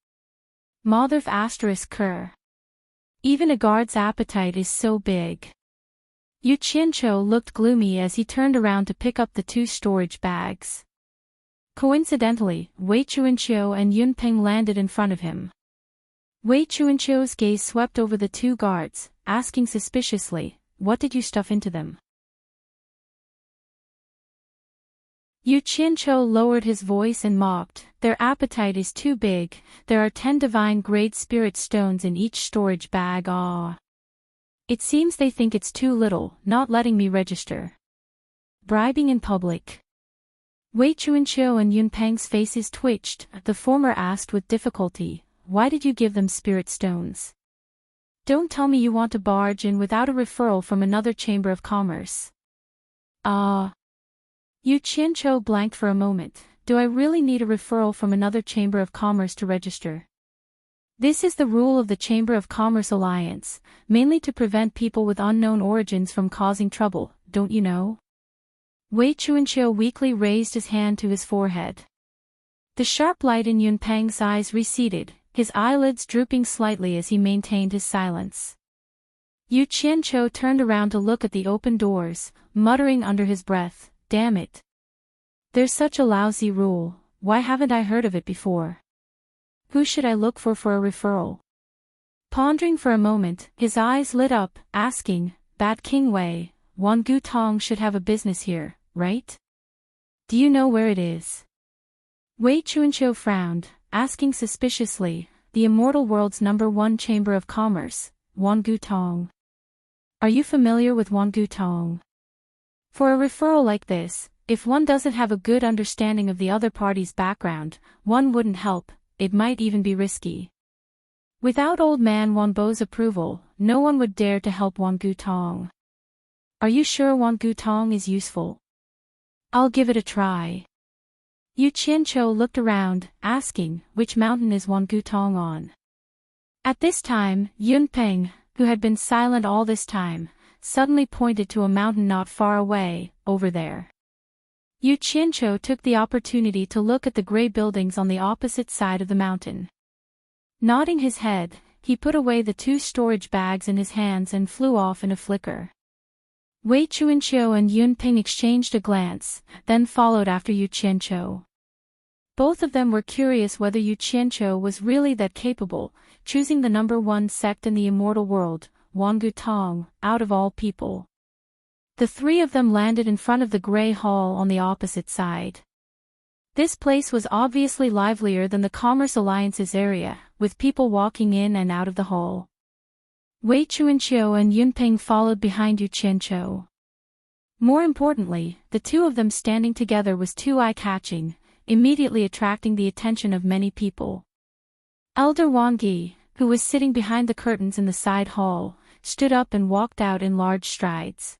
Motherf *cur. Even a guard's appetite is so big. Yu Qianqiu looked gloomy as he turned around to pick up the 2 storage bags. Coincidentally, Wei Chuanqiu and Yunpeng landed in front of him. Wei Chuanqiu's gaze swept over the 2 guards, asking suspiciously, "What did you stuff into them?" Yu Qianqiu lowered his voice and mocked, "Their appetite is too big. There are 10 divine grade spirit stones in each storage bag. Ah. It seems they think it's too little, not letting me register. Bribing in public." Wei Chuanqiu and Yunpeng's faces twitched. The former asked with difficulty, "Why did you give them spirit stones? Don't tell me you want to barge in without a referral from another Chamber of Commerce." Ah. Yu Qianqiu blanked for a moment. Do I really need a referral from another Chamber of Commerce to register? This is the rule of the Chamber of Commerce Alliance, mainly to prevent people with unknown origins from causing trouble, don't you know? Wei Chuanqiu weakly raised his hand to his forehead. The sharp light in Yunpeng's eyes receded, his eyelids drooping slightly as he maintained his silence. Yu Qianqiu turned around to look at the open doors, muttering under his breath, "Damn it. There's such a lousy rule, why haven't I heard of it before? Who should I look for a referral?" Pondering for a moment, his eyes lit up, asking, "Bad King Wei, Wan Gu Tong should have a business here, right? Do you know where it is?" Wei Chuanqiu frowned, asking suspiciously, "The Immortal World's #1 Chamber of Commerce, Wan Gu Tong. Are you familiar with Wan Gu Tong?" For a referral like this, if one doesn't have a good understanding of the other party's background, one wouldn't help, it might even be risky. Without old man Wan Bo's approval, no one would dare to help Wan Gu Tong. "Are you sure Wan Gu Tong is useful?" "I'll give it a try." Yu Qianqiu looked around, asking, "Which mountain is Wan Gu Tong on?" At this time, Yunpeng, who had been silent all this time, suddenly pointed to a mountain not far away, over there. Yu Qianqiu took the opportunity to look at the gray buildings on the opposite side of the mountain. Nodding his head, he put away the 2 storage bags in his hands and flew off in a flicker. Wei Chuanqiu and Yunpeng exchanged a glance, then followed after Yu Qianqiu. Both of them were curious whether Yu Qianqiu was really that capable, choosing the #1 sect in the immortal world, Wan Gu Tong, out of all people. The 3 of them landed in front of the gray hall on the opposite side. This place was obviously livelier than the Commerce Alliance's area, with people walking in and out of the hall. Wei Chuanqiu and Yunpeng followed behind Yu Qianqiu. More importantly, the 2 of them standing together was too eye-catching, immediately attracting the attention of many people. Elder Wang Yi, who was sitting behind the curtains in the side hall, stood up and walked out in large strides.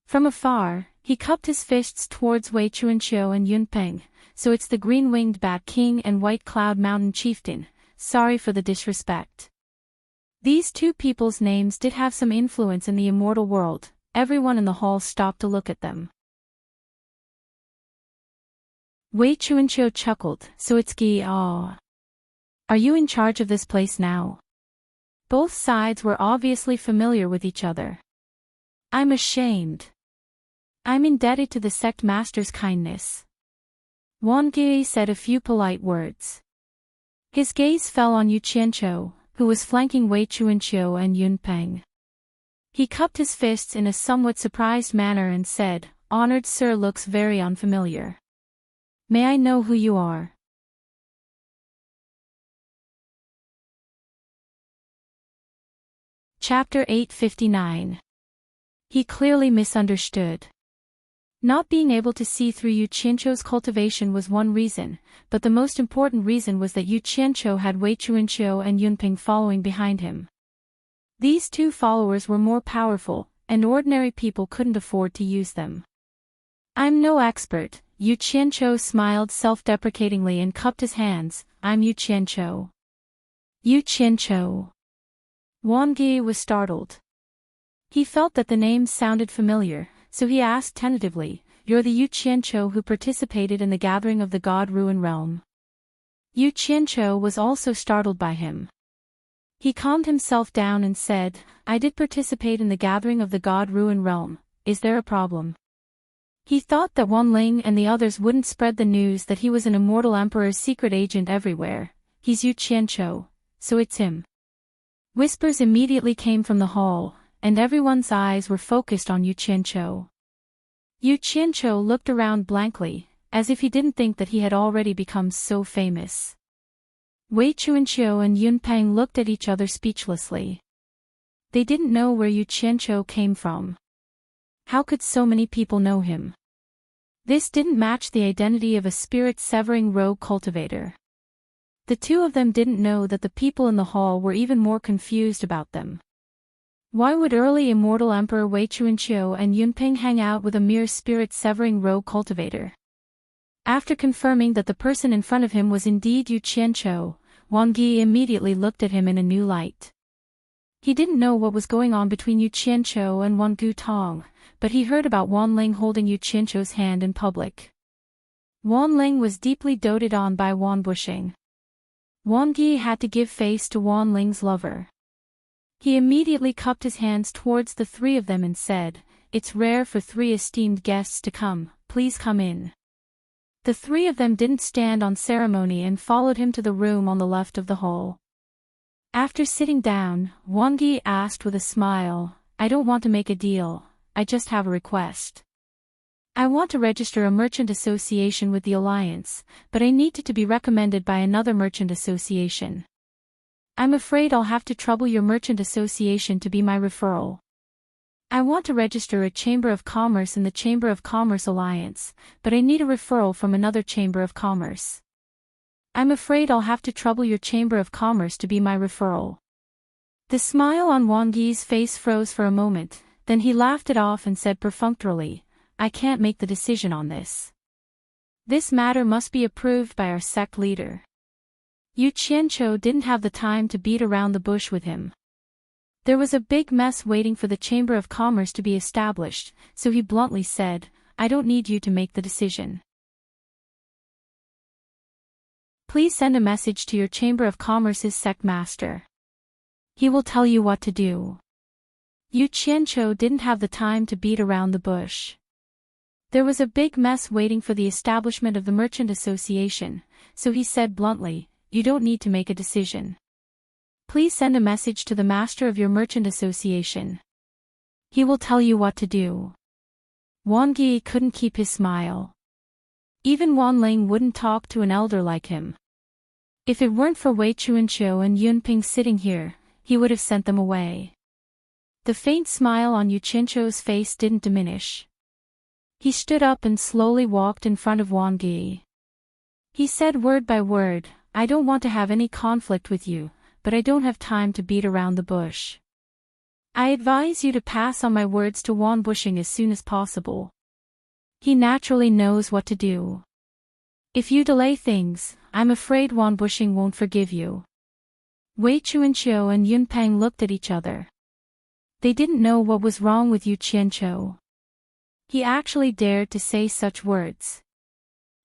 From afar, he cupped his fists towards Wei Chuanqiu and Yunpeng. "So it's the green-winged Bat King and White Cloud Mountain Chieftain, sorry for the disrespect." These 2 people's names did have some influence in the immortal world. Everyone in the hall stopped to look at them. Wei Chuanqiu chuckled, "So it's Gi Ah. Are you in charge of this place now?" Both sides were obviously familiar with each other. "I'm ashamed. I'm indebted to the sect master's kindness." Wang Yi said a few polite words. His gaze fell on Yu Qianqiu, who was flanking Wei Chuanqiu and Yunpeng. He cupped his fists in a somewhat surprised manner and said, "Honored sir looks very unfamiliar. May I know who you are?" Chapter 859. He clearly misunderstood. Not being able to see through Yu Qianqiu's cultivation was one reason, but the most important reason was that Yu Qianqiu had Wei Chuanqiu and Yunping following behind him. These two followers were more powerful, and ordinary people couldn't afford to use them. "I'm no expert," Yu Qianqiu smiled self-deprecatingly and cupped his hands. "I'm Yu Qianqiu." Yu Qianqiu. Wang Ge was startled. He felt that the name sounded familiar, so he asked tentatively, "You're the Yu Qianqiu who participated in the gathering of the God Ruin Realm?" Yu Qianqiu was also startled by him. He calmed himself down and said, "I did participate in the gathering of the God Ruin Realm. Is there a problem?" He thought that Wan Ling and the others wouldn't spread the news that he was an immortal emperor's secret agent everywhere. "He's Yu Qianqiu, so it's him." Whispers immediately came from the hall, and everyone's eyes were focused on Yu Qianqiu. Yu Qianqiu looked around blankly, as if he didn't think that he had already become so famous. Wei Chuanqiu and Yunpeng looked at each other speechlessly. They didn't know where Yu Qianqiu came from. How could so many people know him? This didn't match the identity of a spirit-severing rogue cultivator. The two of them didn't know that the people in the hall were even more confused about them. Why would early immortal Emperor Wei Chuanqiu and Yunping hang out with a mere spirit-severing rogue cultivator? After confirming that the person in front of him was indeed Yu Qianqiu, Wang Ge immediately looked at him in a new light. He didn't know what was going on between Yu Qianqiu and Wan Gutong, but he heard about Wan Ling holding Yu Qianqiu's hand in public. Wan Ling was deeply doted on by Wan Bushing. Wang Ge had to give face to Wan Ling's lover. He immediately cupped his hands towards the three of them and said, "It's rare for three esteemed guests to come, please come in." The three of them didn't stand on ceremony and followed him to the room on the left of the hall. After sitting down, Wang Ge asked with a smile, "I don't want to make a deal, I just have a request. I want to register a merchant association with the Alliance, but I need it to be recommended by another merchant association. I'm afraid I'll have to trouble your merchant association to be my referral. I want to register a Chamber of Commerce in the Chamber of Commerce Alliance, but I need a referral from another Chamber of Commerce. I'm afraid I'll have to trouble your Chamber of Commerce to be my referral." The smile on Wang Ge's face froze for a moment, then he laughed it off and said perfunctorily, "I can't make the decision on this. This matter must be approved by our sect leader." Yu Qianqiu didn't have the time to beat around the bush with him. There was a big mess waiting for the Chamber of Commerce to be established, so he bluntly said, "I don't need you to make the decision. Please send a message to your Chamber of Commerce's sect master. He will tell you what to do." Yu Qianqiu didn't have the time to beat around the bush. There was a big mess waiting for the establishment of the Merchant Association, so he said bluntly, "You don't need to make a decision. Please send a message to the master of your Merchant Association. He will tell you what to do." Wang Ge couldn't keep his smile. Even Wan Ling wouldn't talk to an elder like him. If it weren't for Wei Chuanqiu and Yunping sitting here, he would have sent them away. The faint smile on Yu Qianqiu's face didn't diminish. He stood up and slowly walked in front of Wang Ge. He said word by word, "I don't want to have any conflict with you, but I don't have time to beat around the bush. I advise you to pass on my words to Wan Bushing as soon as possible. He naturally knows what to do. If you delay things, I'm afraid Wan Bushing won't forgive you." Wei Chuanqiu and Yunpeng looked at each other. They didn't know what was wrong with Yu Qianqiu. He actually dared to say such words.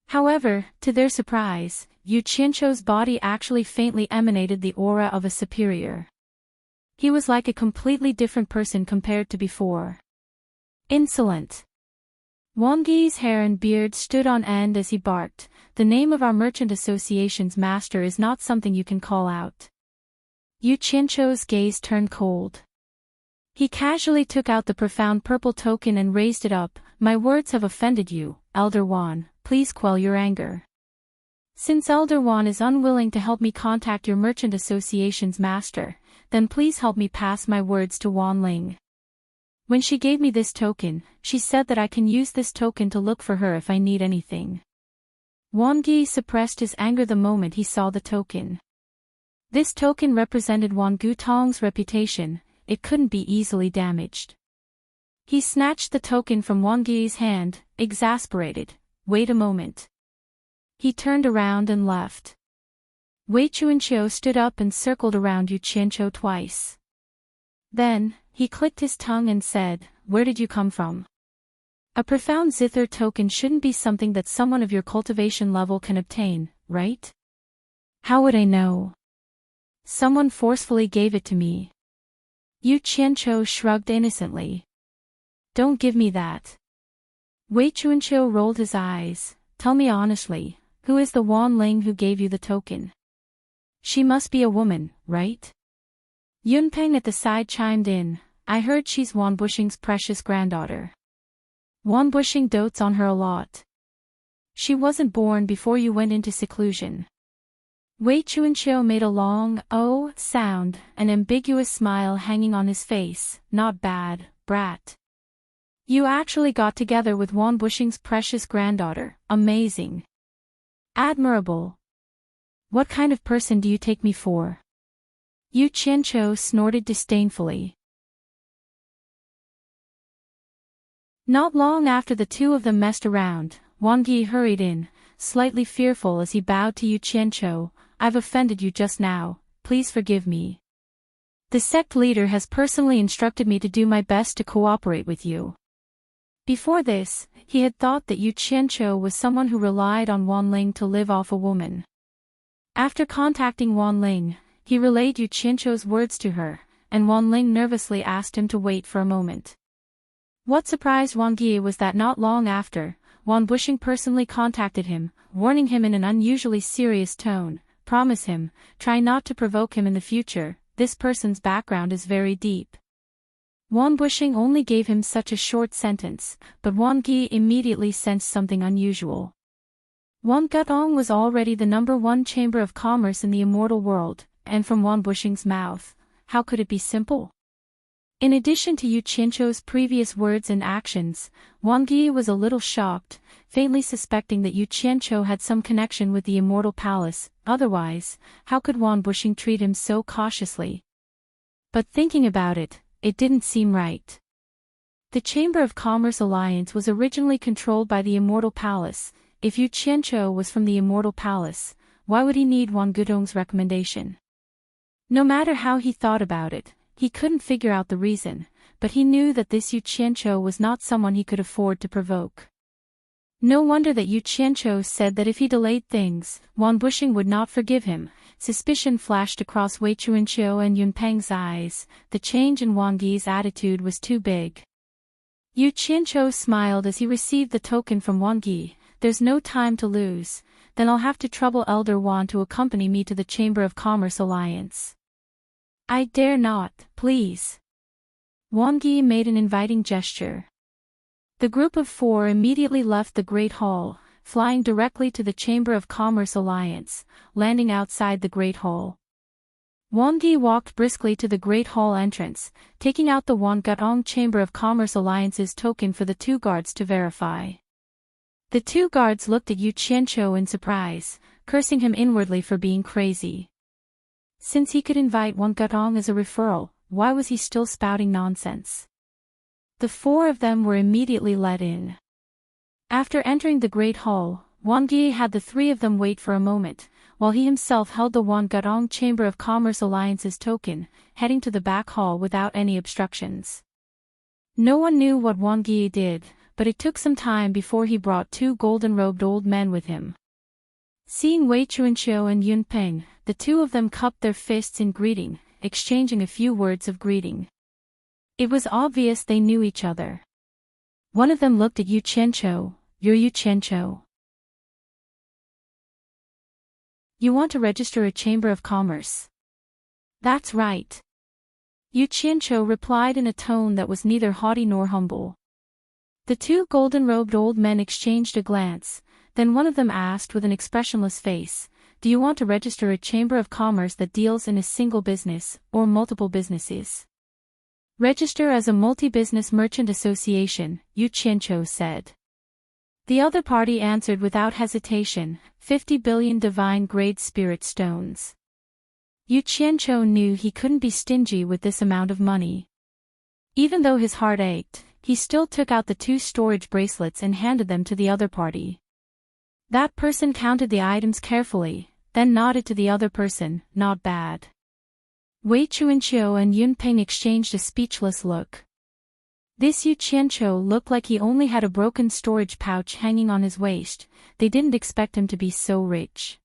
However, to their surprise, Yu Qianqiu's body actually faintly emanated the aura of a superior. He was like a completely different person compared to before. Insolent. Wang Ge's hair and beard stood on end as he barked, "The name of our merchant association's master is not something you can call out." Yu Qianqiu's gaze turned cold. He casually took out the profound purple token and raised it up. My words have offended you, Elder Juan, please quell your anger. Since Elder Juan is unwilling to help me contact your merchant association's master, then please help me pass my words to Wan Ling. When she gave me this token, she said that I can use this token to look for her if I need anything. Wang Yi suppressed his anger the moment he saw the token. This token represented Wang Gutong's reputation, it couldn't be easily damaged. He snatched the token from Wang Yi's hand, exasperated. Wait a moment. He turned around and left. Wei Chuanqiu stood up and circled around Yu Qianqiu twice. Then, he clicked his tongue and said, where did you come from? A profound zither token shouldn't be something that someone of your cultivation level can obtain, right? How would I know? Someone forcefully gave it to me. Yu Qianqiu shrugged innocently. Don't give me that. Wei Chuanqiu rolled his eyes. Tell me honestly, who is the Wan Ling who gave you the token? She must be a woman, right? Yunpeng at the side chimed in. I heard she's Wan Bushing's precious granddaughter. Wan Bushing dotes on her a lot. She wasn't born before you went into seclusion. Wei Chuanqiu made a long, oh, sound, an ambiguous smile hanging on his face. Not bad, brat. You actually got together with Wan Bushing's precious granddaughter. Amazing. Admirable. What kind of person do you take me for? Yu Qianqiu snorted disdainfully. Not long after the two of them messed around, Wang Yi hurried in, slightly fearful as he bowed to Yu Qianqiu. I've offended you just now, please forgive me. The sect leader has personally instructed me to do my best to cooperate with you. Before this, he had thought that Yu Qianqiu was someone who relied on Wan Ling to live off a woman. After contacting Wan Ling, he relayed Yu Qianqiu's words to her, and Wan Ling nervously asked him to wait for a moment. What surprised Wang Yi was that not long after, Wan Bushing personally contacted him, warning him in an unusually serious tone, promise him, try not to provoke him in the future, this person's background is very deep. Wan Bushing only gave him such a short sentence, but Wang Yi immediately sensed something unusual. Wan Gutong was already the #1 chamber of commerce in the immortal world, and from Wan Bushing's mouth, how could it be simple? In addition to Yu Qianqiu's previous words and actions, Wang Yi was a little shocked, faintly suspecting that Yu Qianqiu had some connection with the Immortal Palace, otherwise, how could Wan Bushing treat him so cautiously? But thinking about it, it didn't seem right. The Chamber of Commerce Alliance was originally controlled by the Immortal Palace. If Yu Qianqiu was from the Immortal Palace, why would he need Wan Gutong's recommendation? No matter how he thought about it, he couldn't figure out the reason, but he knew that this Yu Qianqiu was not someone he could afford to provoke. No wonder that Yu Qianqiu said that if he delayed things, Wan Bushing would not forgive him. Suspicion flashed across Wei Chuanqiu and Yunpeng's eyes. The change in Wang Yi's attitude was too big. Yu Qianqiu smiled as he received the token from Wang Yi. There's no time to lose, then I'll have to trouble Elder Wan to accompany me to the Chamber of Commerce Alliance. I dare not, please. Wang Yi made an inviting gesture. The group of 4 immediately left the Great Hall, flying directly to the Chamber of Commerce Alliance, landing outside the Great Hall. Wang Yi walked briskly to the Great Hall entrance, taking out the Wan Gutong Chamber of Commerce Alliance's token for the 2 guards to verify. The 2 guards looked at Yu Qianqiu in surprise, cursing him inwardly for being crazy. Since he could invite Wan Gutong as a referral, why was he still spouting nonsense? The 4 of them were immediately let in. After entering the Great Hall, Wang Yi had the 3 of them wait for a moment, while he himself held the Wan Gutong Chamber of Commerce Alliance's token, heading to the back hall without any obstructions. No one knew what Wang Yi did, but it took some time before he brought 2 golden-robed old men with him. Seeing Wei Chuanqiu and Yunpeng, the 2 of them cupped their fists in greeting, exchanging a few words of greeting. It was obvious they knew each other. One of them looked at Yu Qianqiu. You're Yu Qianqiu. You want to register a chamber of commerce? That's right. Yu Qianqiu replied in a tone that was neither haughty nor humble. The two golden-robed old men exchanged a glance, then one of them asked with an expressionless face, "Do you want to register a chamber of commerce that deals in a single business, or multiple businesses?" "Register as a multi-business merchant association," Yu Qianqiu said. The other party answered without hesitation, 50 billion divine-grade spirit stones. Yu Qianqiu knew he couldn't be stingy with this amount of money. Even though his heart ached, he still took out the 2 storage bracelets and handed them to the other party. That person counted the items carefully, then nodded to the other person, "Not bad." Wei Chuanqiu and Yun Peng exchanged a speechless look. This Yu Qianqiu looked like he only had a broken storage pouch hanging on his waist. They didn't expect him to be so rich.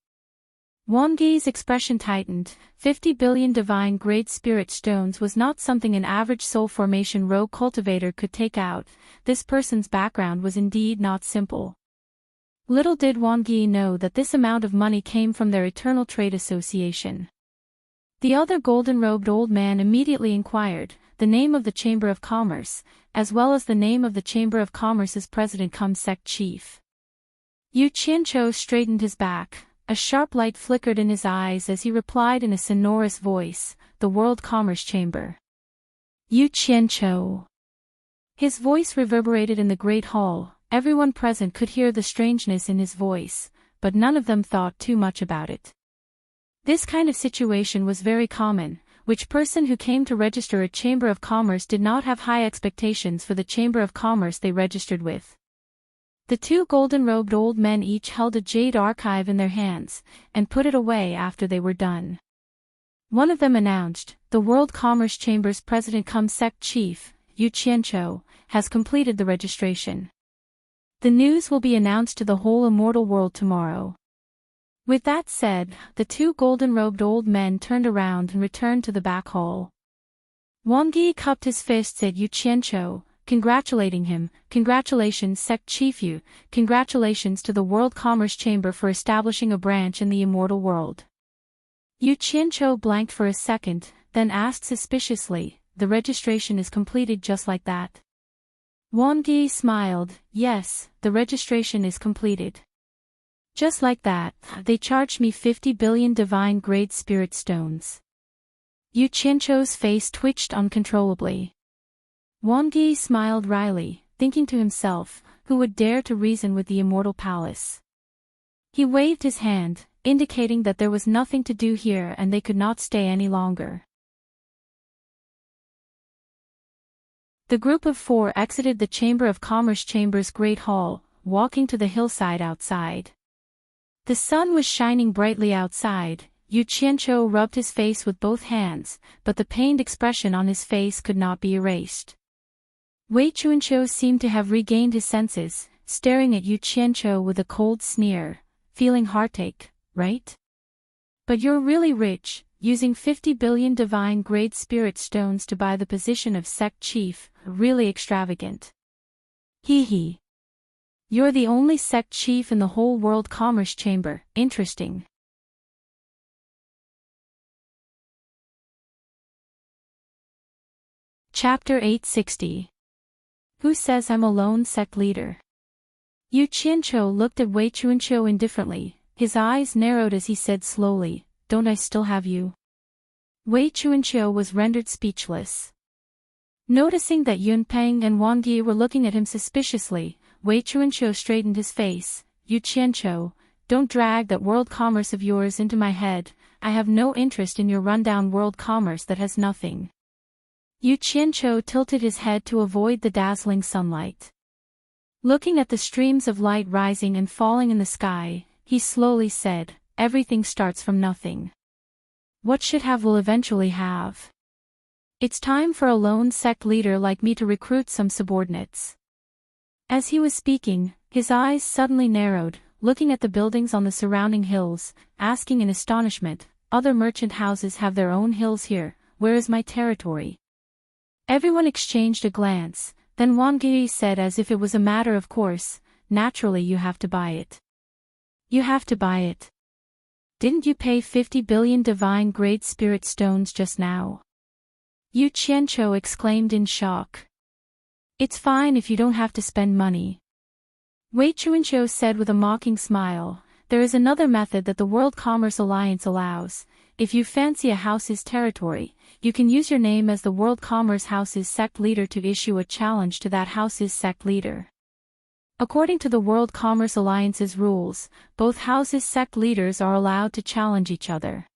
Wang Yi's expression tightened. 50 billion divine-grade spirit stones was not something an average soul formation row cultivator could take out. This person's background was indeed not simple. Little did Wang Yi know that this amount of money came from their eternal trade association. The other golden-robed old man immediately inquired the name of the Chamber of Commerce, as well as the name of the Chamber of Commerce's president-cum-sec chief. Yu Qianqiu straightened his back. A sharp light flickered in his eyes as he replied in a sonorous voice, "The World Commerce Chamber." Yu Qianqiu. His voice reverberated in the great hall. Everyone present could hear the strangeness in his voice, but none of them thought too much about it. This kind of situation was very common. Which person who came to register a Chamber of Commerce did not have high expectations for the Chamber of Commerce they registered with? The 2 golden-robed old men each held a jade archive in their hands, and put it away after they were done. One of them announced, "The World Commerce Chamber's president-cum-sec chief, Yu Qianqiu, has completed the registration. The news will be announced to the whole immortal world tomorrow." With that said, the 2 golden-robed old men turned around and returned to the back hall. Wang Yi cupped his fists at Yu Qianqiu, congratulating him. "Congratulations, Sec Chief Yu, congratulations to the World Commerce Chamber for establishing a branch in the immortal world." Yu Qianqiu blanked for a second, then asked suspiciously, "The registration is completed just like that?" Wang Yi smiled, "Yes, the registration is completed. Just like that, they charged me 50 billion divine-grade spirit stones." Yu Qianqiu's face twitched uncontrollably. Wang Yi smiled wryly, thinking to himself, who would dare to reason with the immortal palace? He waved his hand, indicating that there was nothing to do here and they could not stay any longer. The group of 4 exited the Chamber of Commerce Chamber's Great Hall, walking to the hillside outside. The sun was shining brightly outside. Yu Qianqiu rubbed his face with both hands, but the pained expression on his face could not be erased. Wei Chuanqiu seemed to have regained his senses, staring at Yu Qianqiu with a cold sneer, "Feeling heartache, right? But you're really rich, using 50 billion divine-grade spirit stones to buy the position of sect chief, really extravagant. Hee hee. You're the only sect chief in the whole World Commerce Chamber, interesting." Chapter 860. Who says I'm a lone sect leader? Yu Qianqiu looked at Wei Chuanqiu indifferently. His eyes narrowed as he said slowly, "Don't I still have you?" Wei Chuanqiu was rendered speechless. Noticing that Yun Peng and Wang Yi were looking at him suspiciously, Wei Chuanqiu straightened his face. "Yu Qianqiu, don't drag that world commerce of yours into my head. I have no interest in your rundown world commerce that has nothing." Yu Qianqiu tilted his head to avoid the dazzling sunlight. Looking at the streams of light rising and falling in the sky, he slowly said, "Everything starts from nothing. What should have will eventually have. It's time for a lone sect leader like me to recruit some subordinates." As he was speaking, his eyes suddenly narrowed, looking at the buildings on the surrounding hills, asking in astonishment, "Other merchant houses have their own hills here, where is my territory?" Everyone exchanged a glance, then Wang Yi said as if it was a matter of course, "Naturally you have to buy it." "You have to buy it? Didn't you pay 50 billion divine grade spirit stones just now?" Yu Qianqiu exclaimed in shock. It's fine if you don't have to spend money. Wei Chuanqiu said with a mocking smile, there is another method that the World Commerce Alliance allows. If you fancy a house's territory, you can use your name as the World Commerce House's sect leader to issue a challenge to that house's sect leader. According to the World Commerce Alliance's rules, both houses' sect leaders are allowed to challenge each other.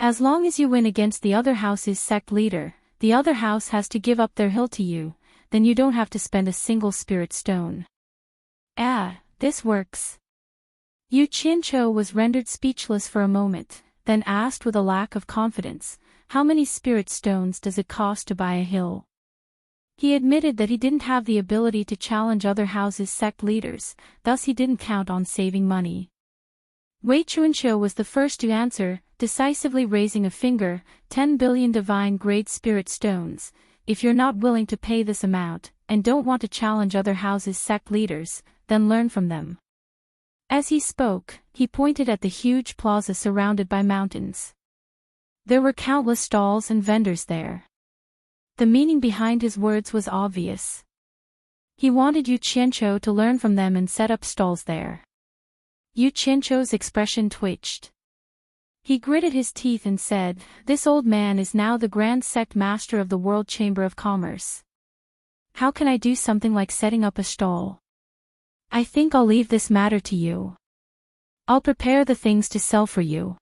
As long as you win against the other house's sect leader, the other house has to give up their hill to you, then you don't have to spend a single spirit stone. This works. Yu Qianqiu was rendered speechless for a moment, then asked with a lack of confidence, how many spirit stones does it cost to buy a hill? He admitted that he didn't have the ability to challenge other houses' sect leaders, thus he didn't count on saving money. Wei Chuanqiu was the first to answer, decisively raising a finger, 10 billion divine-grade spirit stones. If you're not willing to pay this amount, and don't want to challenge other houses' sect leaders, then learn from them. As he spoke, he pointed at the huge plaza surrounded by mountains. There were countless stalls and vendors there. The meaning behind his words was obvious. He wanted Yu Qianqiu to learn from them and set up stalls there. Yu Qianqiu's expression twitched. He gritted his teeth and said, this old man is now the Grand Sect Master of the World Chamber of Commerce. How can I do something like setting up a stall? I think I'll leave this matter to you. I'll prepare the things to sell for you.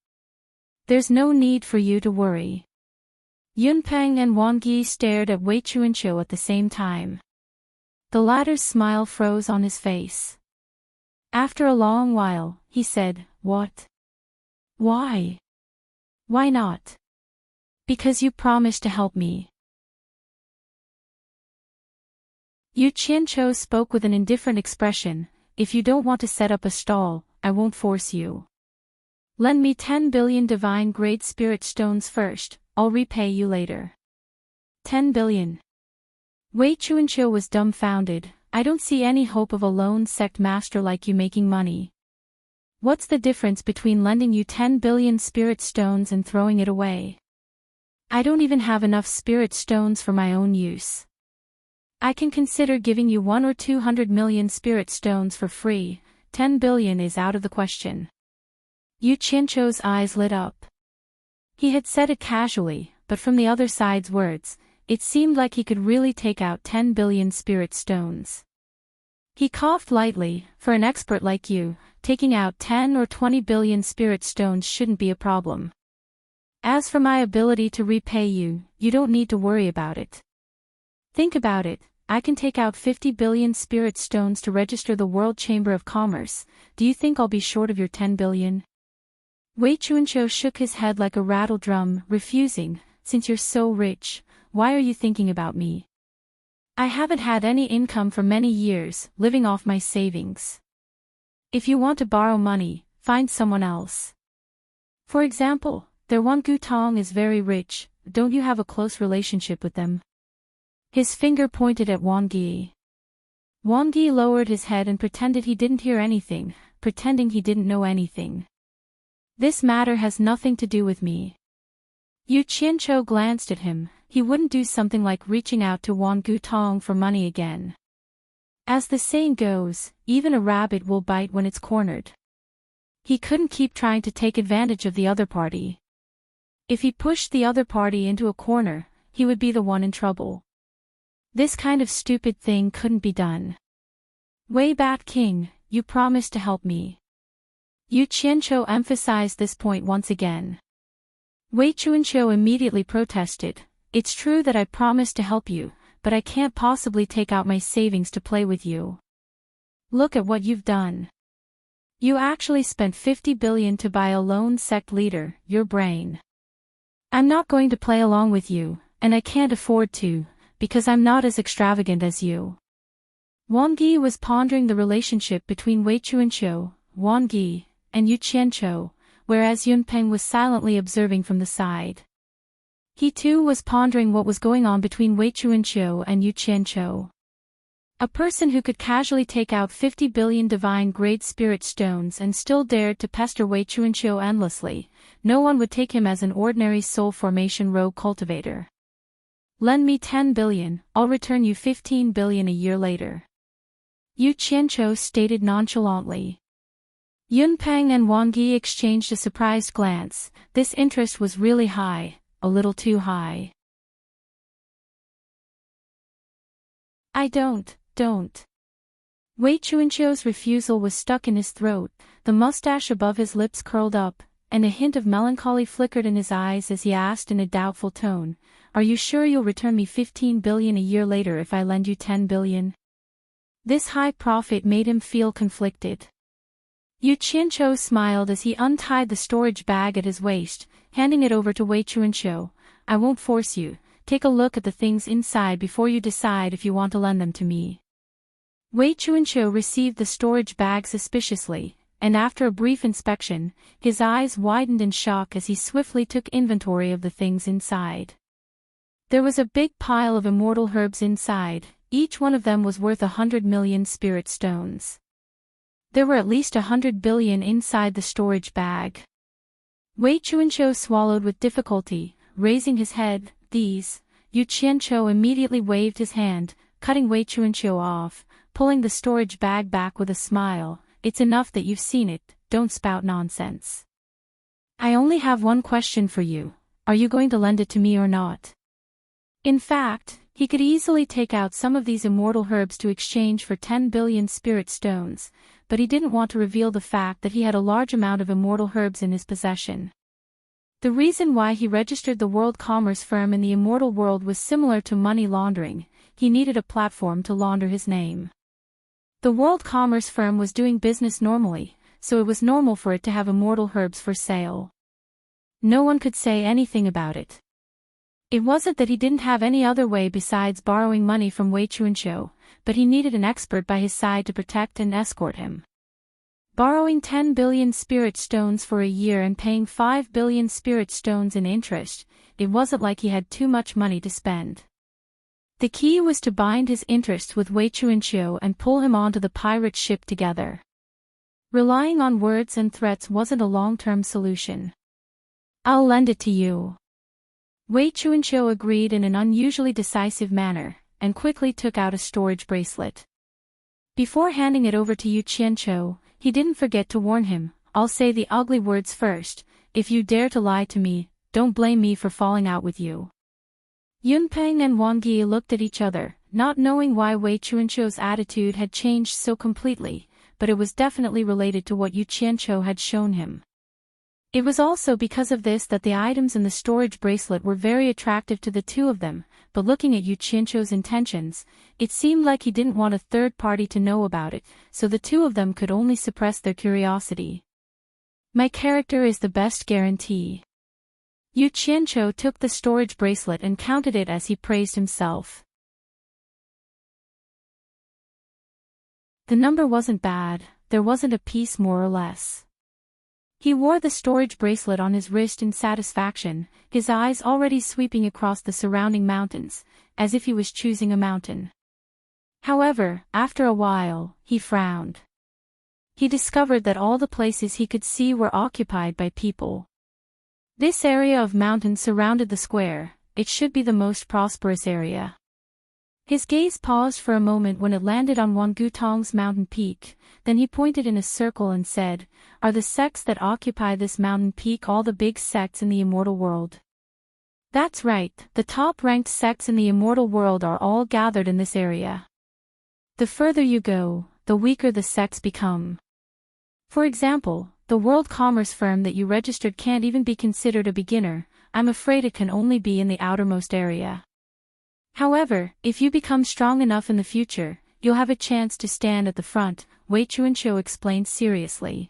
There's no need for you to worry. Yunpeng and Wang Yi stared at Wei Chuanqiu at the same time. The latter's smile froze on his face. After a long while, he said, what? Why? Why not? Because you promised to help me. Yu Qianqiu spoke with an indifferent expression, if you don't want to set up a stall, I won't force you. Lend me 10 billion divine-grade spirit stones first, I'll repay you later. 10 billion. Wei Chuanqiu was dumbfounded, I don't see any hope of a lone sect master like you making money. What's the difference between lending you 10 billion spirit stones and throwing it away? I don't even have enough spirit stones for my own use. I can consider giving you 1 or 200 million spirit stones for free, 10 billion is out of the question. Yu Qianqiu's eyes lit up. He had said it casually, but from the other side's words, it seemed like he could really take out 10 billion spirit stones. He coughed lightly, for an expert like you, taking out 10 or 20 billion spirit stones shouldn't be a problem. As for my ability to repay you, you don't need to worry about it. Think about it, I can take out 50 billion spirit stones to register the World Chamber of Commerce, do you think I'll be short of your 10 billion? Wei Chuanqiu shook his head like a rattle drum, refusing, since you're so rich, why are you thinking about me? I haven't had any income for many years, living off my savings. If you want to borrow money, find someone else. For example, their Wan Gutong is very rich, don't you have a close relationship with them? His finger pointed at Wang Yi. Wang Yi lowered his head and pretended he didn't hear anything, pretending he didn't know anything. This matter has nothing to do with me. Yu Qianqiu glanced at him, he wouldn't do something like reaching out to Wan Gutong for money again. As the saying goes, even a rabbit will bite when it's cornered. He couldn't keep trying to take advantage of the other party. If he pushed the other party into a corner, he would be the one in trouble. This kind of stupid thing couldn't be done. Wei Bat King, you promised to help me. Yu Qianqiu emphasized this point once again. Wei Chuanqiu immediately protested, it's true that I promised to help you, but I can't possibly take out my savings to play with you. Look at what you've done. You actually spent 50 billion to buy a lone sect leader, your brain. I'm not going to play along with you, and I can't afford to, because I'm not as extravagant as you. Wang Yi was pondering the relationship between Wei Chuanqiu, Wang Yi, and Yu Qianqiu, whereas Yunpeng was silently observing from the side. He too was pondering what was going on between Wei Chuanqiu and Yu Qianqiu. A person who could casually take out 50 billion divine-grade spirit stones and still dared to pester Wei Chuanqiu endlessly, no one would take him as an ordinary soul formation rogue cultivator. Lend me 10 billion, I'll return you 15 billion a year later. Yu Qianqiu stated nonchalantly. Yunpeng and Wang Yi exchanged a surprised glance. This interest was really high, a little too high. I don't. Wei Chuanqiu's refusal was stuck in his throat, the mustache above his lips curled up, and a hint of melancholy flickered in his eyes as he asked in a doubtful tone, "Are you sure you'll return me 15 billion a year later if I lend you 10 billion? This high profit made him feel conflicted. Yu Qianqiu smiled as he untied the storage bag at his waist, handing it over to Wei Chuanqiu. I won't force you. Take a look at the things inside before you decide if you want to lend them to me. Wei Chuanqiu received the storage bag suspiciously, and after a brief inspection, his eyes widened in shock as he swiftly took inventory of the things inside. There was a big pile of immortal herbs inside, each one of them was worth 100 million spirit stones. There were at least 100 billion inside the storage bag. Wei Chuanqiu swallowed with difficulty, raising his head. These, Yu Qianqiu immediately waved his hand, cutting Wei Chuanqiu off, pulling the storage bag back with a smile. It's enough that you've seen it, don't spout nonsense. I only have one question for you, are you going to lend it to me or not? In fact, he could easily take out some of these immortal herbs to exchange for 10 billion spirit stones, but he didn't want to reveal the fact that he had a large amount of immortal herbs in his possession. The reason why he registered the world commerce firm in the immortal world was similar to money laundering. He needed a platform to launder his name. The world commerce firm was doing business normally, so it was normal for it to have immortal herbs for sale. No one could say anything about it. It wasn't that he didn't have any other way besides borrowing money from Wei Chuanqiu, but he needed an expert by his side to protect and escort him. Borrowing 10 billion spirit stones for a year and paying 5 billion spirit stones in interest, it wasn't like he had too much money to spend. The key was to bind his interest with Wei Chuanqiu and pull him onto the pirate ship together. Relying on words and threats wasn't a long-term solution. I'll lend it to you. Wei Chuanqiu agreed in an unusually decisive manner, and quickly took out a storage bracelet. Before handing it over to Yu Qianqiu, he didn't forget to warn him, I'll say the ugly words first, if you dare to lie to me, don't blame me for falling out with you. Yunpeng and Wang Yi looked at each other, not knowing why Wei Chuanqiu's attitude had changed so completely, but it was definitely related to what Yu Qianqiu had shown him. It was also because of this that the items in the storage bracelet were very attractive to the two of them, but looking at Yu Qianqiu's intentions, it seemed like he didn't want a third party to know about it, so the two of them could only suppress their curiosity. My character is the best guarantee. Yu Qianqiu took the storage bracelet and counted it as he praised himself. The number wasn't bad, there wasn't a piece more or less. He wore the storage bracelet on his wrist in satisfaction, his eyes already sweeping across the surrounding mountains, as if he was choosing a mountain. However, after a while, he frowned. He discovered that all the places he could see were occupied by people. This area of mountain surrounded the square, it should be the most prosperous area. His gaze paused for a moment when it landed on Wangutong's mountain peak, then he pointed in a circle and said, Are the sects that occupy this mountain peak all the big sects in the immortal world? That's right, the top-ranked sects in the immortal world are all gathered in this area. The further you go, the weaker the sects become. For example, the world commerce firm that you registered can't even be considered a beginner, I'm afraid it can only be in the outermost area. However, if you become strong enough in the future, you'll have a chance to stand at the front, Wei Chuanqiu explained seriously.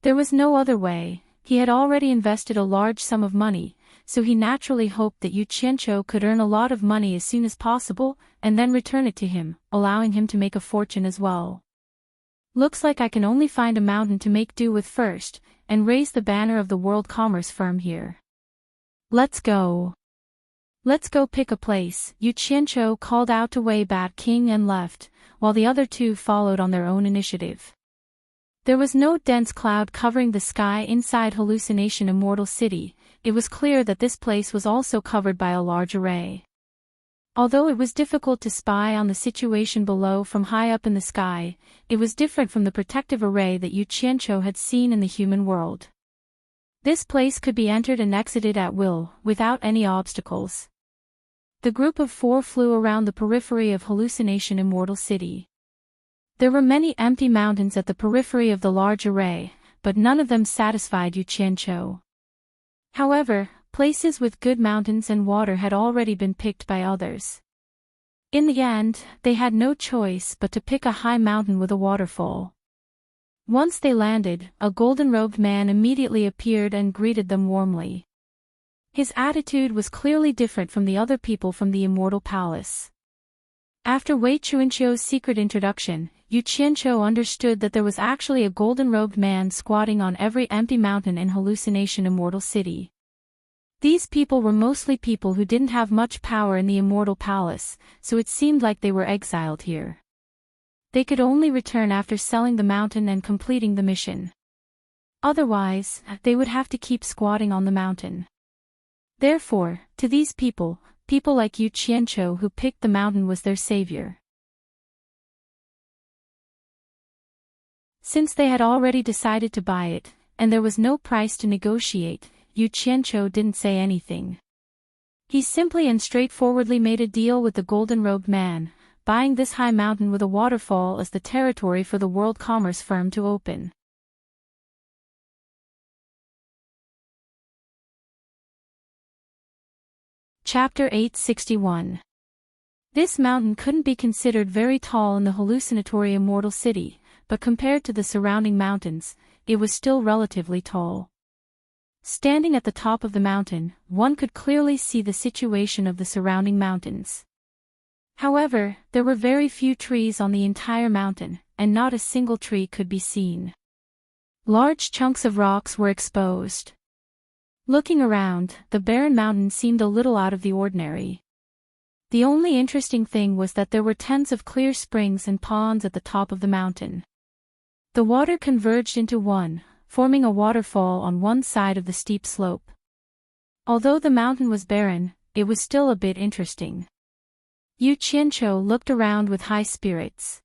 There was no other way, he had already invested a large sum of money, so he naturally hoped that Yu Qianqiu could earn a lot of money as soon as possible, and then return it to him, allowing him to make a fortune as well. Looks like I can only find a mountain to make do with first, and raise the banner of the world commerce firm here. Let's go. Let's go pick a place, Yu Qianqiu called out to Wei Bat King and left, while the other two followed on their own initiative. There was no dense cloud covering the sky inside Hallucination Immortal City, it was clear that this place was also covered by a large array. Although it was difficult to spy on the situation below from high up in the sky, it was different from the protective array that Yu Qianqiu had seen in the human world. This place could be entered and exited at will, without any obstacles. The group of 4 flew around the periphery of Hallucination Immortal City. There were many empty mountains at the periphery of the large array, but none of them satisfied Yu Qianqiu. However, places with good mountains and water had already been picked by others. In the end, they had no choice but to pick a high mountain with a waterfall. Once they landed, a golden-robed man immediately appeared and greeted them warmly. His attitude was clearly different from the other people from the Immortal Palace. After Wei Chuanqiu's secret introduction, Yu Qianqiu understood that there was actually a golden-robed man squatting on every empty mountain in Hallucination Immortal City. These people were mostly people who didn't have much power in the Immortal Palace, so it seemed like they were exiled here. They could only return after selling the mountain and completing the mission. Otherwise, they would have to keep squatting on the mountain. Therefore, to these people, people like Yu Qianqiu who picked the mountain was their savior. Since they had already decided to buy it, and there was no price to negotiate, Yu Qianqiu didn't say anything. He simply and straightforwardly made a deal with the golden-robed man, buying this high mountain with a waterfall as the territory for the World Commerce Firm to open. Chapter 861. This mountain couldn't be considered very tall in the hallucinatory Immortal City, but compared to the surrounding mountains, it was still relatively tall. Standing at the top of the mountain, one could clearly see the situation of the surrounding mountains. However, there were very few trees on the entire mountain, and not a single tree could be seen. Large chunks of rocks were exposed. Looking around, the barren mountain seemed a little out of the ordinary. The only interesting thing was that there were tens of clear springs and ponds at the top of the mountain. The water converged into one, forming a waterfall on one side of the steep slope. Although the mountain was barren, it was still a bit interesting. Yu Qianqiu looked around with high spirits.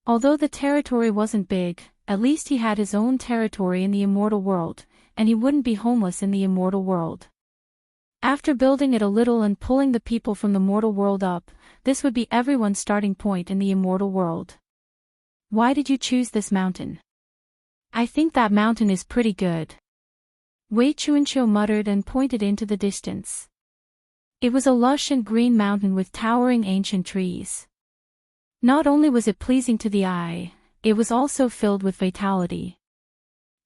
Although the territory wasn't big, at least he had his own territory in the immortal world, and he wouldn't be homeless in the immortal world. After building it a little and pulling the people from the mortal world up, this would be everyone's starting point in the immortal world. Why did you choose this mountain? I think that mountain is pretty good. Wei Chuanqiu muttered and pointed into the distance. It was a lush and green mountain with towering ancient trees. Not only was it pleasing to the eye, it was also filled with vitality.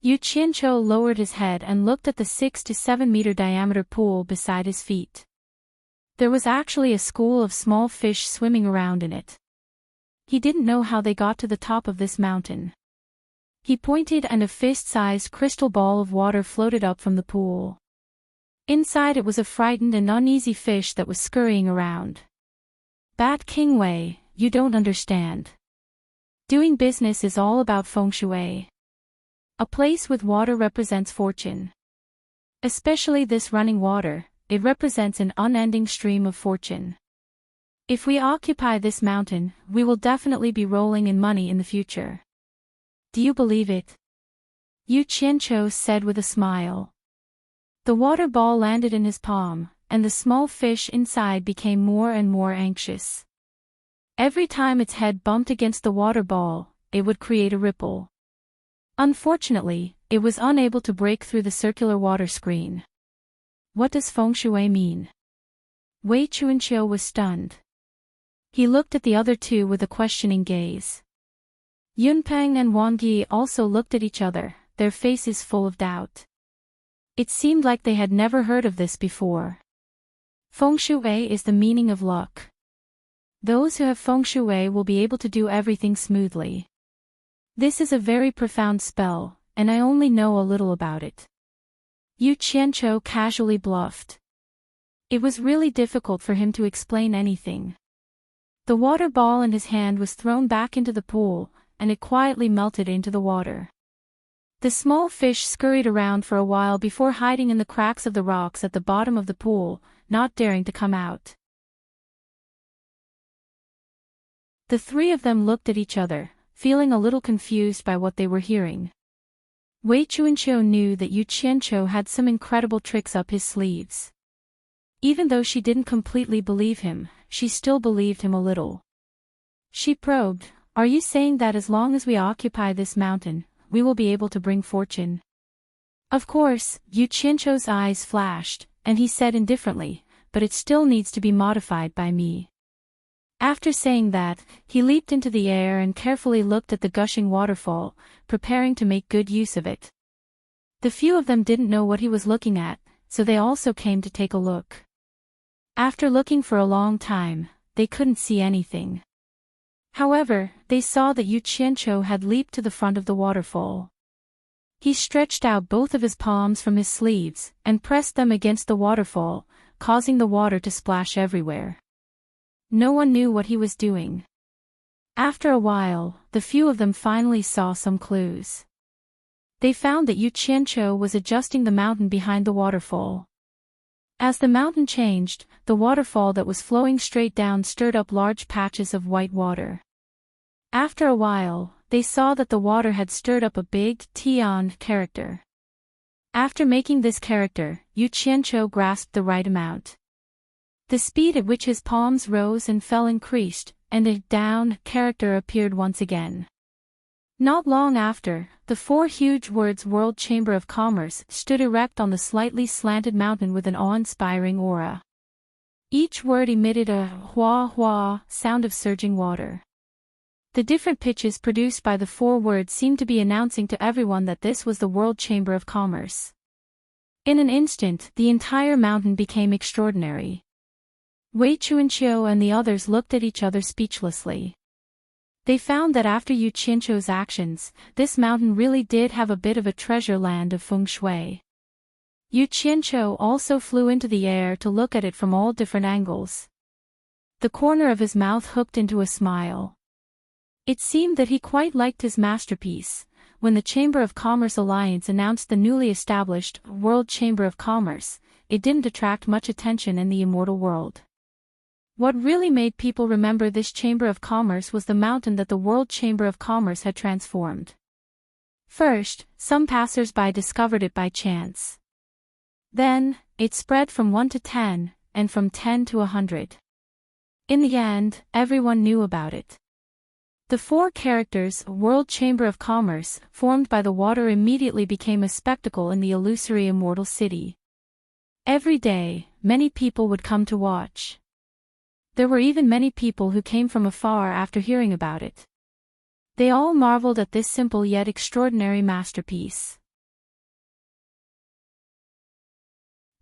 Yu Qianqiu lowered his head and looked at the 6 to 7 meter diameter pool beside his feet. There was actually a school of small fish swimming around in it. He didn't know how they got to the top of this mountain. He pointed and a fist-sized crystal ball of water floated up from the pool. Inside it was a frightened and uneasy fish that was scurrying around. Bat King Wei, you don't understand. Doing business is all about feng shui. A place with water represents fortune. Especially this running water, it represents an unending stream of fortune. If we occupy this mountain, we will definitely be rolling in money in the future. Do you believe it? Yu Qianqiu said with a smile. The water ball landed in his palm, and the small fish inside became more and more anxious. Every time its head bumped against the water ball, it would create a ripple. Unfortunately, it was unable to break through the circular water screen. What does feng shui mean? Wei Chuanqiu was stunned. He looked at the other two with a questioning gaze. Yunpeng and Wang Yi also looked at each other, their faces full of doubt. It seemed like they had never heard of this before. Feng shui is the meaning of luck. Those who have feng shui will be able to do everything smoothly. This is a very profound spell, and I only know a little about it. Yu Qianqiu casually bluffed. It was really difficult for him to explain anything. The water ball in his hand was thrown back into the pool, and it quietly melted into the water. The small fish scurried around for a while before hiding in the cracks of the rocks at the bottom of the pool, not daring to come out. The three of them looked at each other, feeling a little confused by what they were hearing. Wei Chuanqiu knew that Yu Qianqiu had some incredible tricks up his sleeves. Even though she didn't completely believe him, she still believed him a little. She probed, "Are you saying that as long as we occupy this mountain, we will be able to bring fortune?" Of course, Yu Qianqiu's eyes flashed, and he said indifferently, "But it still needs to be modified by me." After saying that, he leaped into the air and carefully looked at the gushing waterfall, preparing to make good use of it. The few of them didn't know what he was looking at, so they also came to take a look. After looking for a long time, they couldn't see anything. However, they saw that Yu Qianqiu had leaped to the front of the waterfall. He stretched out both of his palms from his sleeves and pressed them against the waterfall, causing the water to splash everywhere. No one knew what he was doing. After a while, the few of them finally saw some clues. They found that Yu Qianqiu was adjusting the mountain behind the waterfall. As the mountain changed, the waterfall that was flowing straight down stirred up large patches of white water. After a while, they saw that the water had stirred up a big Tian character. After making this character, Yu Qianqiu grasped the right amount. The speed at which his palms rose and fell increased, and a down character appeared once again. Not long after, the four huge words World Chamber of Commerce stood erect on the slightly slanted mountain with an awe-inspiring aura. Each word emitted a hua-hua sound of surging water. The different pitches produced by the four words seemed to be announcing to everyone that this was the World Chamber of Commerce. In an instant, the entire mountain became extraordinary. Wei Chuanqiu and the others looked at each other speechlessly. They found that after Yu Qianqiu's actions, this mountain really did have a bit of a treasure land of feng shui. Yu Qianqiu also flew into the air to look at it from all different angles. The corner of his mouth hooked into a smile. It seemed that he quite liked his masterpiece. When the Chamber of Commerce Alliance announced the newly established World Chamber of Commerce, it didn't attract much attention in the immortal world. What really made people remember this Chamber of Commerce was the mountain that the World Chamber of Commerce had transformed. First, some passers-by discovered it by chance. Then, it spread from 1 to 10, and from 10 to 100. In the end, everyone knew about it. The four characters, World Chamber of Commerce, formed by the water immediately became a spectacle in the illusory immortal city. Every day, many people would come to watch. There were even many people who came from afar after hearing about it. They all marveled at this simple yet extraordinary masterpiece.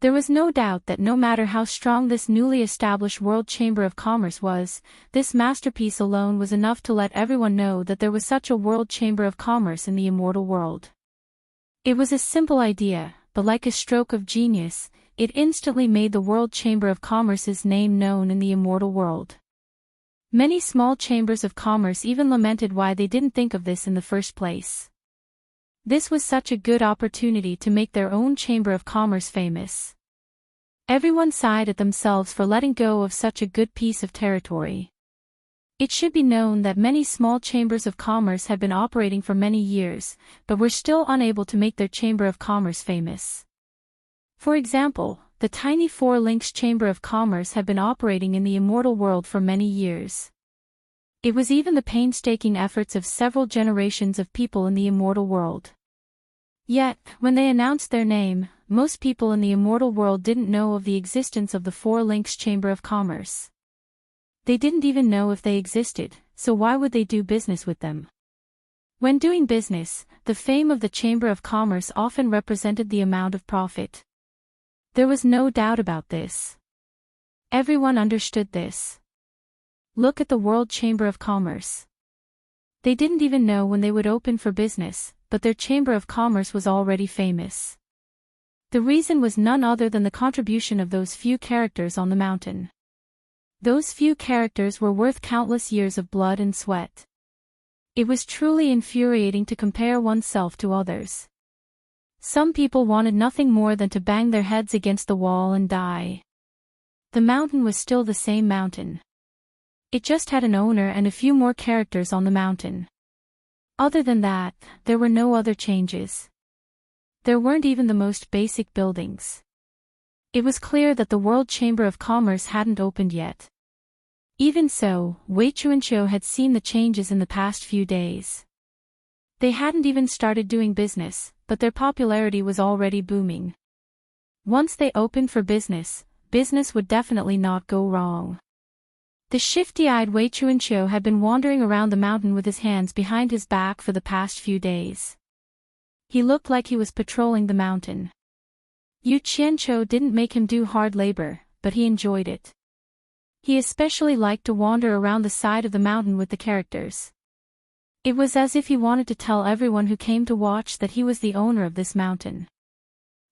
There was no doubt that no matter how strong this newly established World Chamber of Commerce was, this masterpiece alone was enough to let everyone know that there was such a World Chamber of Commerce in the immortal world. It was a simple idea, but like a stroke of genius, it instantly made the World Chamber of Commerce's name known in the immortal world. Many small chambers of commerce even lamented why they didn't think of this in the first place. This was such a good opportunity to make their own Chamber of Commerce famous. Everyone sighed at themselves for letting go of such a good piece of territory. It should be known that many small chambers of commerce had been operating for many years, but were still unable to make their Chamber of Commerce famous. For example, the tiny Four Links Chamber of Commerce had been operating in the immortal world for many years. It was even the painstaking efforts of several generations of people in the immortal world. Yet, when they announced their name, most people in the immortal world didn't know of the existence of the Four Links Chamber of Commerce. They didn't even know if they existed, so why would they do business with them? When doing business, the fame of the Chamber of Commerce often represented the amount of profit. There was no doubt about this. Everyone understood this. Look at the World Chamber of Commerce. They didn't even know when they would open for business, but their Chamber of Commerce was already famous. The reason was none other than the contribution of those few characters on the mountain. Those few characters were worth countless years of blood and sweat. It was truly infuriating to compare oneself to others. Some people wanted nothing more than to bang their heads against the wall and die. The mountain was still the same mountain. It just had an owner and a few more characters on the mountain. Other than that, there were no other changes. There weren't even the most basic buildings. It was clear that the World Chamber of Commerce hadn't opened yet. Even so, Wei Chuanqiu had seen the changes in the past few days. They hadn't even started doing business, but their popularity was already booming. Once they opened for business, business would definitely not go wrong. The shifty-eyed Wei Chuanqiu had been wandering around the mountain with his hands behind his back for the past few days. He looked like he was patrolling the mountain. Yu Qianqiu didn't make him do hard labor, but he enjoyed it. He especially liked to wander around the side of the mountain with the characters. It was as if he wanted to tell everyone who came to watch that he was the owner of this mountain.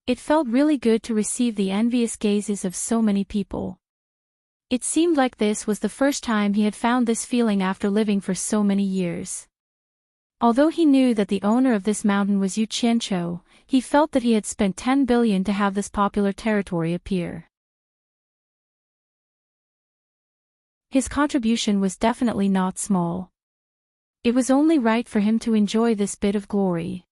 It felt really good to receive the envious gazes of so many people. It seemed like this was the first time he had found this feeling after living for so many years. Although he knew that the owner of this mountain was Yu Qianqiu, he felt that he had spent 10 billion to have this popular territory appear. His contribution was definitely not small. It was only right for him to enjoy this bit of glory.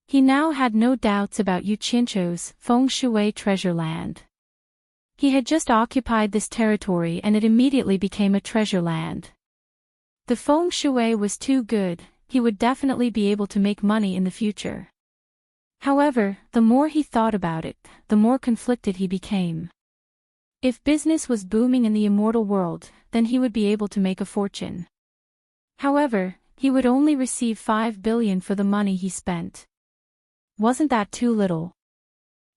He now had no doubts about Yu Qianqiu's Feng Shui treasure land. He had just occupied this territory and it immediately became a treasure land. The Feng Shui was too good, he would definitely be able to make money in the future. However, the more he thought about it, the more conflicted he became. If business was booming in the immortal world, then he would be able to make a fortune. However, he would only receive 5 billion for the money he spent. Wasn't that too little?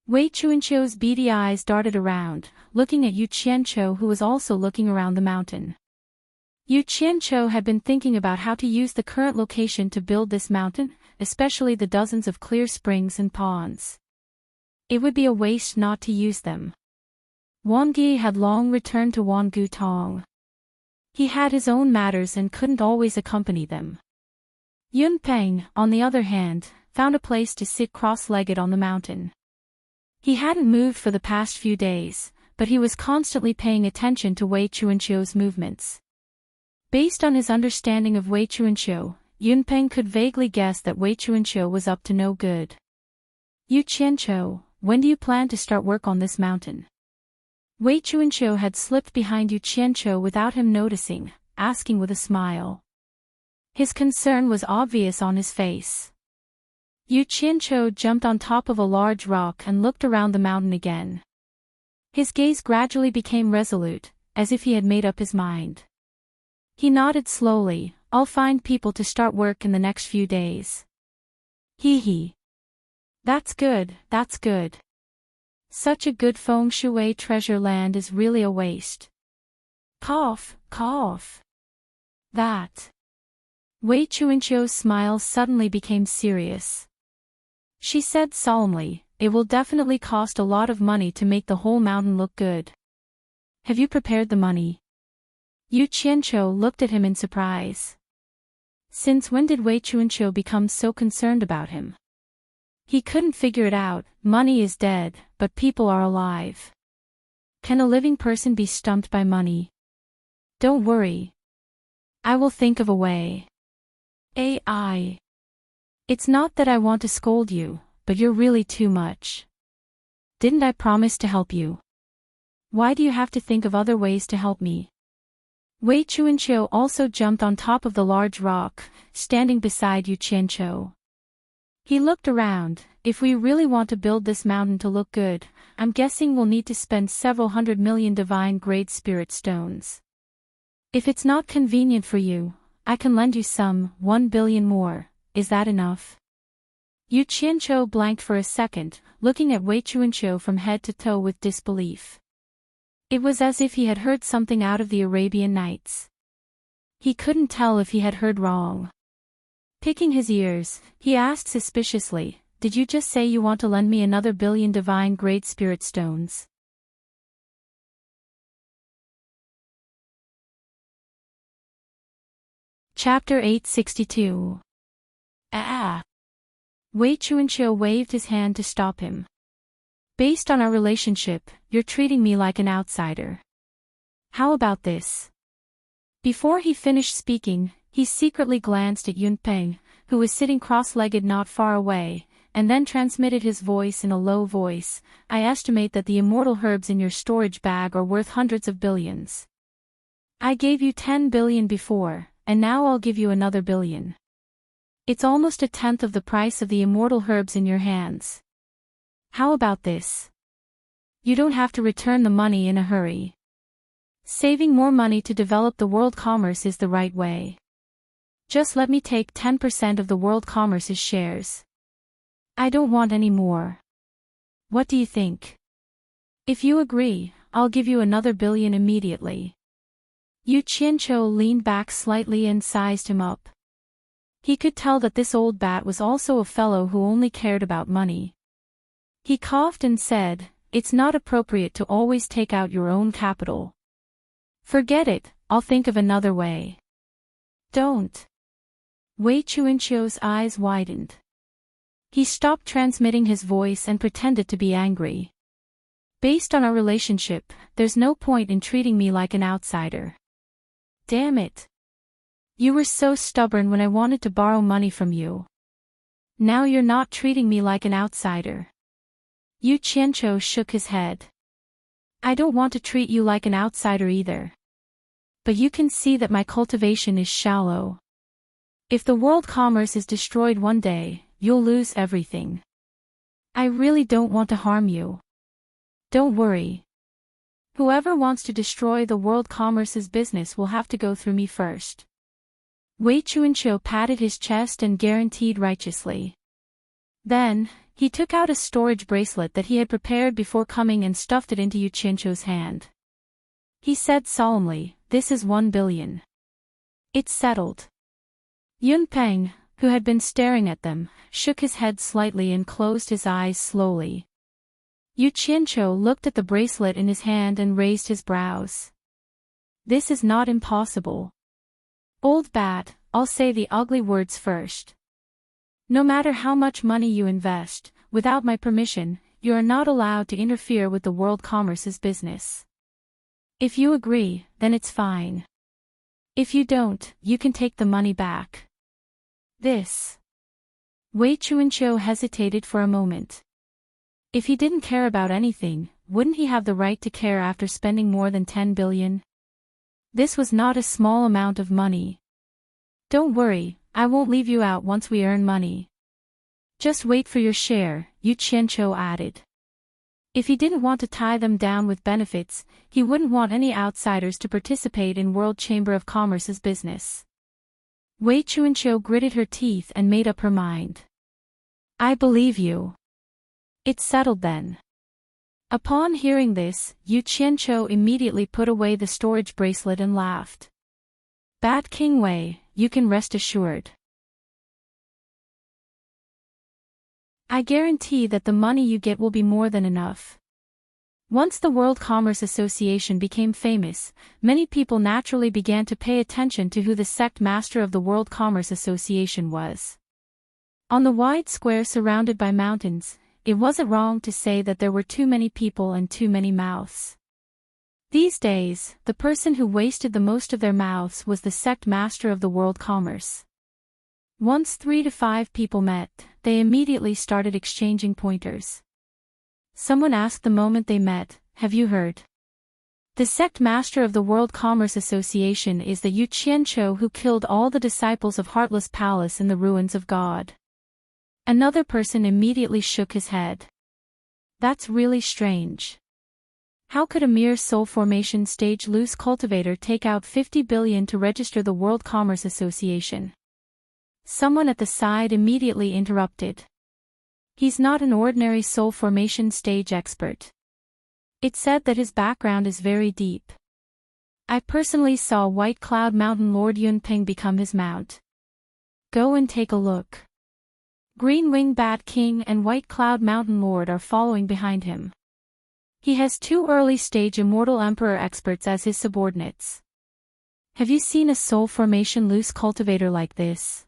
Wei Chuanqiu's beady eyes darted around, looking at Yu Qianqiu who was also looking around the mountain. Yu Qianqiu had been thinking about how to use the current location to build this mountain, especially the dozens of clear springs and ponds. It would be a waste not to use them. Wang Ge had long returned to Wangu Tong. He had his own matters and couldn't always accompany them. Yun Peng, on the other hand, found a place to sit cross-legged on the mountain. He hadn't moved for the past few days, but he was constantly paying attention to Wei Chuanqiu's movements. Based on his understanding of Wei Chuanqiu, Yun Peng could vaguely guess that Wei Chuanqiu was up to no good. Yu Qianqiu, when do you plan to start work on this mountain? Wei Chuanqiu had slipped behind Yu Qianqiu without him noticing, asking with a smile. His concern was obvious on his face. Yu Qianqiu jumped on top of a large rock and looked around the mountain again. His gaze gradually became resolute, as if he had made up his mind. He nodded slowly. I'll find people to start work in the next few days. Hee. That's good, that's good. Such a good Feng Shui treasure land is really a waste. Cough. That. Wei Chuanqiu's smile suddenly became serious. She said solemnly, it will definitely cost a lot of money to make the whole mountain look good. Have you prepared the money? Yu Qianqiu looked at him in surprise. Since when did Wei Chuanqiu become so concerned about him? He couldn't figure it out. Money is dead, but people are alive. Can a living person be stumped by money? Don't worry. I will think of a way. AI. It's not that I want to scold you, but you're really too much. Didn't I promise to help you? Why do you have to think of other ways to help me? Wei Chuanqiu also jumped on top of the large rock, standing beside Yu Qianqiu. He looked around. If we really want to build this mountain to look good, I'm guessing we'll need to spend several 100 million divine-grade spirit stones. If it's not convenient for you, I can lend you some, 1 billion more. Is that enough? Yu Qianqiu blanked for a second, looking at Wei Chuanqiu from head to toe with disbelief. It was as if he had heard something out of the Arabian Nights. He couldn't tell if he had heard wrong. Picking his ears, he asked suspiciously, did you just say you want to lend me another 1 billion divine-grade spirit stones? Chapter 862. Wei Chuanqiu waved his hand to stop him. Based on our relationship, you're treating me like an outsider. How about this? Before he finished speaking, he secretly glanced at Yunpeng, who was sitting cross-legged not far away, and then transmitted his voice in a low voice. I estimate that the immortal herbs in your storage bag are worth hundreds of billions. I gave you 10 billion before, and now I'll give you another billion. It's almost a tenth of the price of the immortal herbs in your hands. How about this? You don't have to return the money in a hurry. Saving more money to develop the world commerce is the right way. Just let me take 10% of the world commerce's shares. I don't want any more. What do you think? If you agree, I'll give you another billion immediately. Yu Qianqiu leaned back slightly and sized him up. He could tell that this old bat was also a fellow who only cared about money. He coughed and said, "It's not appropriate to always take out your own capital. Forget it, I'll think of another way." "Don't." Wei Chuanqiu's eyes widened. He stopped transmitting his voice and pretended to be angry. "Based on our relationship, there's no point in treating me like an outsider. Damn it. You were so stubborn when I wanted to borrow money from you. Now you're not treating me like an outsider." Yu Qianqiu shook his head. "I don't want to treat you like an outsider either. But you can see that my cultivation is shallow. If the world commerce is destroyed one day, you'll lose everything. I really don't want to harm you. Don't worry. Whoever wants to destroy the world commerce's business will have to go through me first." Wei Chuanqiu patted his chest and guaranteed righteously. Then, he took out a storage bracelet that he had prepared before coming and stuffed it into Yu Qianqiu's hand. He said solemnly, "This is 1 billion. It's settled." Yunpeng, who had been staring at them, shook his head slightly and closed his eyes slowly. Yu Qianqiu looked at the bracelet in his hand and raised his brows. "This is not impossible. Old bat, I'll say the ugly words first. No matter how much money you invest, without my permission, you are not allowed to interfere with the world commerce's business. If you agree, then it's fine. If you don't, you can take the money back." This. Wei Chuanqiu hesitated for a moment. If he didn't care about anything, wouldn't he have the right to care after spending more than 10 billion? This was not a small amount of money. "Don't worry, I won't leave you out once we earn money. Just wait for your share," Yu Qianqiu added. If he didn't want to tie them down with benefits, he wouldn't want any outsiders to participate in World Chamber of Commerce's business. Wei Chuanqiu gritted her teeth and made up her mind. "I believe you. It's settled then." Upon hearing this, Yu Qianqiu immediately put away the storage bracelet and laughed. "Bat King Wei, you can rest assured. I guarantee that the money you get will be more than enough." Once the World Commerce Association became famous, many people naturally began to pay attention to who the sect master of the World Commerce Association was. On the wide square surrounded by mountains, it wasn't wrong to say that there were too many people and too many mouths. These days, the person who wasted the most of their mouths was the sect master of the World Commerce. Once 3 to 5 people met, they immediately started exchanging pointers. Someone asked the moment they met, "Have you heard? The sect master of the World Commerce Association is the Yu Qianqiu who killed all the disciples of Heartless Palace in the ruins of God." Another person immediately shook his head. "That's really strange. How could a mere soul formation stage loose cultivator take out 50 billion to register the World Commerce Association?" Someone at the side immediately interrupted. "He's not an ordinary soul formation stage expert. It's said that his background is very deep. I personally saw White Cloud Mountain Lord Yunpeng become his mount. Go and take a look. Green Wing Bat King and White Cloud Mountain Lord are following behind him. He has 2 early-stage Immortal Emperor experts as his subordinates. Have you seen a soul formation loose cultivator like this?"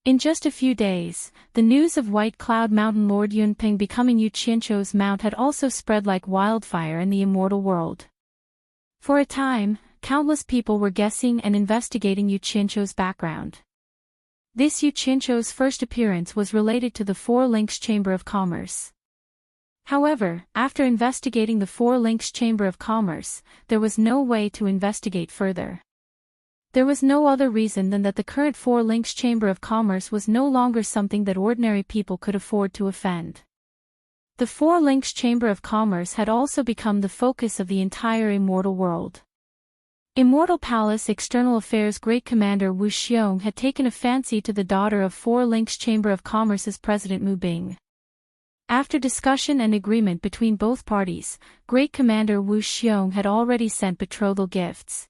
In just a few days, the news of White Cloud Mountain Lord Yunpeng becoming Yu Qianqiu's mount had also spread like wildfire in the immortal world. For a time, countless people were guessing and investigating Yu Qianqiu's background. This Yu Qianqiu's first appearance was related to the Four Links Chamber of Commerce. However, after investigating the Four Links Chamber of Commerce, there was no way to investigate further. There was no other reason than that the current Four Links Chamber of Commerce was no longer something that ordinary people could afford to offend. The Four Links Chamber of Commerce had also become the focus of the entire immortal world. Immortal Palace External Affairs Great Commander Wu Xiong had taken a fancy to the daughter of Four Links Chamber of Commerce's President Mu Bing. After discussion and agreement between both parties, Great Commander Wu Xiong had already sent betrothal gifts.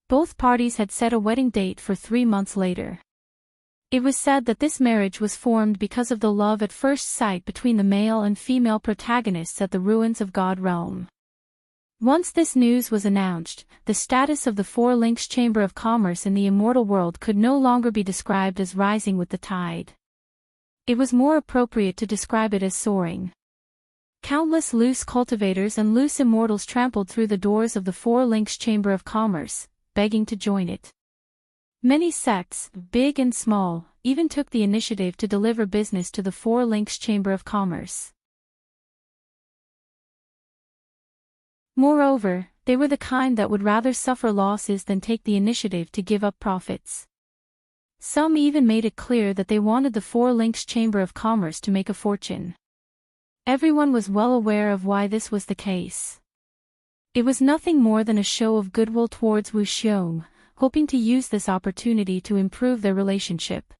Both parties had set a wedding date for 3 months later. It was said that this marriage was formed because of the love at first sight between the male and female protagonists at the ruins of God Realm. Once this news was announced, the status of the Four Links Chamber of Commerce in the immortal world could no longer be described as rising with the tide. It was more appropriate to describe it as soaring. Countless loose cultivators and loose immortals trampled through the doors of the Four Links Chamber of Commerce, begging to join it. Many sects, big and small, even took the initiative to deliver business to the Four Links Chamber of Commerce. Moreover, they were the kind that would rather suffer losses than take the initiative to give up profits. Some even made it clear that they wanted the Four Links Chamber of Commerce to make a fortune. Everyone was well aware of why this was the case. It was nothing more than a show of goodwill towards Wu Xiong, hoping to use this opportunity to improve their relationship.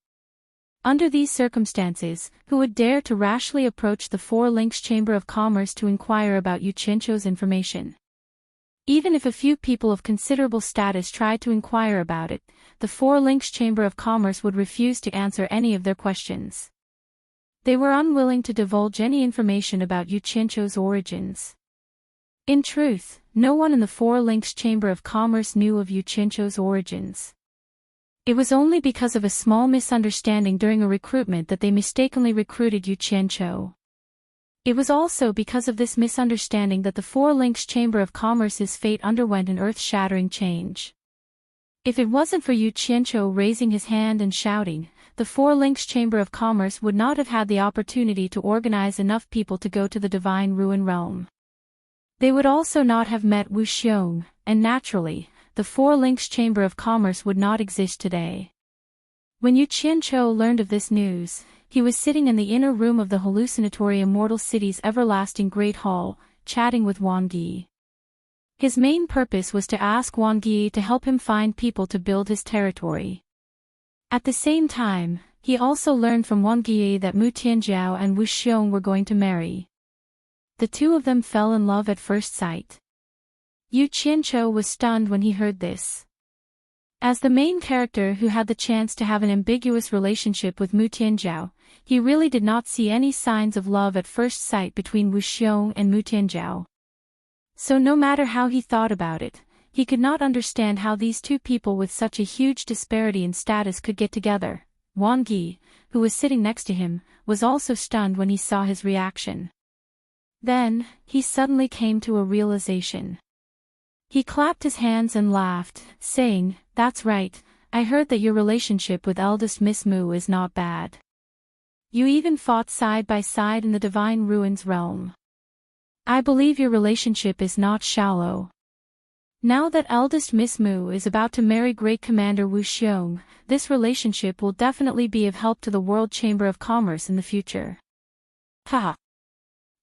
Under these circumstances, who would dare to rashly approach the Four Links Chamber of Commerce to inquire about Yu Qianqiu's information? Even if a few people of considerable status tried to inquire about it, the Four Links Chamber of Commerce would refuse to answer any of their questions. They were unwilling to divulge any information about Yu Qianqiu's origins. In truth, no one in the Four Links Chamber of Commerce knew of Yu Qianqiu's origins. It was only because of a small misunderstanding during a recruitment that they mistakenly recruited Yu Qianqiu. It was also because of this misunderstanding that the Four Links Chamber of Commerce's fate underwent an earth-shattering change. If it wasn't for Yu Qianqiu raising his hand and shouting, the Four Links Chamber of Commerce would not have had the opportunity to organize enough people to go to the Divine Ruin Realm. They would also not have met Wu Xiong, and naturally, the Four Links Chamber of Commerce would not exist today. When Yu Qianqiu learned of this news, he was sitting in the inner room of the hallucinatory immortal city's everlasting Great Hall, chatting with Wang Yi. His main purpose was to ask Wang Yi to help him find people to build his territory. At the same time, he also learned from Wang Yi that Mu Tianjiao and Wu Xiong were going to marry. The two of them fell in love at first sight. Yu Qianqiu was stunned when he heard this. As the main character who had the chance to have an ambiguous relationship with Mu Tianjiao, he really did not see any signs of love at first sight between Wu Xiong and Mu Tianjiao. So no matter how he thought about it, he could not understand how these two people with such a huge disparity in status could get together. Wang Yi, who was sitting next to him, was also stunned when he saw his reaction. Then, he suddenly came to a realization. He clapped his hands and laughed, saying, "That's right, I heard that your relationship with eldest Miss Mu is not bad. You even fought side by side in the Divine Ruins realm. I believe your relationship is not shallow. Now that eldest Miss Mu is about to marry Great Commander Wu Xiong, this relationship will definitely be of help to the World Chamber of Commerce in the future." Haha.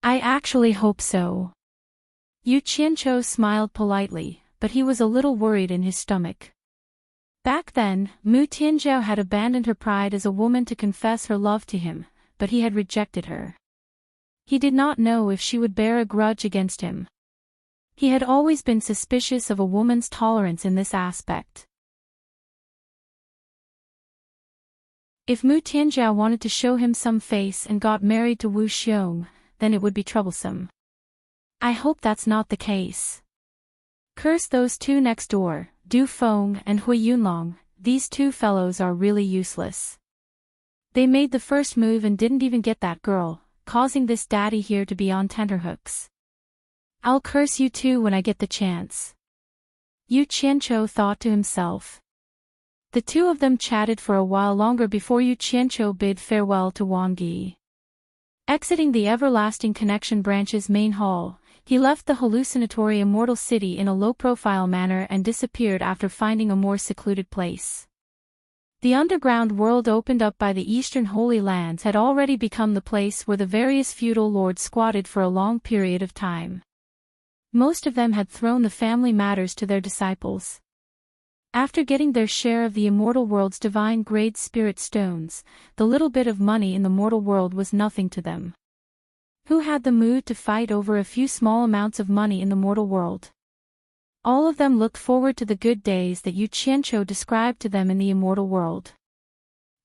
I actually hope so. Yu Qianqiu smiled politely, but he was a little worried in his stomach. Back then, Mu Tianjiao had abandoned her pride as a woman to confess her love to him, but he had rejected her. He did not know if she would bear a grudge against him. He had always been suspicious of a woman's tolerance in this aspect. If Mu Tianjiao wanted to show him some face and got married to Wu Xiong, then it would be troublesome. I hope that's not the case. Curse those two next door, Du Feng and Hui Yunlong, these two fellows are really useless. They made the first move and didn't even get that girl, causing this daddy here to be on tenterhooks. I'll curse you too when I get the chance. Yu Qianqiu thought to himself. The two of them chatted for a while longer before Yu Qianqiu bid farewell to Wang Yi. Exiting the Everlasting Connection branch's main hall, he left the hallucinatory immortal city in a low-profile manner and disappeared after finding a more secluded place. The underground world opened up by the eastern Holy Lands had already become the place where the various feudal lords squatted for a long period of time. Most of them had thrown the family matters to their disciples. After getting their share of the immortal world's divine-grade spirit stones, the little bit of money in the mortal world was nothing to them. Who had the mood to fight over a few small amounts of money in the mortal world? All of them looked forward to the good days that Yu Qianqiu described to them in the immortal world.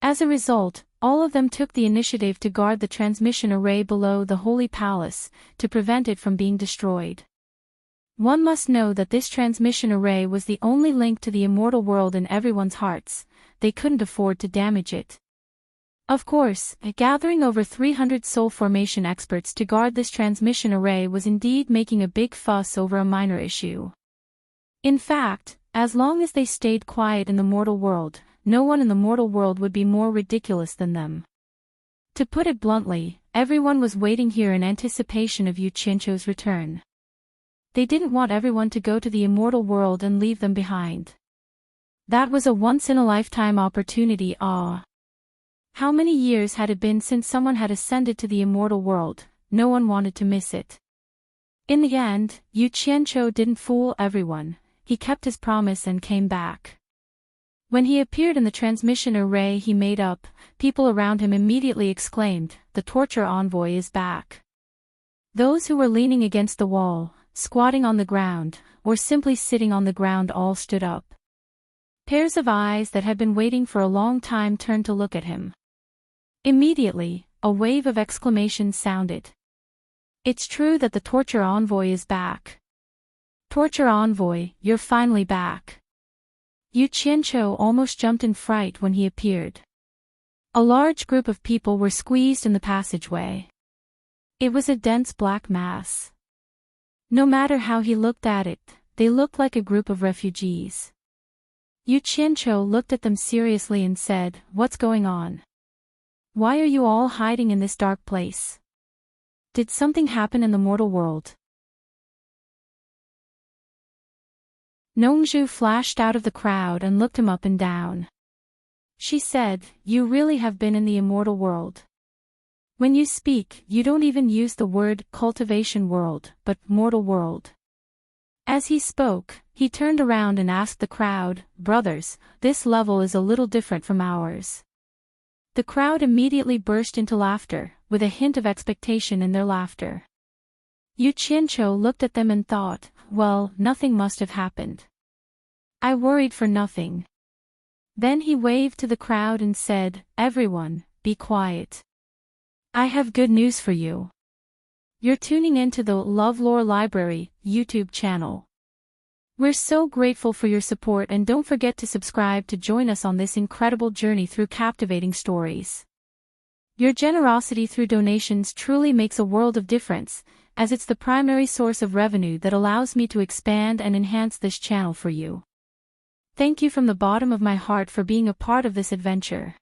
As a result, all of them took the initiative to guard the transmission array below the Holy Palace, to prevent it from being destroyed. One must know that this transmission array was the only link to the immortal world in everyone's hearts. They couldn't afford to damage it. Of course, gathering over 300 soul formation experts to guard this transmission array was indeed making a big fuss over a minor issue. In fact, as long as they stayed quiet in the mortal world, no one in the mortal world would be more ridiculous than them. To put it bluntly, everyone was waiting here in anticipation of Yu Qianqiu's return. They didn't want everyone to go to the immortal world and leave them behind. That was a once-in-a-lifetime opportunity. How many years had it been since someone had ascended to the immortal world? No one wanted to miss it. In the end, Yu Qianqiu didn't fool everyone. He kept his promise and came back. When he appeared in the transmission array he made up, people around him immediately exclaimed, "The torture envoy is back." Those who were leaning against the wall, squatting on the ground, or simply sitting on the ground all stood up. Pairs of eyes that had been waiting for a long time turned to look at him. Immediately, a wave of exclamations sounded. It's true that the torture envoy is back. Torture envoy, you're finally back. Yu Qianqiu almost jumped in fright when he appeared. A large group of people were squeezed in the passageway. It was a dense black mass. No matter how he looked at it, they looked like a group of refugees. Yu Qianqiu looked at them seriously and said, "What's going on? Why are you all hiding in this dark place? Did something happen in the mortal world?" Nongzhu flashed out of the crowd and looked him up and down. She said, "You really have been in the immortal world. When you speak, you don't even use the word cultivation world, but mortal world." As he spoke, he turned around and asked the crowd, "Brothers, this level is a little different from ours." The crowd immediately burst into laughter, with a hint of expectation in their laughter. Yu Qianqiu looked at them and thought, well, nothing must have happened. I worried for nothing. Then he waved to the crowd and said, "Everyone, be quiet. I have good news for you. You're tuning into the LoveLore Library YouTube channel. We're so grateful for your support and don't forget to subscribe to join us on this incredible journey through captivating stories. Your generosity through donations truly makes a world of difference, as it's the primary source of revenue that allows me to expand and enhance this channel for you. Thank you from the bottom of my heart for being a part of this adventure.